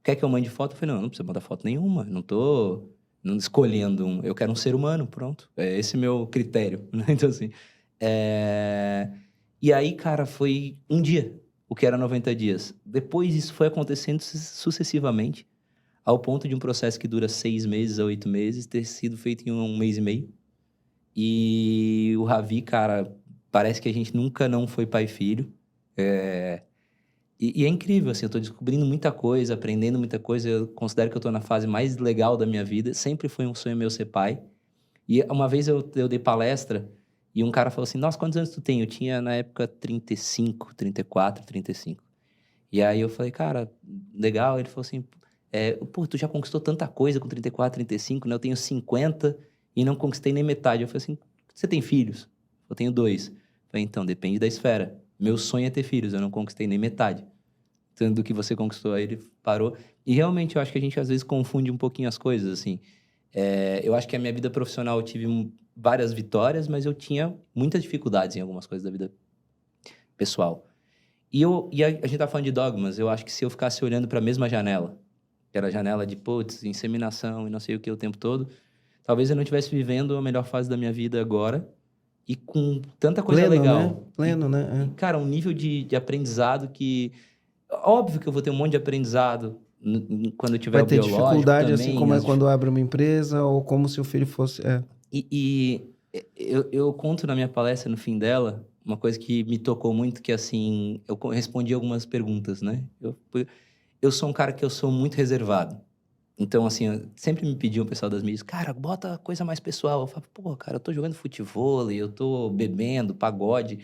S2: quer que eu mande foto? Eu falei, não precisa mandar foto nenhuma, não tô escolhendo eu quero um ser humano, pronto. É esse meu critério, né? Então, assim, E aí, cara, foi um dia, o que era 90 dias. Depois, isso foi acontecendo sucessivamente, ao ponto de um processo que dura 6 meses a 8 meses ter sido feito em 1 mês e meio. E o Ravi, cara, parece que a gente nunca não foi pai e filho. E é incrível, assim, eu tô descobrindo muita coisa, aprendendo muita coisa. Eu considero que eu tô na fase mais legal da minha vida. Sempre foi um sonho meu ser pai. E uma vez eu dei palestra e um cara falou assim, nossa, quantos anos tu tem? Eu tinha, na época, 35, 34, 35. E aí eu falei, cara, legal. Ele falou assim, pô, tu já conquistou tanta coisa com 34, 35, né? Eu tenho 50 e não conquistei nem metade. Eu falei assim, você tem filhos? Eu tenho 2. Eu falei, então, depende da esfera. Meu sonho é ter filhos, eu não conquistei nem metade. Tanto do que você conquistou. Aí ele parou. E realmente eu acho que a gente às vezes confunde um pouquinho as coisas, assim. Eu acho que a minha vida profissional eu tive várias vitórias, mas eu tinha muitas dificuldades em algumas coisas da vida pessoal. E a gente tá falando de dogmas, eu acho que se eu ficasse olhando para a mesma janela, que era a janela de, putz, inseminação e não sei o que o tempo todo, talvez eu não estivesse vivendo a melhor fase da minha vida agora e com tanta coisa legal.
S3: Né? Pleno, né?
S2: E, cara, um nível de aprendizado que... Óbvio que eu vou ter um monte de aprendizado quando eu tiver o biológico também.
S3: Vai ter dificuldade, assim como é quando abre uma empresa ou como se o filho fosse...
S2: Eu conto na minha palestra, no fim dela, uma coisa que me tocou muito, que assim, eu respondi algumas perguntas, né? Eu sou um cara que eu sou muito reservado. Então, assim, sempre me pediam o pessoal das mídias, cara, bota coisa mais pessoal. Eu falo, pô, cara, eu tô jogando futevôlei, eu tô bebendo, pagode.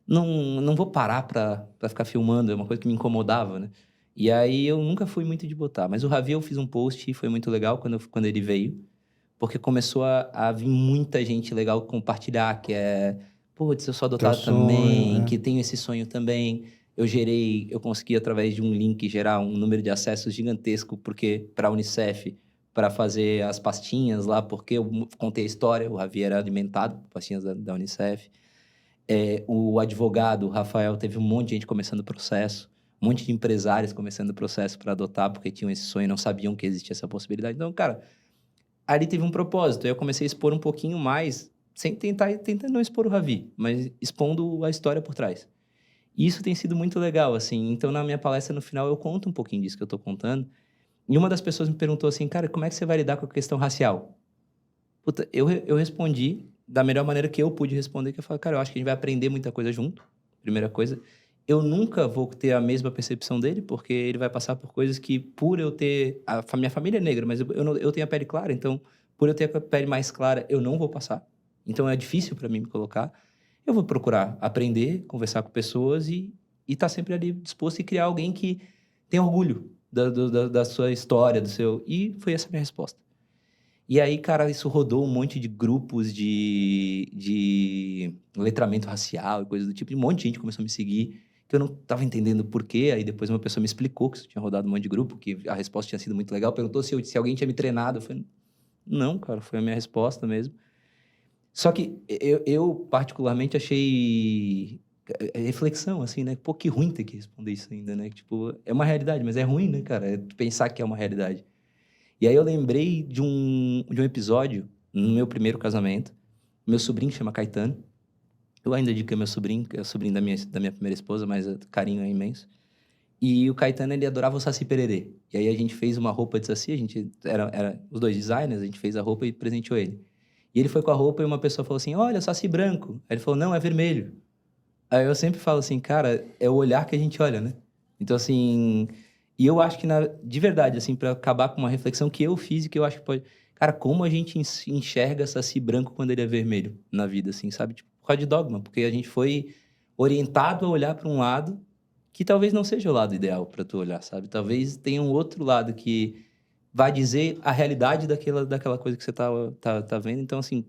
S2: Não vou parar pra ficar filmando, é uma coisa que me incomodava, né? E aí eu nunca fui muito de botar. Mas o Ravi, eu fiz um post e foi muito legal quando ele veio, porque começou a vir muita gente legal compartilhar, que putz, eu sou adotado também, que tenho esse sonho também. Eu consegui, através de um link, gerar um número de acessos gigantesco, porque para a Unicef, para fazer as pastinhas lá, porque eu contei a história, o Ravi era alimentado por pastinhas da Unicef. O advogado, o Rafael, teve um monte de gente começando o processo, um monte de empresários começando o processo para adotar, porque tinham esse sonho e não sabiam que existia essa possibilidade. Então, cara, ali teve um propósito. Aí eu comecei a expor um pouquinho mais, sem tentando não expor o Ravi, mas expondo a história por trás. E isso tem sido muito legal, assim. Então, na minha palestra, no final, eu conto um pouquinho disso que eu tô contando. E uma das pessoas me perguntou assim, cara, como é que você vai lidar com a questão racial? Puta, eu respondi da melhor maneira que eu pude responder, que eu falei, cara, eu acho que a gente vai aprender muita coisa junto, primeira coisa. Eu nunca vou ter a mesma percepção dele, porque ele vai passar por coisas que, por eu ter... minha família é negra, mas eu tenho a pele clara, então, por eu ter a pele mais clara, eu não vou passar. Então, é difícil para mim me colocar. Eu vou procurar aprender, conversar com pessoas e estar sempre ali disposto e criar alguém que tenha orgulho da sua história, do seu... E foi essa a minha resposta. E aí, cara, isso rodou um monte de grupos de letramento racial e coisas do tipo. E um monte de gente começou a me seguir, que eu não estava entendendo por quê. Aí depois uma pessoa me explicou que isso tinha rodado um monte de grupo, que a resposta tinha sido muito legal. Perguntou se alguém tinha me treinado. Eu falei, não, cara, foi a minha resposta mesmo. Só que eu particularmente achei reflexão, assim, né? Pô, que ruim ter que responder isso ainda, né? Tipo, é uma realidade, mas é ruim, né, cara? Pensar que é uma realidade. E aí eu lembrei de um episódio no meu primeiro casamento. Meu sobrinho chama Caetano. Eu ainda digo que é meu sobrinho, que é o sobrinho da minha primeira esposa, mas o carinho é imenso. E o Caetano, ele adorava o Saci Pererê. E aí a gente fez uma roupa de Saci, a gente era os dois designers, a gente fez a roupa e presenteou ele. E ele foi com a roupa e uma pessoa falou assim, olha, Saci branco. Aí ele falou, não, é vermelho. Aí eu sempre falo assim, cara, é o olhar que a gente olha, né? Então, assim... E eu acho que, de verdade, assim, para acabar com uma reflexão que eu fiz e que eu acho que pode... Cara, como a gente enxerga Saci branco quando ele é vermelho na vida, assim, sabe? Tipo, por causa de dogma, porque a gente foi orientado a olhar para um lado que talvez não seja o lado ideal para tu olhar, sabe? Talvez tenha um outro lado que vai dizer a realidade daquela coisa que você tá vendo. Então, assim,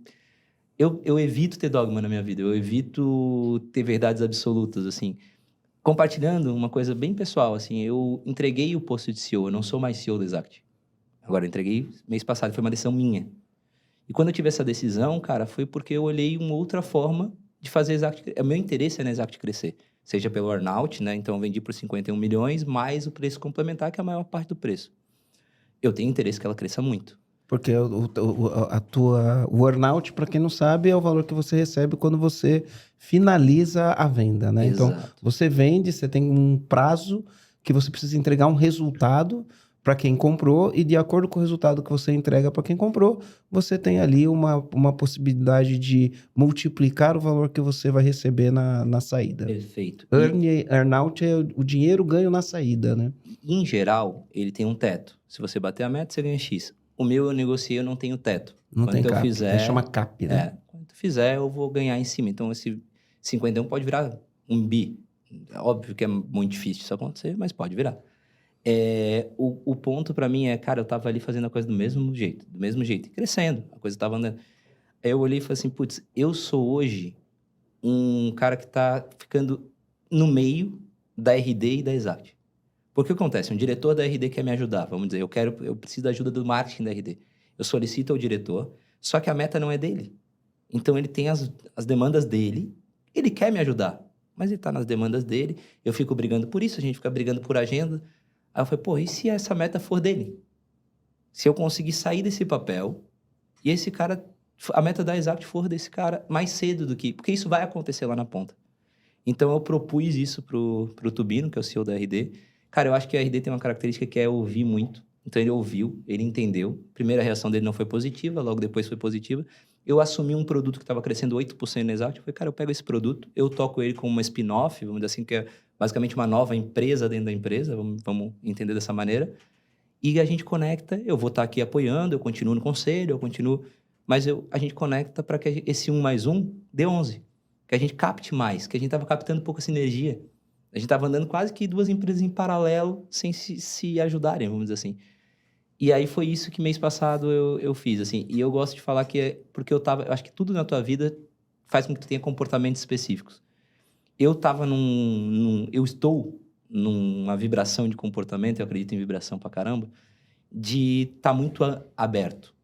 S2: eu evito ter dogma na minha vida, eu evito ter verdades absolutas, assim. Compartilhando uma coisa bem pessoal, assim, eu entreguei o posto de CEO, eu não sou mais CEO da Exact. Agora, eu entreguei mês passado, foi uma decisão minha. E quando eu tive essa decisão, cara, foi porque eu olhei uma outra forma de fazer a Exact. O meu interesse é na Exact crescer. Seja pelo earnout, né? Então, eu vendi por 51 milhões, mais o preço complementar, que é a maior parte do preço. Eu tenho interesse que ela cresça muito.
S3: Porque o earnout, para quem não sabe, é o valor que você recebe quando você finaliza a venda, né?
S2: Exato.
S3: Então, você vende, você tem um prazo que você precisa entregar um resultado para quem comprou e de acordo com o resultado que você entrega para quem comprou, você tem ali uma possibilidade de multiplicar o valor que você vai receber na saída.
S2: Perfeito.
S3: Earnout é o dinheiro ganho na saída, né?
S2: E, em geral, ele tem um teto. Se você bater a meta, você ganha X. O meu eu negociei, eu não tenho teto.
S3: Não tem cap.
S2: Fizer,
S3: chama cap, né?
S2: Quando eu fizer, eu vou ganhar em cima. Então, esse 51 pode virar um bi. Óbvio que é muito difícil isso acontecer, mas pode virar. O ponto pra mim é, cara, eu tava ali fazendo a coisa do mesmo jeito, e crescendo, a coisa tava andando. Aí eu olhei e falei assim, putz, eu sou hoje um cara que tá ficando no meio da RD e da Exact. Porque o que acontece? Um diretor da RD quer me ajudar, vamos dizer, eu preciso da ajuda do marketing da RD. Eu solicito ao diretor, só que a meta não é dele. Então ele tem as demandas dele, ele quer me ajudar, mas ele tá nas demandas dele, eu fico brigando por isso, a gente fica brigando por agenda. Aí eu falei, pô, e se essa meta for dele? Se eu conseguir sair desse papel e esse cara, a meta da Exact for desse cara mais cedo do que... Porque isso vai acontecer lá na ponta. Então eu propus isso pro Tubino, que é o CEO da RD. Cara, eu acho que a RD tem uma característica que é ouvir muito. Então ele ouviu, ele entendeu. A primeira reação dele não foi positiva, logo depois foi positiva. Eu assumi um produto que estava crescendo 8% na Exact. Eu falei, cara, eu pego esse produto, eu toco ele como uma spin-off, vamos dizer assim, que é basicamente uma nova empresa dentro da empresa, vamos entender dessa maneira. E a gente conecta, eu vou estar aqui apoiando, eu continuo no conselho, eu continuo... Mas a gente conecta para que esse 1 mais 1 dê 11. Que a gente capte mais, que a gente estava captando pouca sinergia. A gente estava andando quase que duas empresas em paralelo, sem se ajudarem, vamos dizer assim. E aí foi isso que mês passado eu fiz, assim. E eu gosto de falar que é porque eu acho que tudo na tua vida faz com que tu tenha comportamentos específicos. Eu estou numa vibração de comportamento, eu acredito em vibração pra caramba, de estar muito aberto.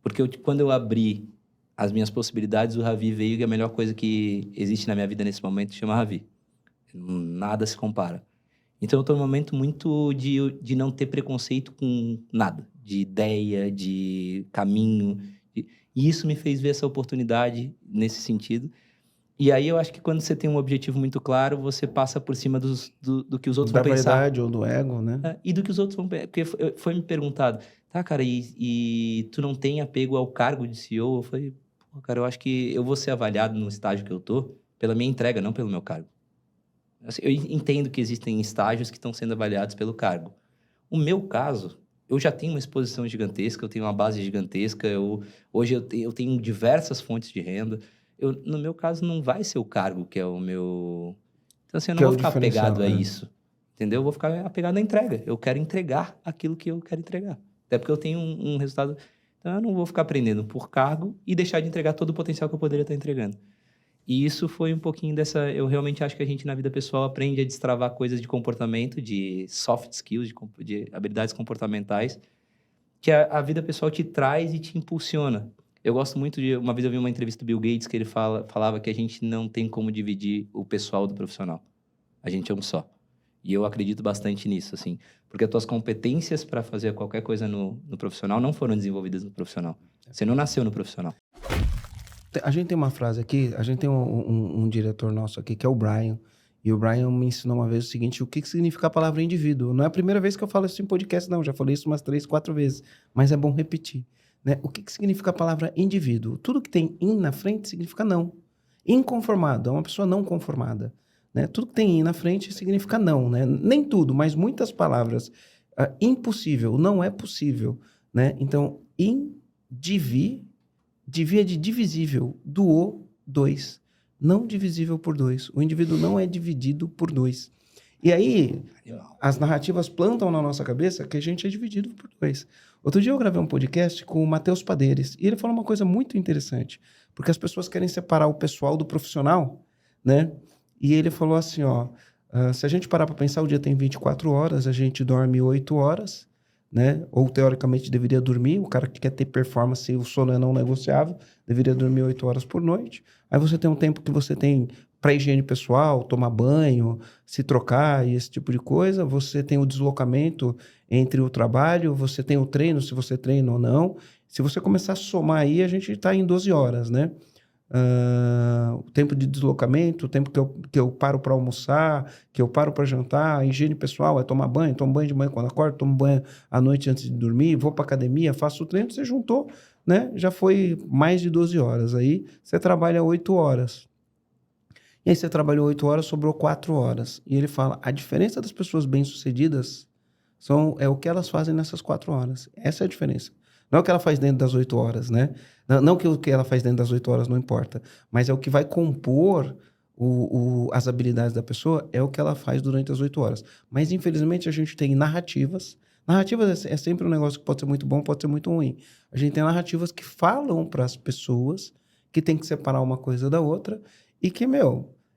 S2: Porque quando eu abri as minhas possibilidades, o Ravi veio, que é a melhor coisa que existe na minha vida nesse momento, chama Ravi. Nada se compara. Então, eu estou num momento muito de não ter preconceito com nada. De ideia, de caminho. E isso me fez ver essa oportunidade nesse sentido. E aí, eu acho que quando você tem um objetivo muito claro, você passa por cima do que os outros vão pensar.
S3: Da vaidade ou do ego, né?
S2: E do que os outros vão pensar. Porque foi me perguntado, tá, cara, e tu não tem apego ao cargo de CEO? Eu falei, pô, cara, eu acho que eu vou ser avaliado no estágio que eu tô pela minha entrega, não pelo meu cargo. Assim, eu entendo que existem estágios que estão sendo avaliados pelo cargo. O meu caso, eu já tenho uma exposição gigantesca, eu tenho uma base gigantesca, hoje eu tenho diversas fontes de renda. No meu caso, não vai ser o cargo que é o meu... Então, assim, eu não vou ficar apegado a isso, entendeu? Eu vou ficar apegado à entrega. Eu quero entregar aquilo que eu quero entregar. Até porque eu tenho um resultado... Então, eu não vou ficar aprendendo por cargo e deixar de entregar todo o potencial que eu poderia estar entregando. E isso foi um pouquinho dessa... Eu realmente acho que a gente, na vida pessoal, aprende a destravar coisas de comportamento, de soft skills, de habilidades comportamentais, que a vida pessoal te traz e te impulsiona. Eu gosto muito de... Uma vez eu vi uma entrevista do Bill Gates que ele falava que a gente não tem como dividir o pessoal do profissional. A gente é um só. E eu acredito bastante nisso, assim. Porque as tuas competências para fazer qualquer coisa no profissional não foram desenvolvidas no profissional. Você não nasceu no profissional.
S3: A gente tem uma frase aqui, a gente tem um diretor nosso aqui, que é o Brian. E o Brian me ensinou uma vez o seguinte, o que significa a palavra indivíduo. Não é a primeira vez que eu falo isso em podcast, não. Já falei isso umas 3, 4 vezes. Mas é bom repetir. Né? O que significa a palavra indivíduo? Tudo que tem in na frente significa não. Inconformado é uma pessoa não conformada. Né? Tudo que tem in na frente significa não. Né? Nem tudo, mas muitas palavras. Impossível, não é possível. Né? Então, Divi é de divisível, doou 2. Não divisível por 2. O indivíduo não é dividido por 2. E aí, as narrativas plantam na nossa cabeça que a gente é dividido por 2. Outro dia eu gravei um podcast com o Matheus Paderes, e ele falou uma coisa muito interessante, porque as pessoas querem separar o pessoal do profissional, né? E ele falou assim, ó, se a gente parar para pensar, o dia tem 24 horas, a gente dorme 8 horas, né? Ou teoricamente deveria dormir, o cara que quer ter performance, o sono é não negociável, deveria dormir 8 horas por noite. Aí você tem um tempo que você tem para higiene pessoal, tomar banho, se trocar e esse tipo de coisa. Você tem o deslocamento entre o trabalho, você tem o treino, se você treina ou não. Se você começar a somar aí, a gente está em 12 horas, né? O tempo de deslocamento, o tempo que eu paro para almoçar, que eu paro para jantar, a higiene pessoal é tomar banho, tomo banho de manhã quando acordo, tomo banho à noite antes de dormir, vou para academia, faço o treino, você juntou, né? Já foi mais de 12 horas. Aí você trabalha 8 horas. E aí você trabalhou 8 horas, sobrou 4 horas. E ele fala, a diferença das pessoas bem-sucedidas é o que elas fazem nessas 4 horas. Essa é a diferença. Não é o que ela faz dentro das 8 horas, né? Não que o que ela faz dentro das 8 horas não importa, mas é o que vai compor as habilidades da pessoa, é o que ela faz durante as 8 horas. Mas, infelizmente, a gente tem narrativas. Narrativas é sempre um negócio que pode ser muito bom, pode ser muito ruim. A gente tem narrativas que falam para as pessoas que tem que separar uma coisa da outra e que,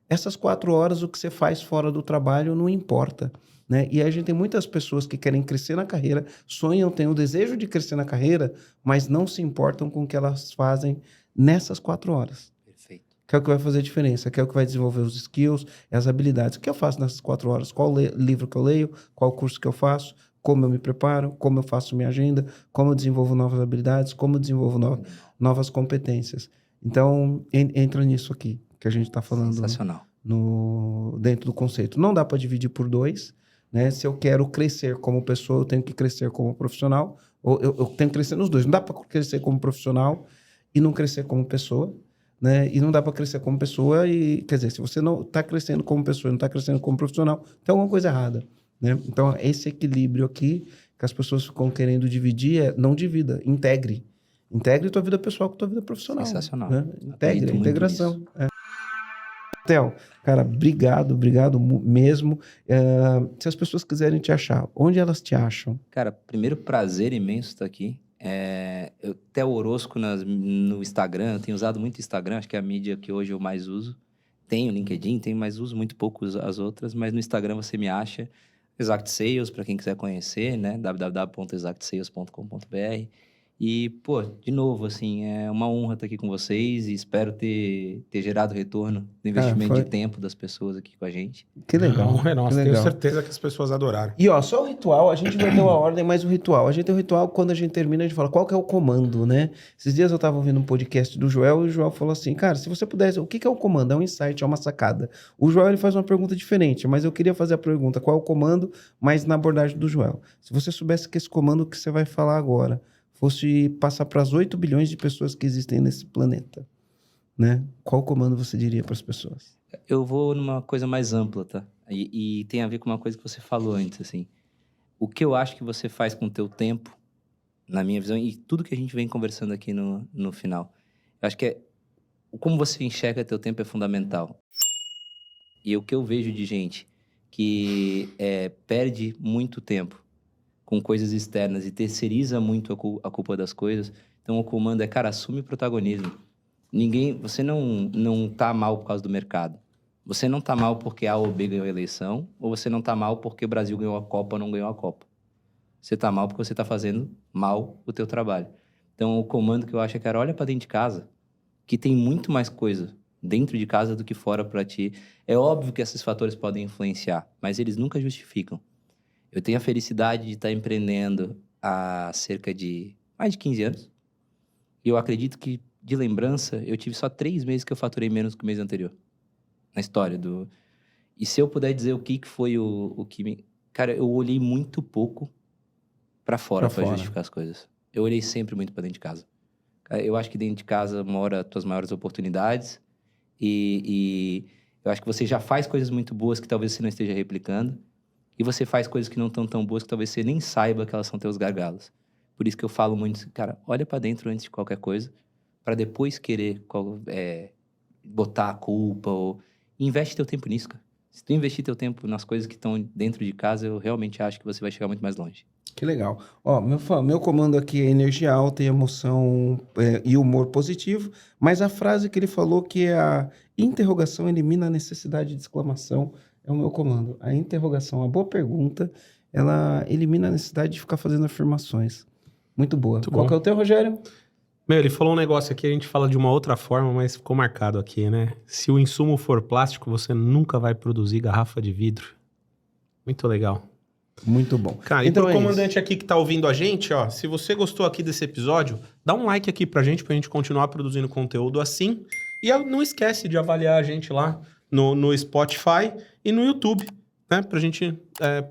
S3: essas 4 horas, o que você faz fora do trabalho não importa, né? E aí a gente tem muitas pessoas que querem crescer na carreira, sonham, têm o desejo de crescer na carreira, mas não se importam com o que elas fazem nessas 4 horas.
S2: Perfeito.
S3: Que é o que vai fazer a diferença, que é o que vai desenvolver os skills, as habilidades. O que eu faço nessas 4 horas? Qual livro que eu leio? Qual curso que eu faço? Como eu me preparo? Como eu faço minha agenda? Como eu desenvolvo novas habilidades? Como eu desenvolvo novas competências? Então, entra nisso aqui que a gente está falando.
S2: Sensacional.
S3: Dentro do conceito. Não dá para dividir por 2, né? Se eu quero crescer como pessoa, eu tenho que crescer como profissional. Ou eu tenho que crescer nos dois. Não dá para crescer como profissional e não crescer como pessoa, né? E não dá para crescer como pessoa e... Quer dizer, se você não está crescendo como pessoa e não está crescendo como profissional, tem alguma coisa errada, né? Então, esse equilíbrio aqui que as pessoas ficam querendo dividir não divida, integre. Integre tua vida pessoal com tua vida profissional.
S2: Sensacional.
S3: Né? Integre, integração. Theo, cara, obrigado mesmo. Se as pessoas quiserem te achar, onde elas te acham?
S2: Cara, primeiro prazer imenso estar aqui. Theo Orosco no Instagram, eu tenho usado muito o Instagram, acho que é a mídia que hoje eu mais uso. Tenho LinkedIn, mas uso muito pouco as outras, mas no Instagram você me acha. Exact Sales, para quem quiser conhecer, né? www.exactsales.com.br. E, pô, de novo, assim, é uma honra estar aqui com vocês e espero ter gerado retorno do investimento de tempo das pessoas aqui com a gente.
S3: Que legal.
S1: A honra é nossa, tenho certeza que as pessoas adoraram.
S3: E, ó, só o ritual, a gente vai ter uma ordem, mas o ritual. A gente tem um ritual, quando a gente termina, a gente fala qual que é o comando, né? Esses dias eu tava ouvindo um podcast do Joel e o Joel falou assim, cara, se você pudesse, o que é o comando? É um insight, é uma sacada. O Joel, ele faz uma pergunta diferente, mas eu queria fazer a pergunta, qual é o comando, mas na abordagem do Joel. Se você soubesse que esse comando que você vai falar agora fosse passar para as 8 bilhões de pessoas que existem nesse planeta, né? Qual comando você diria para as pessoas?
S2: Eu vou numa coisa mais ampla, tá? E tem a ver com uma coisa que você falou antes, assim. O que eu acho que você faz com o teu tempo, na minha visão, e tudo que a gente vem conversando aqui no final, eu acho que como você enxerga teu tempo é fundamental. E o que eu vejo de gente que perde muito tempo com coisas externas e terceiriza muito a culpa das coisas. Então, o comando é, cara, assume o protagonismo. Você não tá mal por causa do mercado. Você não tá mal porque A ou B ganhou a eleição, ou você não tá mal porque o Brasil ganhou a Copa ou não ganhou a Copa. Você tá mal porque você tá fazendo mal o teu trabalho. Então, o comando que eu acho é, cara, olha para dentro de casa, que tem muito mais coisa dentro de casa do que fora para ti. É óbvio que esses fatores podem influenciar, mas eles nunca justificam. Eu tenho a felicidade de estar empreendendo há cerca de mais de 15 anos. E eu acredito que, de lembrança, eu tive só 3 meses que eu faturei menos que o mês anterior. Na história E se eu puder dizer o que foi o que me... Cara, eu olhei muito pouco para fora para justificar as coisas. Eu olhei sempre muito para dentro de casa. Cara, eu acho que dentro de casa mora as tuas maiores oportunidades. E eu acho que você já faz coisas muito boas que talvez você não esteja replicando. E você faz coisas que não estão tão boas que talvez você nem saiba que elas são teus gargalos. Por isso que eu falo muito, cara, olha para dentro antes de qualquer coisa, para depois querer botar a culpa ou investe teu tempo nisso, cara. Se tu investir teu tempo nas coisas que estão dentro de casa, eu realmente acho que você vai chegar muito mais longe.
S3: Que legal. Ó, meu comando aqui é energia alta e emoção e humor positivo, mas a frase que ele falou que é a interrogação elimina a necessidade de exclamação é o meu comando. A interrogação, a boa pergunta, ela elimina a necessidade de ficar fazendo afirmações. Muito boa.
S1: Muito
S3: Qual
S1: bom.
S3: que é o teu, Rogério?
S1: Meu, ele falou um negócio aqui, a gente fala de uma outra forma, mas ficou marcado aqui, né? Se o insumo for plástico, você nunca vai produzir garrafa de vidro. Muito legal.
S3: Muito bom.
S1: Cara,
S3: então
S1: e pro
S3: é
S1: comandante
S3: isso.
S1: aqui que tá ouvindo a gente, ó, se você gostou aqui desse episódio, dá um like aqui pra gente continuar produzindo conteúdo assim. E não esquece de avaliar a gente lá no Spotify e no YouTube, né? Pra gente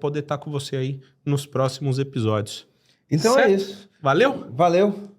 S1: poder estar com você aí nos próximos episódios.
S3: Então
S1: Certo?
S3: é isso.
S1: Valeu?
S3: Valeu.